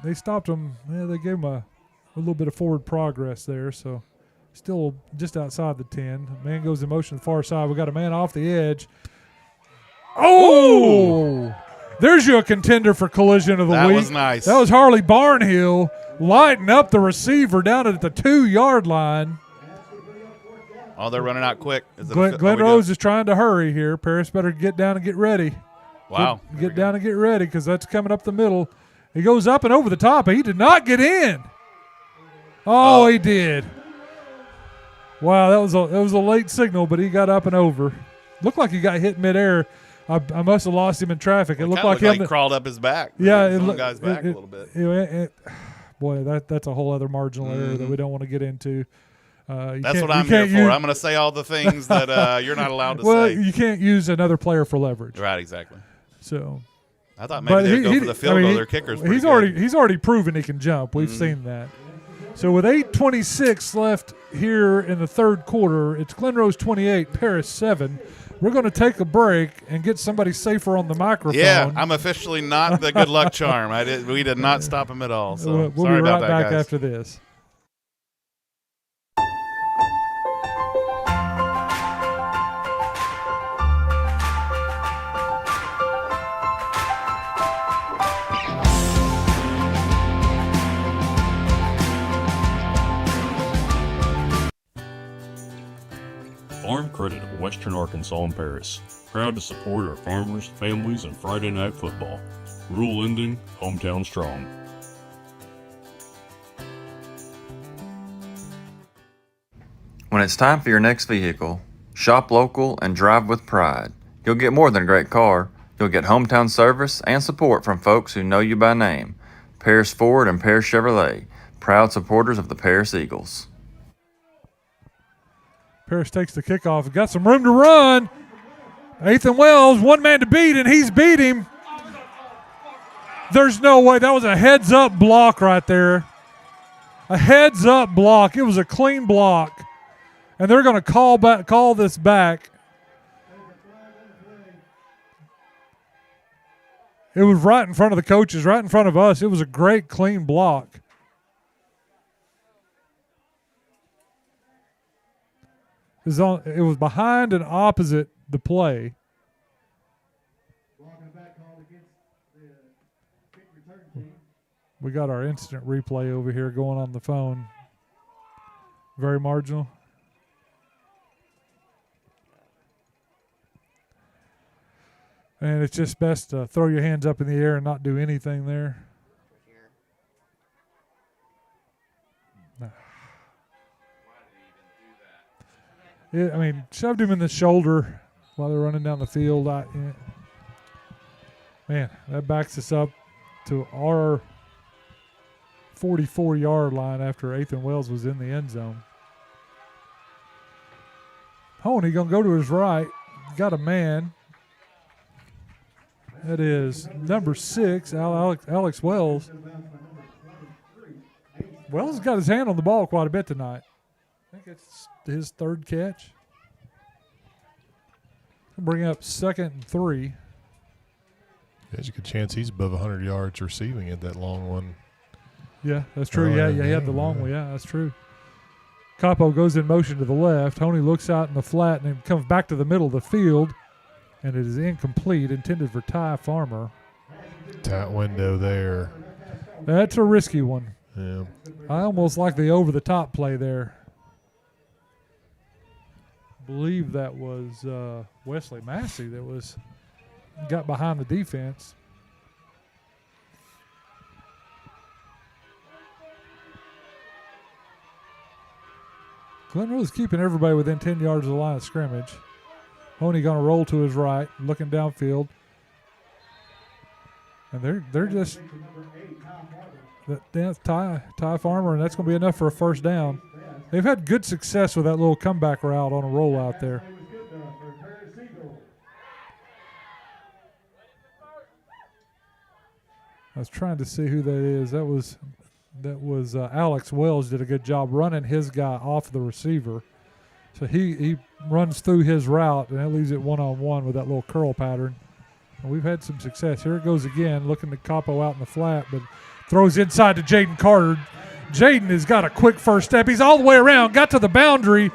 They stopped him. Yeah, they gave him a little bit of forward progress there. So still just outside the 10. Man goes in motion to the far side. We got a man off the edge. Oh! There's you a contender for collision of the week. That was nice. That was Harley Barnhill lighting up the receiver down at the 2-yard line. Oh, they're running out quick. Glen Rose is trying to hurry here. Paris better get down and get ready. Wow. Get down and get ready because that's coming up the middle. He goes up and over the top. He did not get in. Oh, he did. Wow, that was a late signal, but he got up and over. Looked like he got hit midair. I must have lost him in traffic. It looked like him. He crawled up his back. Yeah, it looked guy's back a little bit. Boy, that's a whole other marginal error that we don't want to get into. That's what I'm here for. I'm going to say all the things that you're not allowed to say. Well, you can't use another player for leverage. Right, exactly. So I thought maybe they'd go for the field goal. Their kicker's pretty good. He's already proven he can jump. We've seen that. So with 8:26 left here in the 3rd quarter, it's Glen Rose 28, Paris 7. we're going to take a break and get somebody safer on the microphone. Yeah, I'm officially not the good luck charm. We did not stop him at all. So we'll sorry be right about that, back guys. after this. Farm Credit of Western Arkansas and Paris. Proud to support our farmers, families, and Friday night football. Rural lending, hometown strong. When it's time for your next vehicle, shop local and drive with pride. You'll get more than a great car. You'll get hometown service and support from folks who know you by name. Paris Ford and Paris Chevrolet, proud supporters of the Paris Eagles. Paris takes the kickoff. Got some room to run. Ethan Wells, one man to beat, and he's beat him. There's no way. That was a heads-up block right there. A heads-up block. It was a clean block. And they're going to call this back. It was right in front of the coaches, right in front of us. It was a great, clean block. It was behind and opposite the play. We got our instant replay over here going on the phone. Very marginal. And it's just best to throw your hands up in the air and not do anything there. I mean, shoved him in the shoulder while they're running down the field. Man, that backs us up to our 44-yard line after Ethan Wells was in the end zone. Honey going to go to his right. Got a man. That is number 6, Alex Wells. Wells got his hand on the ball quite a bit tonight. I think it's his third catch. Bring up 2nd and 3. There's a good chance he's above 100 yards receiving it, that long one. Yeah, that's true. He had the long one. Yeah, that's true. Capo goes in motion to the left. Honey looks out in the flat and then comes back to the middle of the field. And it is incomplete, intended for Ty Farmer. Tight window there. That's a risky one. Yeah. I almost like the over-the-top play there. I believe that was Wesley Massey that got behind the defense. Glen Rose keeping everybody within 10 yards of the line of scrimmage. Honey going to roll to his right, looking downfield. And they're just that's Ty Farmer, and that's going to be enough for a first down. They've had good success with that little comeback route on a rollout there. I was trying to see who that is. That was Alex Wells did a good job running his guy off the receiver. So he runs through his route, and that leaves it one-on-one with that little curl pattern. And we've had some success. Here it goes again, looking to Capo out in the flat, but throws inside to Jaden Carter. Jaden has got a quick first step. He's all the way around, got to the boundary,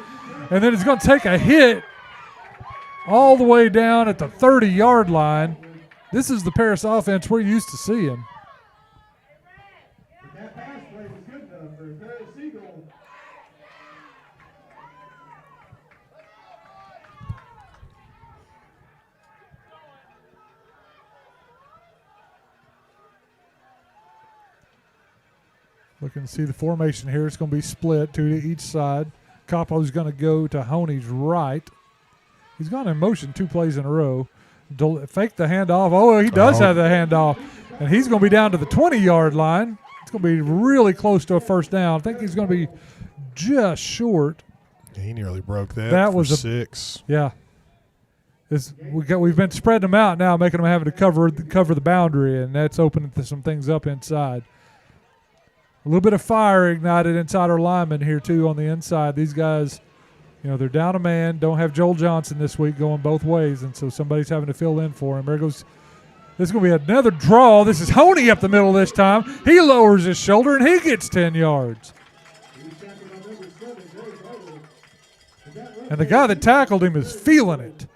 and then he's going to take a hit all the way down at the 30-yard line. This is the Paris offense we're used to seeing. Looking to see the formation here. It's going to be split, 2 to each side. Capo's going to go to Honey's right. He's gone in motion 2 plays in a row. Fake the handoff. Oh, he does have the handoff. And he's going to be down to the 20-yard line. It's going to be really close to a first down. I think he's going to be just short. He nearly broke that. That was 6. Yeah. We've been spreading them out now, making them having to cover the boundary, and that's opening some things up inside. A little bit of fire ignited inside our linemen here, too, on the inside. These guys You know, they're down a man, don't have Joel Johnson this week going both ways, and so somebody's having to fill in for him. There goes. This is going to be another draw. This is Honey up the middle this time. He lowers his shoulder, and he gets 10 yards. And the guy that tackled him is feeling it.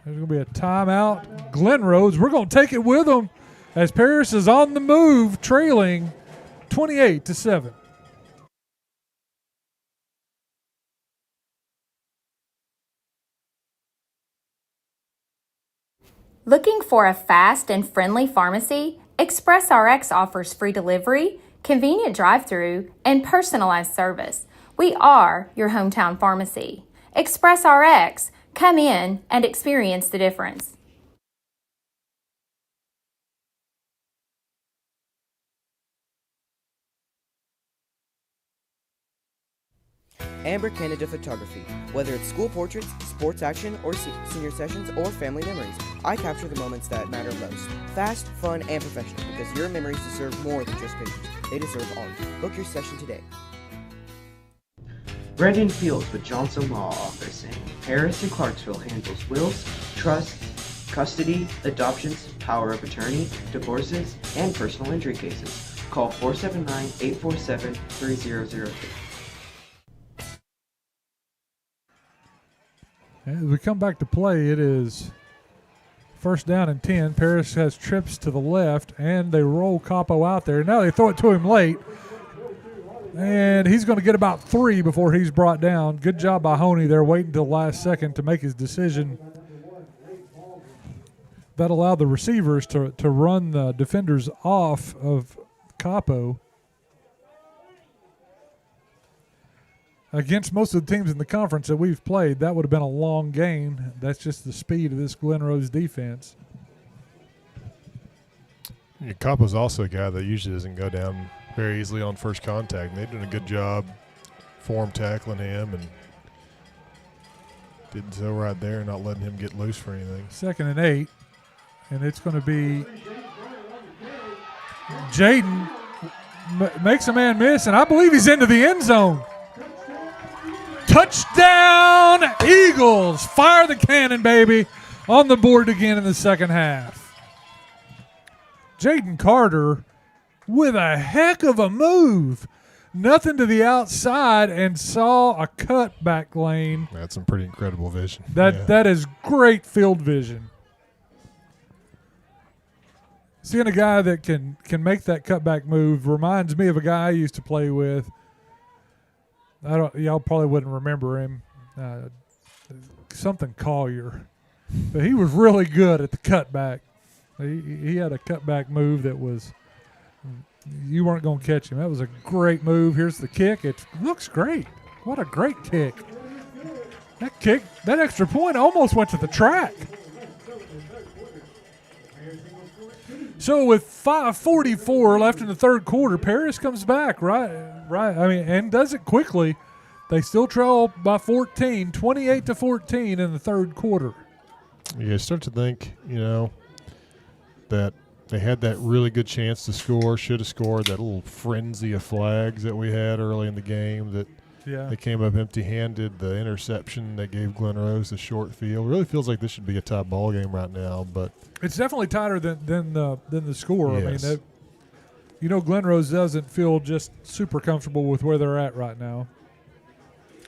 There's going to be a timeout. Glen Rose, we're going to take it with them as Paris is on the move, trailing 28-7. Looking for a fast and friendly pharmacy? ExpressRx offers free delivery, convenient drive-through, and personalized service. We are your hometown pharmacy. ExpressRx, come in and experience the difference. Amber Canada Photography. Whether it's school portraits, sports action, or senior sessions, or family memories, I capture the moments that matter most. Fast, fun, and professional, because your memories deserve more than just pictures. They deserve art. Book your session today. Brandon Fields with Johnson Law Office saying Paris and Clarksville handles wills, trusts, custody, adoptions, power of attorney, divorces, and personal injury cases. Call 479-847-3002. As we come back to play, it is first down and 10. Paris has trips to the left, and they roll Capo out there. Now they throw it to him late, and he's going to get about 3 before he's brought down. Good job by Honey there, waiting until the last second to make his decision. That allowed the receivers to run the defenders off of Capo. Against most of the teams in the conference that we've played, that would have been a long game. That's just the speed of this Glen Rose defense. Yeah, Capo's also a guy that usually doesn't go down very easily on first contact. And they've done a good job form tackling him and did so right there, not letting him get loose for anything. 2nd and 8, and it's going to be Jaden makes a man miss, and I believe he's into the end zone. Touchdown, Eagles. Fire the cannon, baby. On the board again in the second half. Jaden Carter with a heck of a move. Nothing to the outside and saw a cutback lane. That's some pretty incredible vision. That is great field vision. Seeing a guy that can make that cutback move reminds me of a guy I used to play with. Y'all probably wouldn't remember him. Something Collier. But he was really good at the cutback. He had a cutback move that was, you weren't going to catch him. That was a great move. Here's the kick. It looks great. What a great kick. That extra point almost went to the track. So with 5:44 left in the third quarter, Paris comes back, right. I mean, and does it quickly. They still trail by 14, 28-14 in the third quarter. You start to think, that they had that really good chance to score, should have scored, that little frenzy of flags that we had early in the game that they came up empty-handed. The interception that gave Glen Rose the short field. Really feels like this should be a tie ball game right now, but it's definitely tighter than the score. Yes. I mean, Glen Rose doesn't feel just super comfortable with where they're at right now.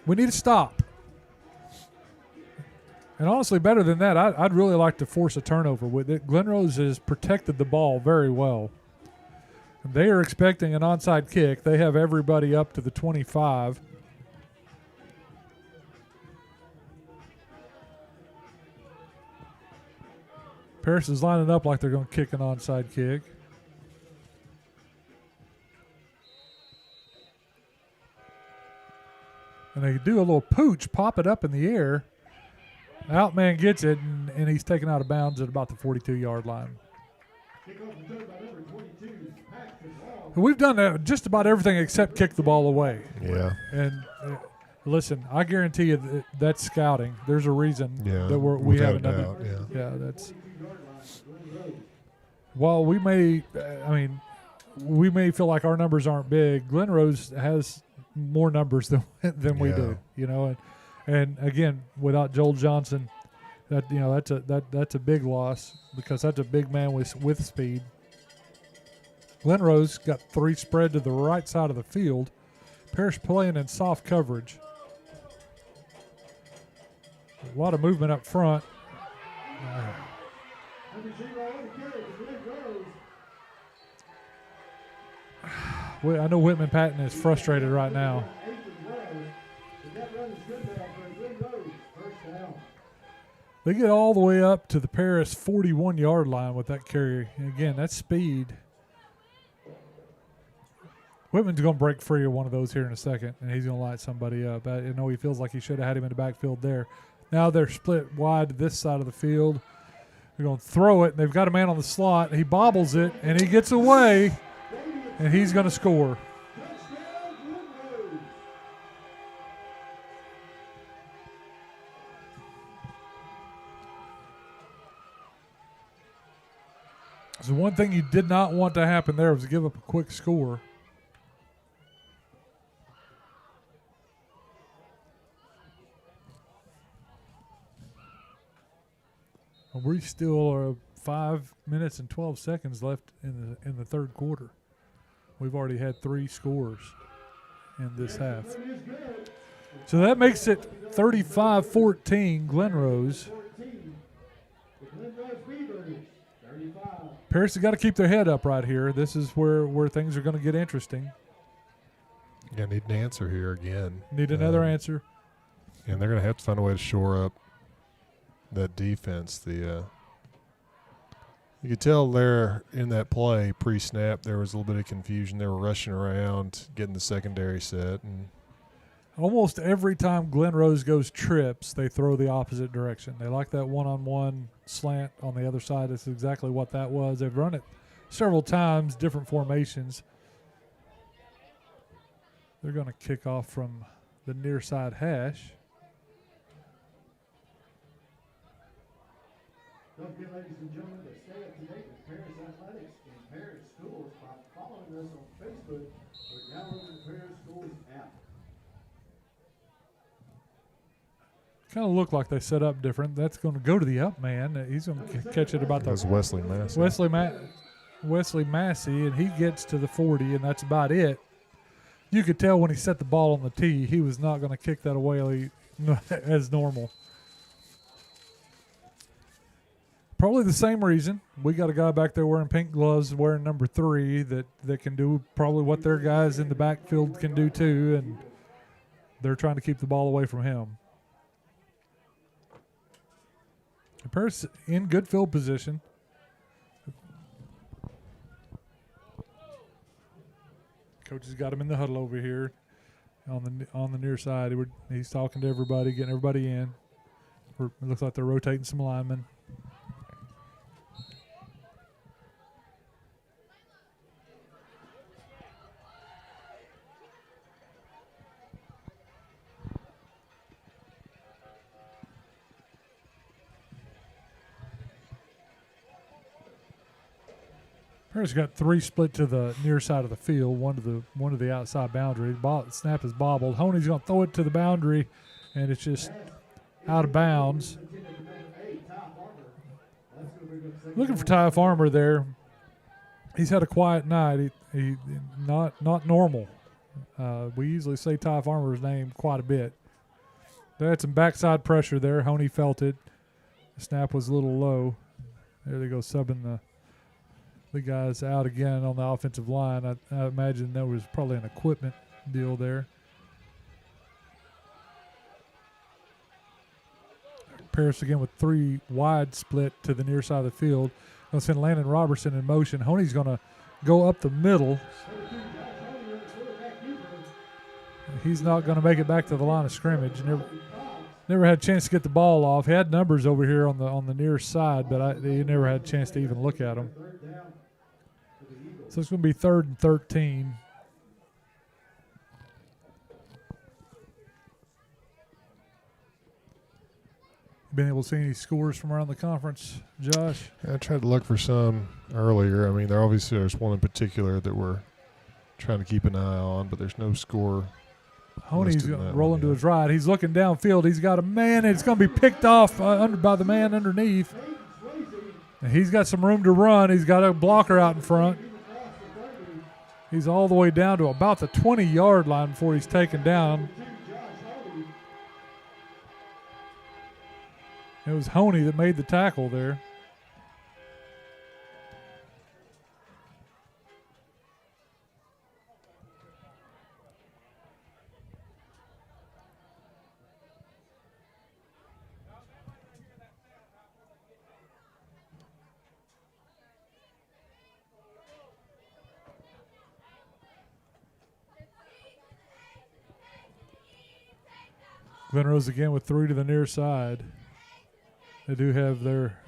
We need to stop. And honestly, better than that, I'd really like to force a turnover with it. Glen Rose has protected the ball very well. They are expecting an onside kick. They have everybody up to the 25. Paris is lining up like they're going to kick an onside kick. And they do a little pooch, pop it up in the air. Outman gets it, and he's taken out of bounds at about the 42-yard line. We've done just about everything except kick the ball away. Yeah. And listen, I guarantee you that's scouting. There's a reason that we haven't done it. Yeah, that's. Well, we may. I mean, we may feel like our numbers aren't big. Glen Rose has more numbers than we do, you know. And again, without Joel Johnson, that's a big loss because that's a big man with speed. Glen Rose got 3 spread to the right side of the field. Parrish playing in soft coverage. A lot of movement up front. I know Whitman Patton is frustrated right now. They get all the way up to the Paris 41-yard line with that carry. And again, that's speed. Whitman's going to break free of one of those here in a second, and he's going to light somebody up. I know he feels like he should have had him in the backfield there. Now they're split wide to this side of the field. They're going to throw it, and they've got a man on the slot. He bobbles it, and he gets away, and he's going to score. So one thing you did not want to happen there was to give up a quick score. We still are 5 minutes and 12 seconds left in the third quarter. We've already had 3 scores in this half. So that makes it 35-14 Glen Rose. Paris has got to keep their head up right here. This is where things are going to get interesting. Yeah, need an answer here again. Need another answer. And they're going to have to find a way to shore up that defense. You could tell there in that play pre-snap there was a little bit of confusion. They were rushing around, getting the secondary set, and almost every time Glen Rose goes trips, they throw the opposite direction. They like that one-on-one slant on the other side. That's exactly what that was. They've run it several times, different formations. They're going to kick off from the near side hash. Don't forget, ladies and gentlemen, to stay up to date with Paris Athletics and Paris Schools by following us on Facebook or downloading the Paris Schools app. Kind of look like they set up different. That's going to go to the up man. He's going to catch it about the. That's Wesley Massey. Wesley Massey, and he gets to the 40, and that's about it. You could tell when he set the ball on the tee, he was not going to kick that away as normal. Probably the same reason. We got a guy back there wearing pink gloves, wearing number 3 that can do probably what their guys in the backfield can do too, and they're trying to keep the ball away from him. Paris in good field position. Coach has got him in the huddle over here on the near side. He's talking to everybody, getting everybody in. It looks like they're rotating some linemen. Paris got 3 split to the near side of the field, one to the outside boundary. Snap is bobbled. Honey's going to throw it to the boundary, and it's just out of bounds. Looking for Ty Farmer there. He's had a quiet night. He not normal. We usually say Ty Farmer's name quite a bit. They had some backside pressure there. Honey felt it. The snap was a little low. There they go, subbing the guys out again on the offensive line. I imagine there was probably an equipment deal there. Paris again with 3 wide split to the near side of the field. Going to send Landon Robertson in motion. Honey's going to go up the middle. He's not going to make it back to the line of scrimmage. Never had a chance to get the ball off. He had numbers over here on the near side, but he never had a chance to even look at them. So it's going to be 3rd and 13. Been able to see any scores from around the conference, Josh? I tried to look for some earlier. I mean, there's one in particular that we're trying to keep an eye on, but there's no score. Honey's rolling to his right. He's looking downfield. He's got a man, and it's going to be picked off by the man underneath. And he's got some room to run. He's got a blocker out in front. He's all the way down to about the 20-yard line before he's taken down. It was Honey that made the tackle there. Glen Rose again with 3 to the near side. They do have their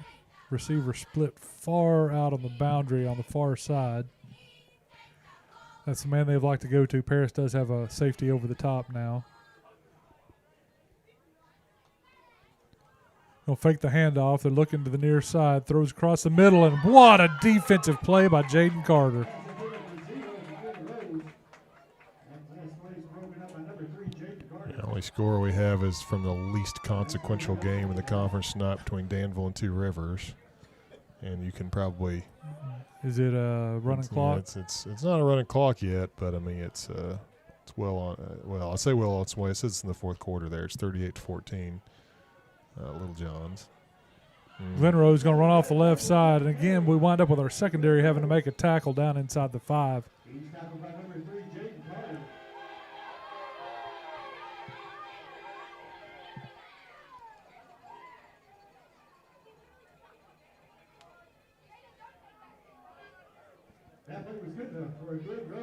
receiver split far out on the boundary on the far side. That's the man they'd like to go to. Paris does have a safety over the top now. They'll fake the handoff. They're looking to the near side. Throws across the middle, and what a defensive play by Jaden Carter. The only score we have is from the least consequential game in the conference tonight between Danville and Two Rivers. And you can probably... Is it a running clock? It's not a running clock yet, but I mean it's well on. Well, I say well on its way. It says it's in the fourth quarter there. It's 38-14. Little Johns. Glen Rose going to run off the left side, and again we wind up with our secondary having to make a tackle down inside the 5. He's tackled by number 3, Jaden Carter.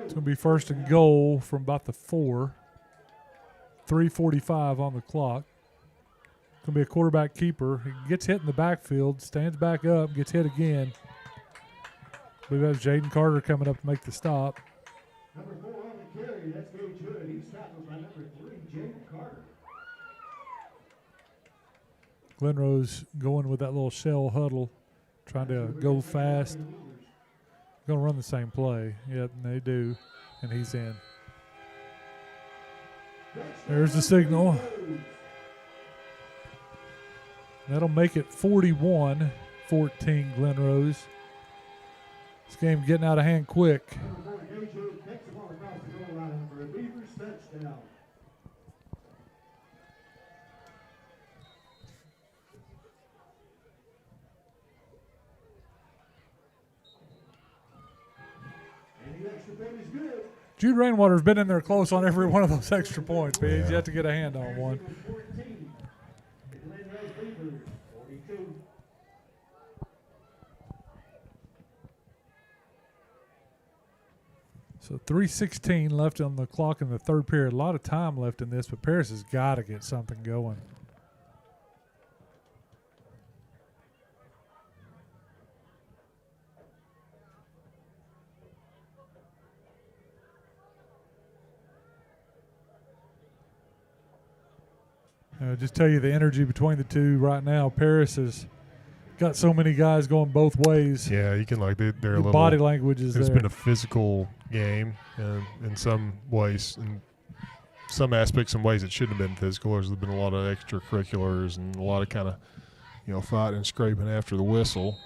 It's going to be first and goal from about the 4. 3:45 on the clock. It's going to be a quarterback keeper. He gets hit in the backfield, stands back up, gets hit again. I believe that's Jaden Carter coming up to make the stop. Number 4 on the carry, that's Gage Hood. He's tackled by number 3, Jaden Carter. Glen Rose going with that little shell huddle, trying to go fast. Going to run the same play. Yep, and they do. And he's in. There's the signal. That'll make it 41-14 Glen Rose. This game getting out of hand quick. Jude Rainwater's been in there close on every one of those extra points, but he's yet to get a hand on one. So 3:16 left on the clock in the third period. A lot of time left in this, but Paris has got to get something going. Just tell you the energy between the two right now. Paris has got so many guys going both ways. Yeah, you can they're a little body language is It's there. been a physical game, and in some ways, in some aspects, some ways it shouldn't have been physical. There's been a lot of extracurriculars and a lot of kind of, fighting and scraping after the whistle.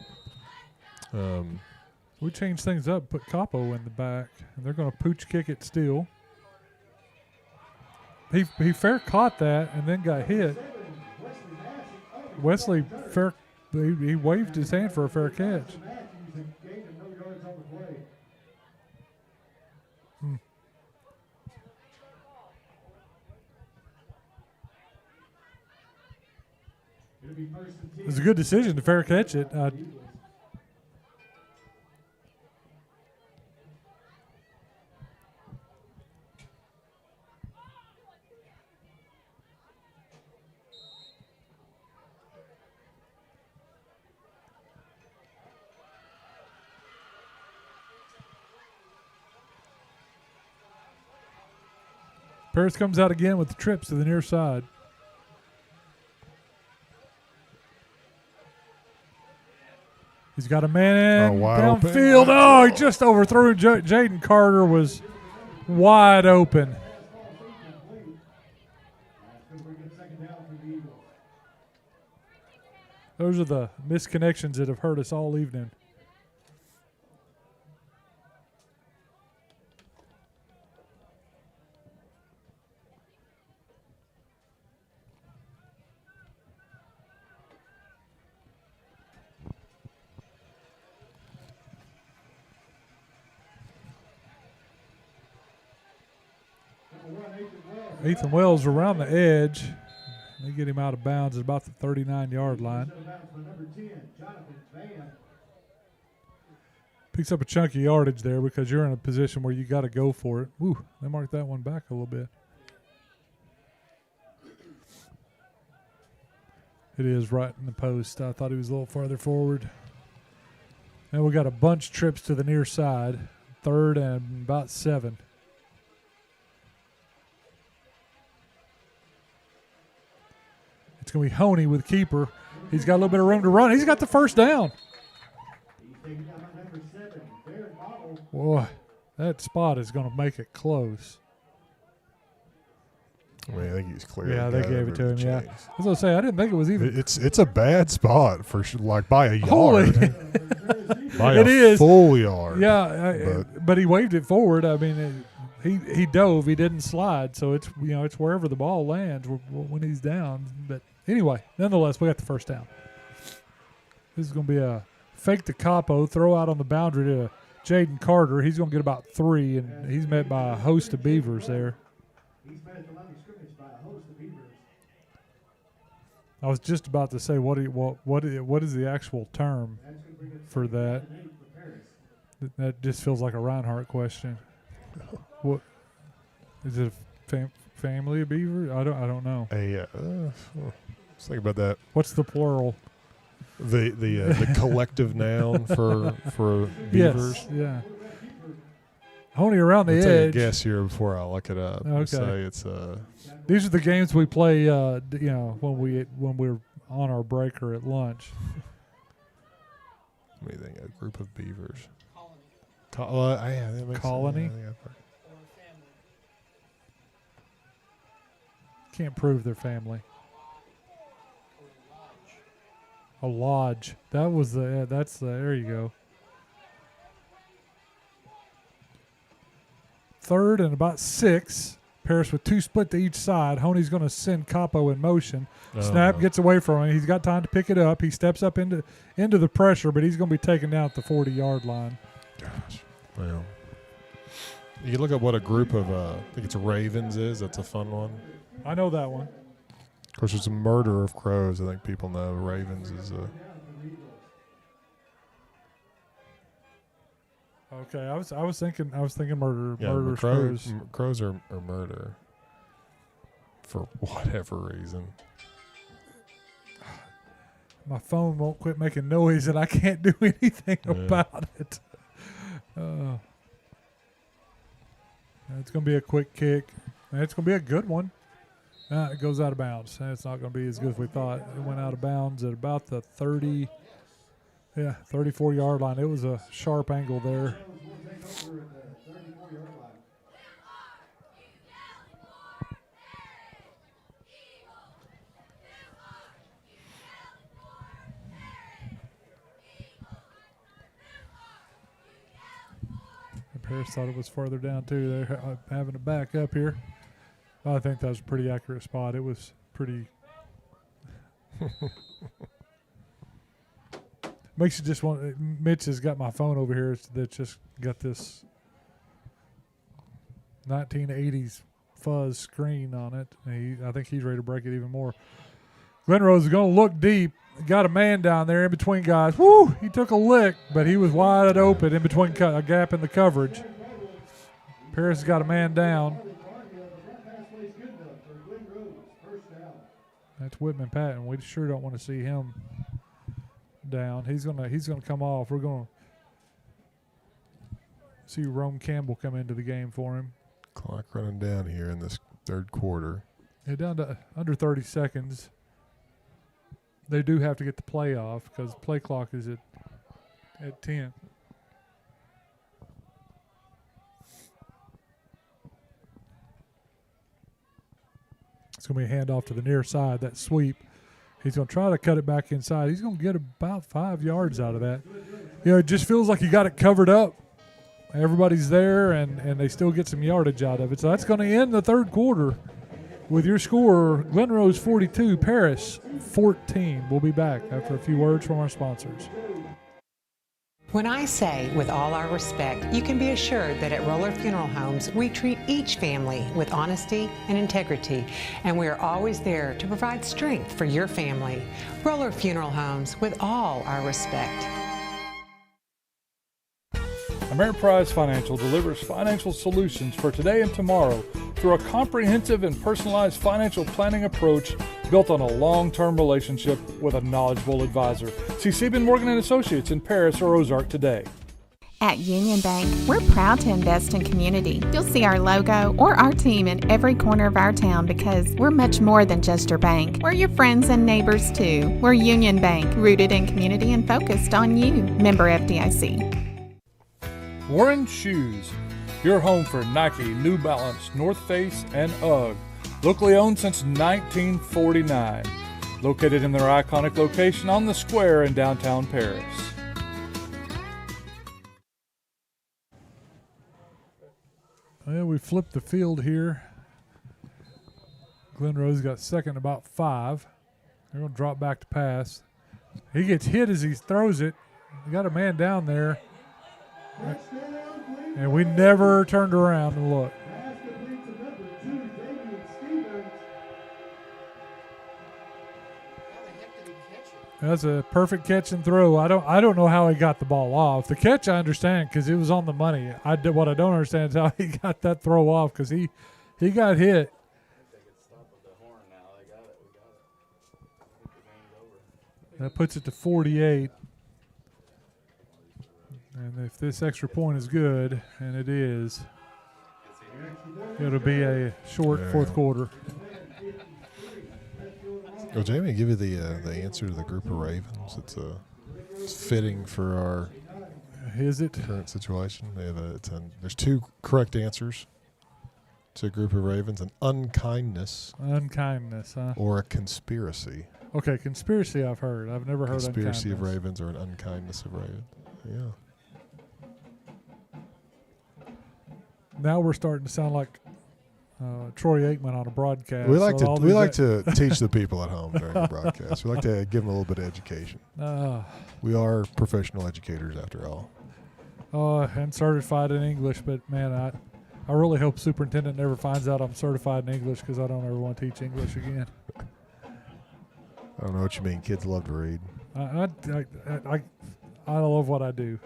We changed things up, put Capo in the back, and they're going to pooch kick it still. He fair caught that and then got hit. Wesley fair, he waved his hand for a fair catch. It was a good decision to fair catch it. Paris comes out again with the trips to the near side. He's got a man wide downfield. open. Oh, he just overthrew. Jaden Carter was wide open. Those are the misconnections that have hurt us all evening. Ethan Wells around the edge. They get him out of bounds at about the 39-yard line. Picks up a chunky yardage there because you're in a position where you got to go for it. Woo, they marked that one back a little bit. It is right in the post. I thought he was a little farther forward. And we got a bunch trips to the near side. 3rd and about 7. It's going to be Honey with keeper. He's got a little bit of room to run. He's got the first down. Boy, that spot is going to make it close. I mean, I think he's clear. Yeah, they gave it to him, yeah. I was going to say, I didn't think it was even. It's a bad spot for like by a yard. Holy. By It a is. full yard. Yeah, but he waved it forward. I mean, he dove. He didn't slide. So it's it's wherever the ball lands when he's down. But anyway, nonetheless, we got the first down. This is going to be a fake to Capo, throw out on the boundary to Jaden Carter. He's going to get about 3, and he's met by a host of Beavers there. I was just about to say what is the actual term for that? That just feels like a Reinhardt question. What is it? Family of beaver? I don't know. Let's think about that. What's the plural? The collective noun for beavers. Yes, yeah. Only around the I'll edge. take a guess here before I look it up. Okay. Say it's These are the games we play. When we're on our break or at lunch. What do you think? A group of beavers. That makes Colony. sense. Can't prove their family. A lodge. That was there you go. 3rd and about 6. Paris with 2 split to each side. Honey's going to send Capo in motion. Snap gets away from him. He's got time to pick it up. He steps up into the pressure, but he's going to be taken down at the 40-yard line. Gosh. Well, you can look at what a group of, I think it's Ravens is. That's a fun one. I know that one. Of course, there's a murder of crows. I think people know Ravens is a. Okay, I was thinking murder. Yeah, murder crows. Crows are murder. For whatever reason. My phone won't quit making noise, and I can't do anything about it. It's going to be a quick kick. And it's going to be a good one. It goes out of bounds. And it's not going to be as good as we thought. It went out of bounds at about the 34-yard line. It was a sharp angle there. Paris thought it was further down too. They're having to back up here. I think that was a pretty accurate spot. It was pretty. Makes you just want. Mitch has got my phone over here that's just got this 1980s fuzz screen on it. I think he's ready to break it even more. Glen Rose is going to look deep. Got a man down there in between guys. Woo! He took a lick, but he was wide open in between a gap in the coverage. Paris has got a man down. That's Whitman Patton. We sure don't want to see him down. He's gonna come off. We're gonna see Rome Campbell come into the game for him. Clock running down here in this 3rd quarter. They're down to under 30 seconds. They do have to get the play off because play clock is at at 10. It's going to be a handoff to the near side, that sweep. He's going to try to cut it back inside. He's going to get about 5 yards out of that. You know, it just feels like you got it covered up. Everybody's there, and they still get some yardage out of it. So that's going to end the third quarter with your score, Glen Rose 42, Paris 14. We'll be back after a few words from our sponsors. When I say with all our respect, you can be assured that at Roller Funeral Homes, we treat each family with honesty and integrity, and we are always there to provide strength for your family. Roller Funeral Homes, with all our respect. Ameriprise Financial delivers financial solutions for today and tomorrow through a comprehensive and personalized financial planning approach built on a long-term relationship with a knowledgeable advisor. See Sieben Morgan & Associates in Paris or Ozark today. At Union Bank, we're proud to invest in community. You'll see our logo or our team in every corner of our town because we're much more than just your bank. We're your friends and neighbors too. We're Union Bank, rooted in community and focused on you. Member FDIC. Warren Shoes, your home for Nike, New Balance, North Face, and UGG. Locally owned since 1949. Located in their iconic location on the square in downtown Paris. Well, we flipped the field here. Glen Rose got second about 5. They're going to drop back to pass. He gets hit as he throws it. We got a man down there. And we never turned around and looked. That's a perfect catch and throw. I don't know how he got the ball off. The catch I understand because it was on the money. What I don't understand is how he got that throw off because he got hit. That puts it to 48. And if this extra point is good, and it is, it'll be a short fourth quarter. Well, Jamie, give you the answer to the group of Ravens. It's fitting for our current situation. There's 2 correct answers to a group of Ravens: an unkindness, huh? Or a conspiracy. Okay, conspiracy I've heard. I've never heard conspiracy unkindness. of Ravens or an unkindness of Ravens. Yeah. Now we're starting to sound like Troy Aikman on a broadcast. We like to teach the people at home during the broadcast. We like to give them a little bit of education. We are professional educators after all. And certified in English, but man, I really hope superintendent never finds out I'm certified in English because I don't ever want to teach English again. I don't know what you mean. Kids love to read. I love what I do.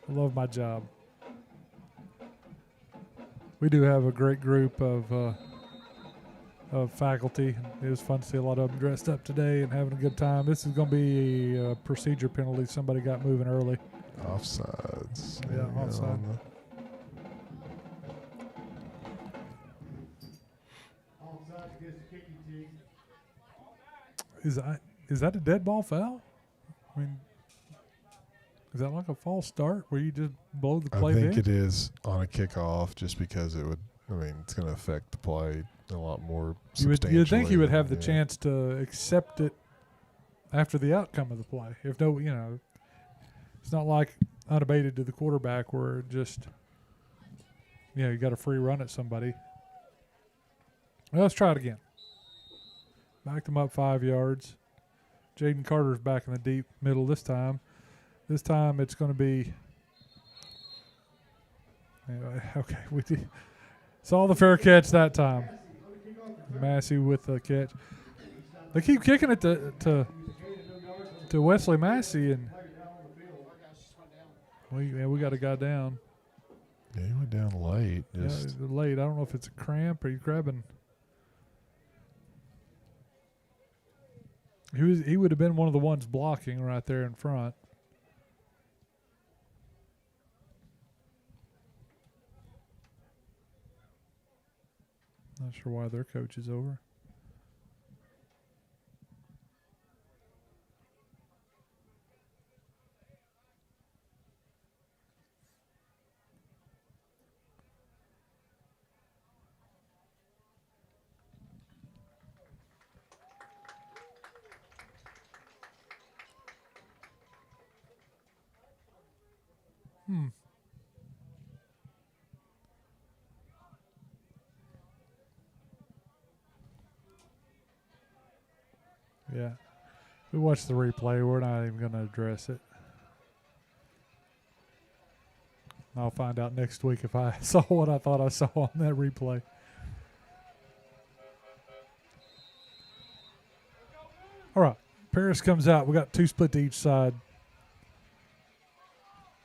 I love my job. We do have a great group of faculty. It was fun to see a lot of them dressed up today and having a good time. This is going to be a procedure penalty. Somebody got moving early. Offsides. Yeah, offside. Is that a dead ball foul? I mean, is that like a false start where you just blow the play? I think it is on a kickoff just because it would. I mean, it's going to affect the play a lot more substantially. You'd think you would have the chance to accept it after the outcome of the play. If no, it's not like unabated to the quarterback where just, you got a free run at somebody. Well, let's try it again. Backed them up 5 yards. Jaden Carter's back in the deep middle this time. This time it's going to be okay. We saw the fair catch that time. Massey with the catch. They keep kicking it to Wesley Massey, and we got a guy down. Yeah, he went down late. Late. I don't know if it's a cramp or he's grabbing. He would have been one of the ones blocking right there in front. Not sure why their coach is over. Yeah. We watched the replay. We're not even going to address it. I'll find out next week if I saw what I thought I saw on that replay. All right. Paris comes out. We got 2 split to each side.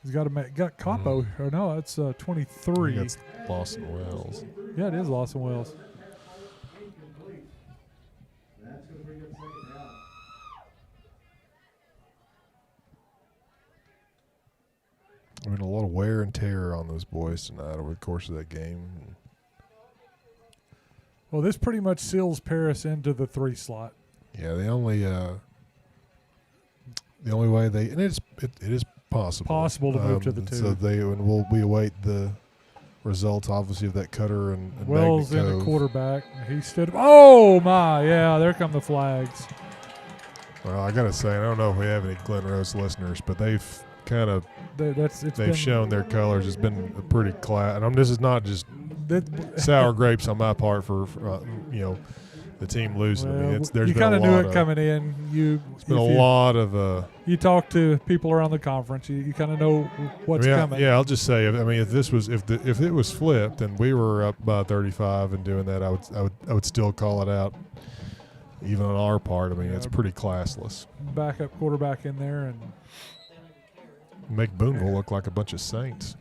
He's got Capo. Or no, it's 23. That's Lawson Wells. Yeah, it is Lawson Wells. I mean, a lot of wear and tear on those boys tonight over the course of that game. Well, this pretty much seals Paris into the 3 slot. Yeah, the only way they, and it is possible to move to the 2. So we await the results, obviously, of that Cutter and Wells Magnet in Cove. the quarterback. He stood up. Oh my! Yeah, there come the flags. Well, I gotta say, I don't know if we have any Glen Rose listeners, but they've kind of they've shown their colors. It's been a pretty class. And this is not just sour grapes on my part for the team losing. Well, I mean, there's you been kind a of knew lot it coming in. It's been a lot of. You talk to people around the conference. You kind of know what's coming. Yeah, I'll just say. I mean, if it was flipped and we were up by 35 and doing that, I would still call it out. Even on our part, I mean, it's pretty classless. Backup quarterback in there and make Boonville look like a bunch of saints.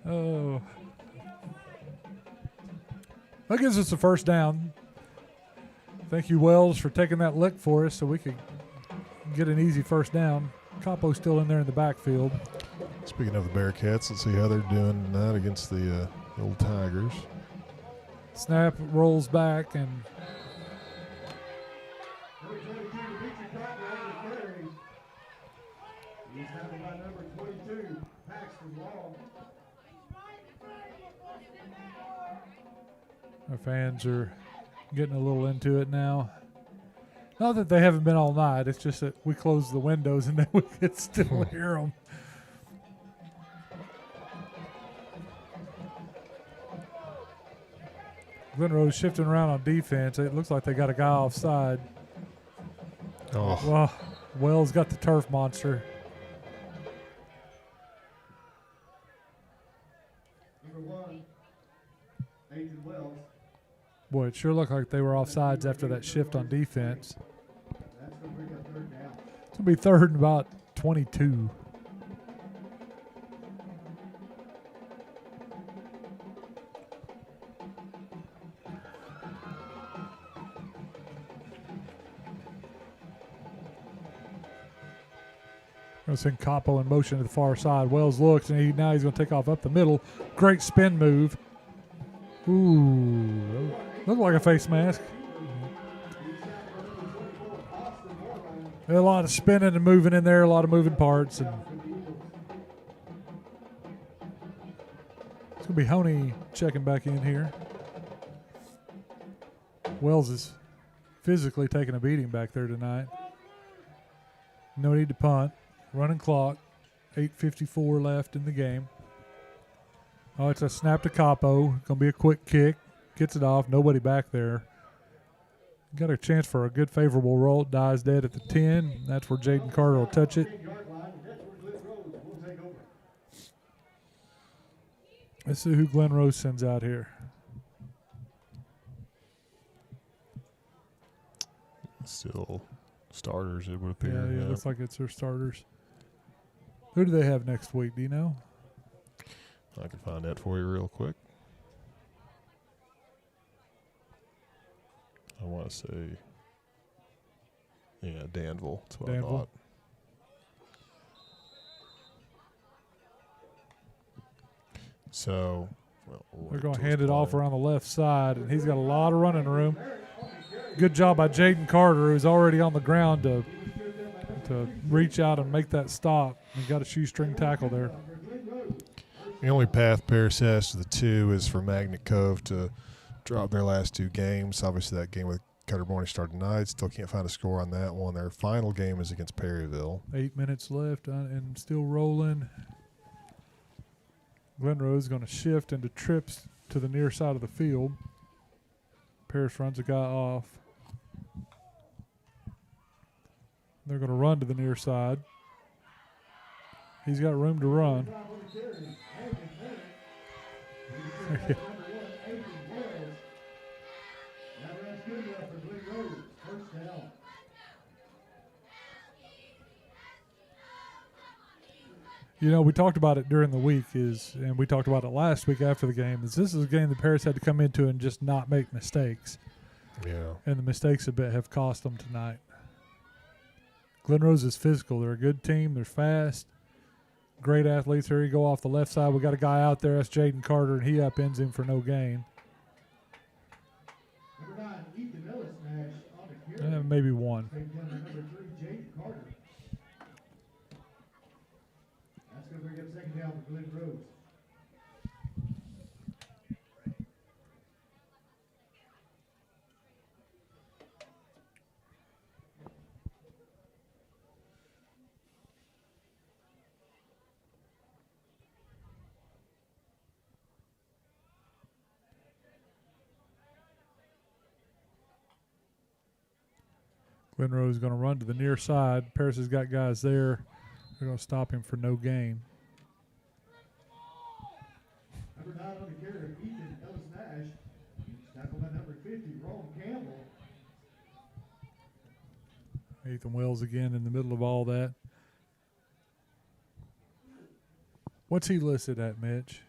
Oh. That gives us a first down. Thank you, Wells, for taking that lick for us so we could get an easy first down. Capo's still in there in the backfield. Speaking of the Bearcats, let's see how they're doing tonight against the old Tigers. Snap rolls back and our fans are getting a little into it now. Not that they haven't been all night. It's just that we close the windows and then we can still hear them. Glen Rose shifting around on defense. It looks like they got a guy offside. Oh. Well, Wells got the turf monster. Boy, it sure looked like they were offsides after that shift on defense. It's going to be third and about 22. Going to send Capo in motion to the far side. Wells looks, and now he's going to take off up the middle. Great spin move. Ooh, looked like a face mask. A lot of spinning and moving in there, a lot of moving parts. And it's going to be Honey checking back in here. Wells is physically taking a beating back there tonight. No need to punt. Running clock. 8:54 left in the game. Oh, it's a snap to Capo. Going to be a quick kick. Gets it off. Nobody back there. Got a chance for a good favorable roll. It dies dead at the 10. That's where Jaden Carter will touch it. Let's see who Glen Rose sends out here. Still starters, it would appear. Yeah, it looks like it's their starters. Who do they have next week? Do you know? I can find that for you real quick. I want to say, Danville. That's what I thought. So, they're going to hand it off around the left side, and he's got a lot of running room. Good job by Jaden Carter, who's already on the ground to reach out and make that stop. He got a shoestring tackle there. The only path Paris has to the 2 is for Magnet Cove to drop their last 2 games. Obviously, that game with Cutter Morning Star tonight. Still can't find a score on that one. Their final game is against Perryville. 8 minutes left and still rolling. Glen Rose is going to shift into trips to the near side of the field. Paris runs a guy off. They're going to run to the near side. He's got room to run. You know, we talked about it during the week, and we talked about it last week after the game, this is a game that Paris had to come into and just not make mistakes. Yeah. And the mistakes have cost them tonight. Glen Rose is physical. They're a good team. They're fast. Great athletes. Here you go off the left side. We got a guy out there. That's Jaden Carter, and he upends him for no gain. Maybe one. That's going to bring up second down for Glen Rose. Glen Rose is going to run to the near side. Paris has got guys there. They're going to stop him for no gain. Number 9 on the carry, Ethan Ellis-Nash. Tackled by number 50, Ron Campbell. Ethan Wells again in the middle of all that. What's he listed at, Mitch?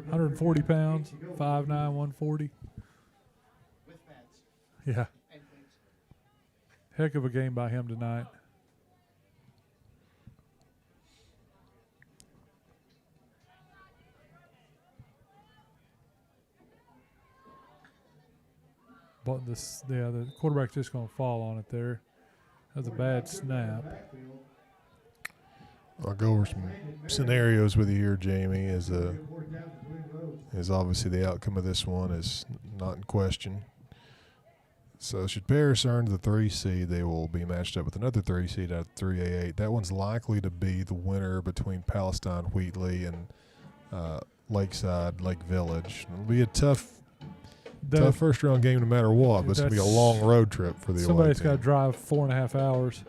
140 pounds, 5'9", 140. Yeah. Heck of a game by him tonight. But the quarterback's just going to fall on it there. That's a bad snap. I'll go over some scenarios with you here, Jamie. As obviously the outcome of this one is not in question. So should Paris earn the 3 seed, they will be matched up with another 3 seed out of 3A8. That one's likely to be the winner between Palestine Wheatley and Lakeside Lake Village. It'll be a tough first round game no matter what, but it's going to be a long road trip for the away Somebody's team. got to drive 4.5 hours.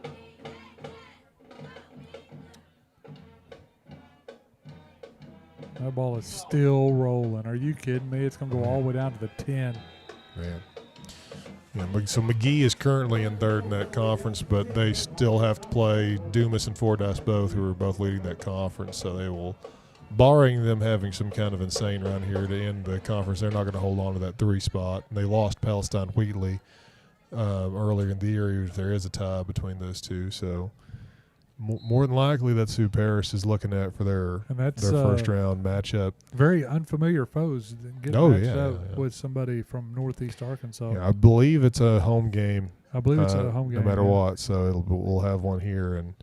That ball is still rolling. Are you kidding me? It's going to go all the way down to the 10. Man. Yeah, so McGee is currently in third in that conference, but they still have to play Dumas and Fordyce both, who are both leading that conference. So they will, barring them having some kind of insane run here to end the conference, they're not going to hold on to that 3 spot. And they lost Palestine Wheatley earlier in the year. There is a tie between those two. So more than likely that's who Paris is looking at for their first round matchup. Very unfamiliar foes getting matched up with somebody from Northeast Arkansas. Yeah, I believe it's a home game. I believe it's a home game. No matter what. So we'll have one here and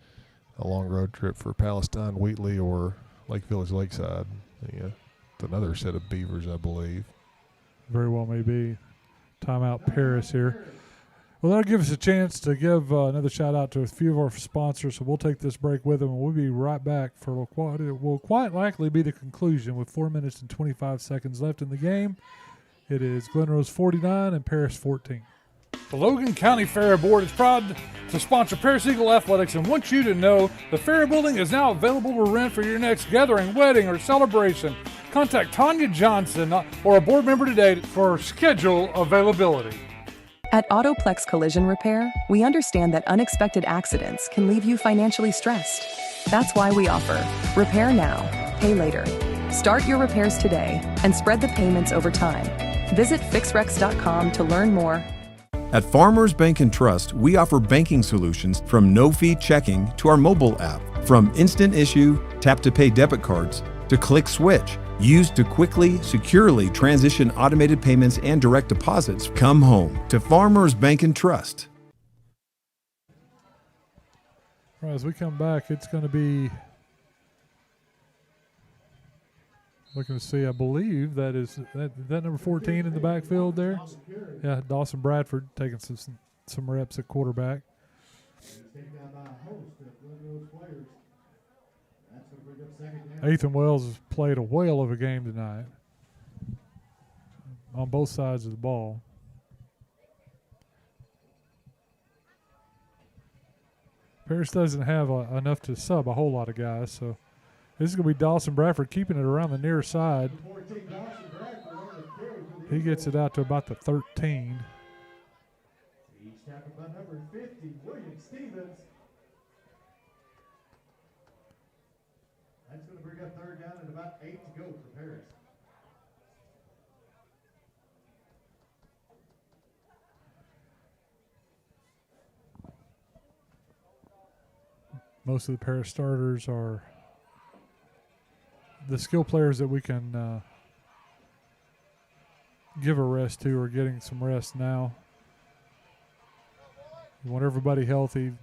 a long road trip for Palestine Wheatley or Lake Village Lakeside. Yeah, it's another set of Beavers, I believe. Very well may be. Timeout Paris here. Well, that'll give us a chance to give another shout-out to a few of our sponsors, so we'll take this break with them, and we'll be right back for what will quite likely be the conclusion with 4 minutes and 25 seconds left in the game. It is Glen Rose 49 and Paris 14. The Logan County Fair Board is proud to sponsor Paris Eagle Athletics and wants you to know the Fair Building is now available to rent for your next gathering, wedding, or celebration. Contact Tanya Johnson or a board member today for schedule availability. At Autoplex Collision Repair, we understand that unexpected accidents can leave you financially stressed. That's why we offer Repair Now, Pay Later. Start your repairs today and spread the payments over time. Visit fixrex.com to learn more. At Farmers Bank and Trust, we offer banking solutions from no-fee checking to our mobile app, from instant issue, tap-to-pay debit cards, to click switch, used to quickly, securely transition automated payments and direct deposits. Come home to Farmers Bank and Trust. All right, as we come back, it's going to be looking to see, I believe that is that number 14 in the backfield there. Yeah, Dawson Bradford taking some reps at quarterback. Ethan Wells has played a whale of a game tonight on both sides of the ball. Paris doesn't have enough to sub a whole lot of guys, so this is going to be Dawson Bradford keeping it around the near side. He gets it out to about the 13. He's tackled by number 50, William Stevens. That's going to bring up third down and about 8 to go for Paris. Most of the Paris starters are the skill players that we can give a rest to are getting some rest now. You want everybody healthy. You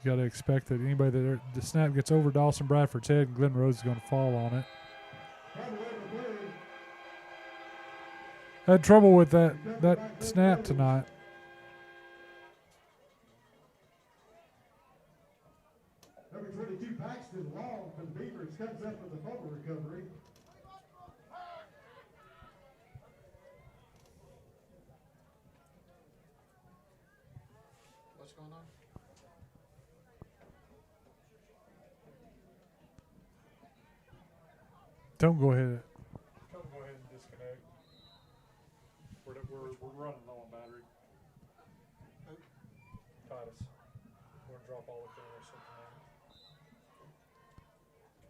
got to expect that anybody that the snap gets over Dawson Bradford's head, and Glen Rose is going to fall on it. Had trouble with that snap tonight. Number 22, Paxton Long for the Beavers, comes up with a fumble recovery. What's going on? Don't go ahead. Don't go ahead and disconnect. We're running low on battery. Titus. We're going to drop all the cameras.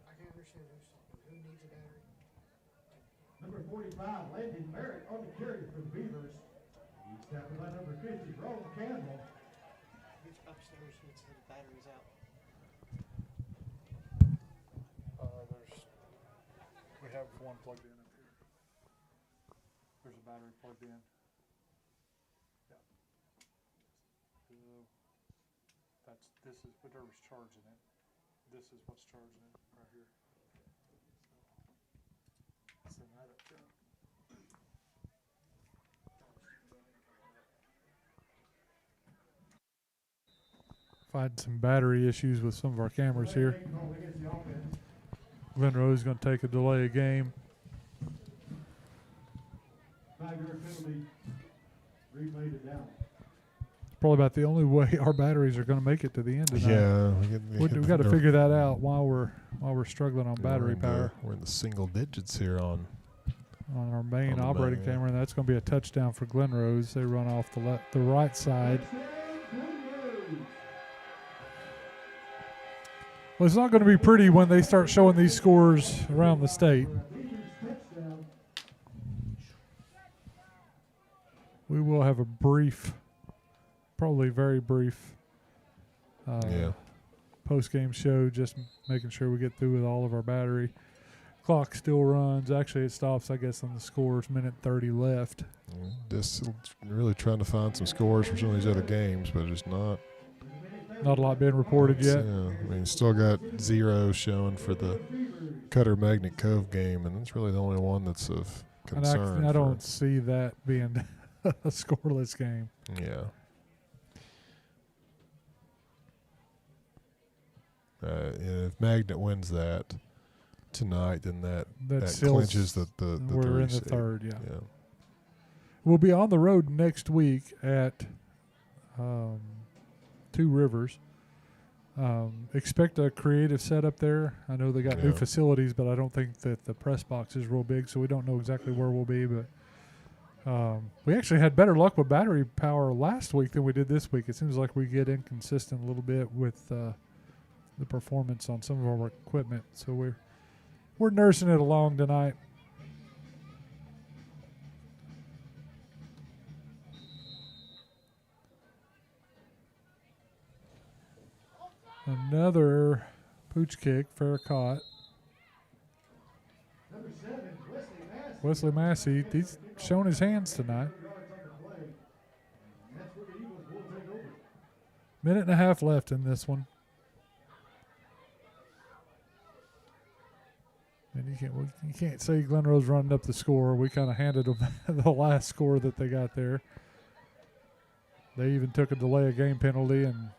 I can't understand who needs a battery. Number 45, Landon Merritt on the carry for the Beavers. He's tackled by number 50, Roland Campbell. Who's upstairs needs the batteries out? We have one plugged in up here. There's a battery plugged in. Yeah. This is whatever's charging it. This is what's charging it right here. Send that up there. Find some battery issues with some of our cameras here. Glen Rose is going to take a delay of game. 5-yard penalty. Replayed it down. It's probably about the only way our batteries are going to make it to the end tonight. Yeah, we've got to figure that out while we're struggling on battery power. We're in the single digits here on our main operating camera, and that's going to be a touchdown for Glen Rose. They run off the right side. Well, it's not going to be pretty when they start showing these scores around the state. We will have a brief, probably very brief post-game show, just making sure we get through with all of our battery. Clock still runs. Actually, it stops, I guess, on the scores. Minute 30 left. Just really trying to find some scores for some of these other games, but it's not. Not a lot being reported yet. Yeah, I mean, still got 0 showing for the Cutter Magnet Cove game, and it's really the only one that's of concern. And I don't see that being a scoreless game. Yeah. And if Magnet wins that tonight, then that clinches the we're in the third. Yeah. We'll be on the road next week at Two Rivers. Expect a creative setup there. I know they got new facilities, but I don't think that the press box is real big, so we don't know exactly where we'll be. But we actually had better luck with battery power last week than we did this week. It seems like we get inconsistent a little bit with the performance on some of our equipment. So we're nursing it along tonight. Another pooch kick, fair caught. Number 7, Wesley Massey, he's shown his hands tonight. Minute and a half left in this one. And you can't say Glen Rose running up the score. We kind of handed them the last score that they got there. They even took a delay of game penalty and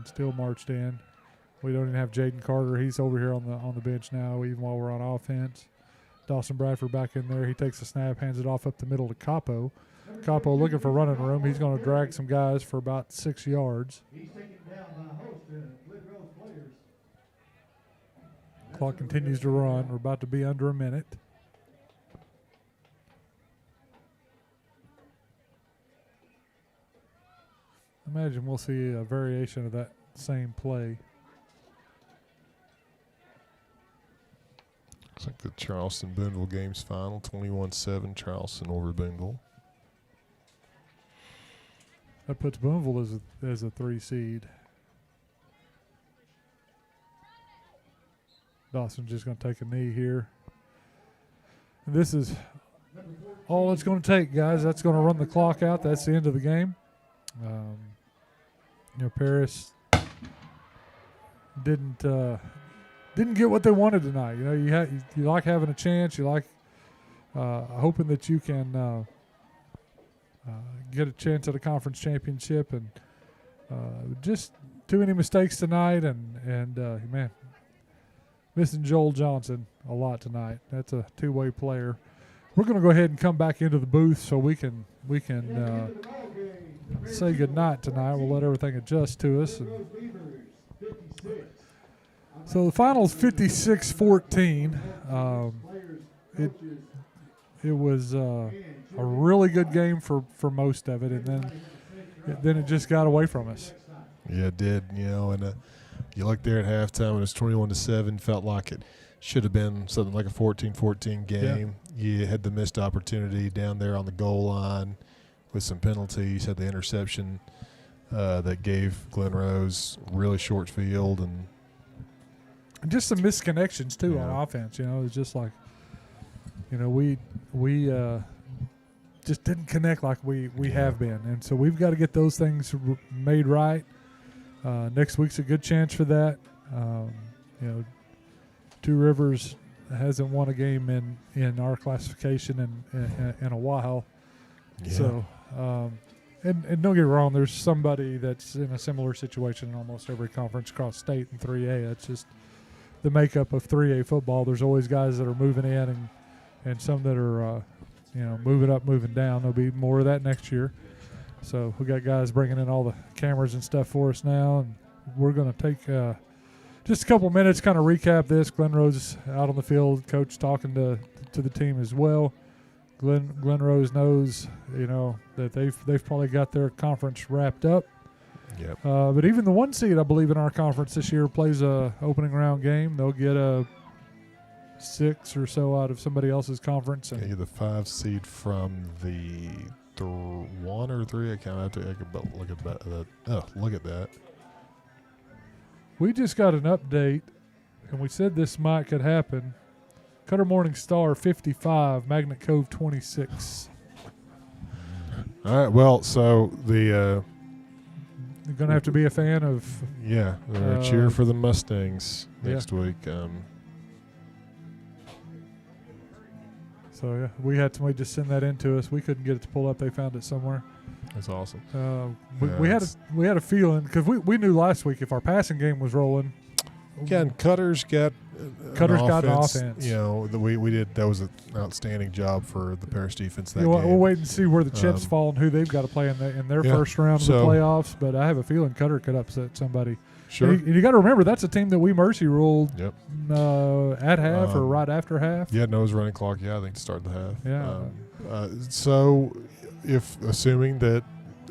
still marched in. We don't even have Jaden Carter. He's over here on the bench now, even while we're on offense. Dawson Bradford back in there. He takes the snap, hands it off up the middle to Capo. Capo looking for running room. He's going to drag some guys for about 6 yards. He's taken down by Host and Clock continues to run. We're about to be under a minute. Imagine we'll see a variation of that same play. Looks like the Charleston-Boonville game's final, 21-7, Charleston over Boonville. That puts Boonville as a 3 seed. Dawson's just going to take a knee here. And this is all it's going to take, guys. That's going to run the clock out. That's the end of the game. Paris didn't get what they wanted tonight. You like having a chance. You like hoping that you can get a chance at a conference championship, and just too many mistakes tonight. And man, missing Joel Johnson a lot tonight. That's a two-way player. We're going to go ahead and come back into the booth so we can say goodnight tonight. We'll let everything adjust to us. So the final's 56-14. It was a really good game for most of it, and then it just got away from us. Yeah, it did. And you looked there at halftime, and it was 21-7. Felt like it should have been something like a 14-14 game. Yeah. You had the missed opportunity down there on the goal line with some penalties. Had the interception that gave Glen Rose really short field, and just some misconnections too on offense. It was just like, we just didn't connect like we have been, and so we've got to get those things made right. Next week's a good chance for that. Two Rivers hasn't won a game in our classification in a while. Yeah. So, and don't get me wrong, there's somebody that's in a similar situation in almost every conference across state in 3A. It's just the makeup of 3A football. There's always guys that are moving in and some that are, moving up, moving down. There'll be more of that next year. So we got guys bringing in all the cameras and stuff for us now, and we're going to take just a couple minutes, kind of recap this. Glen Rose out on the field, coach talking to the team as well. Glen Rose knows, that they've probably got their conference wrapped up. Yep. But even the 1 seed, I believe, in our conference this year plays a opening round game. They'll get a 6 or so out of somebody else's conference. And the 5 seed from the 1 or 3. I can't have to look at that. Oh, look at that. We just got an update, and we said this could happen. Cutter Morning Star 55, Magnet Cove 26. All right. Well, so you're gonna have to be a fan of. Yeah, cheer for the Mustangs next week. So yeah, we had somebody just send that in to us. We couldn't get it to pull up. They found it somewhere. That's awesome. We had a feeling because we knew last week if our passing game was rolling. Yeah, and Cutter's got an offense. We did. That was an outstanding job for the Paris defense that game. We'll wait and see where the chips fall and who they've got to play in their first round of the playoffs. But I have a feeling Cutter could upset somebody. Sure. And you got to remember that's a team that we mercy ruled. Yep. At half or right after half. Yeah, no, it was running clock. Yeah, I think to start the half. Yeah. So, if assuming that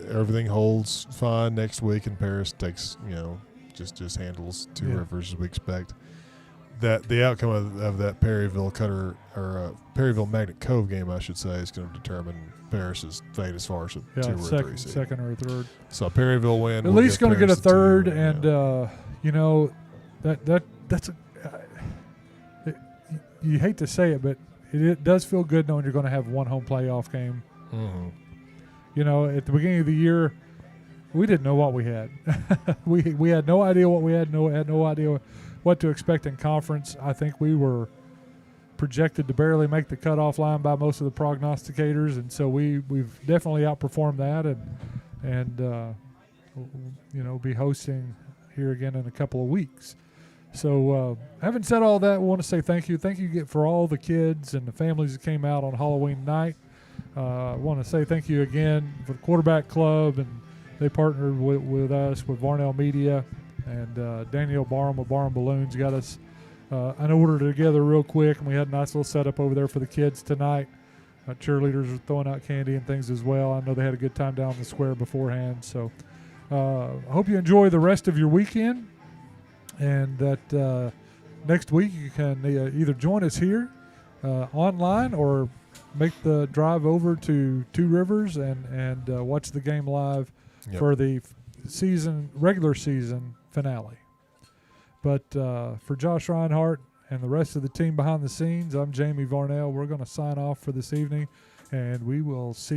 everything holds fine next week and Paris takes, just handles Two Rivers as we expect, that the outcome of that Perryville Cutter or Perryville Magnet Cove game, I should say, is going to determine Paris's fate as far as a 2 or 3 seed. Second or third. So Perryville win. At least going to get a third, and that's you hate to say it, but it does feel good knowing you're going to have one home playoff game. Mm-hmm. At the beginning of the year, we didn't know what we had. we had no idea what we had. Had no idea what to expect in conference. I think we were projected to barely make the cutoff line by most of the prognosticators, and so we've definitely outperformed that, and be hosting here again in a couple of weeks. So having said all that, I want to say thank you. Thank you for all the kids and the families that came out on Halloween night. I want to say thank you again for the Quarterback Club, and they partnered with us, with Varnell Media, and Danielle Barham of Barham Balloons got us an order together real quick, and we had a nice little setup over there for the kids tonight. Cheerleaders are throwing out candy and things as well. I know they had a good time down the square beforehand. So I hope you enjoy the rest of your weekend, and that next week you can either join us here online or make the drive over to Two Rivers and watch the game live for the regular season finale. But for Josh Reinhardt and the rest of the team behind the scenes, I'm Jamie Varnell. We're going to sign off for this evening, and we will see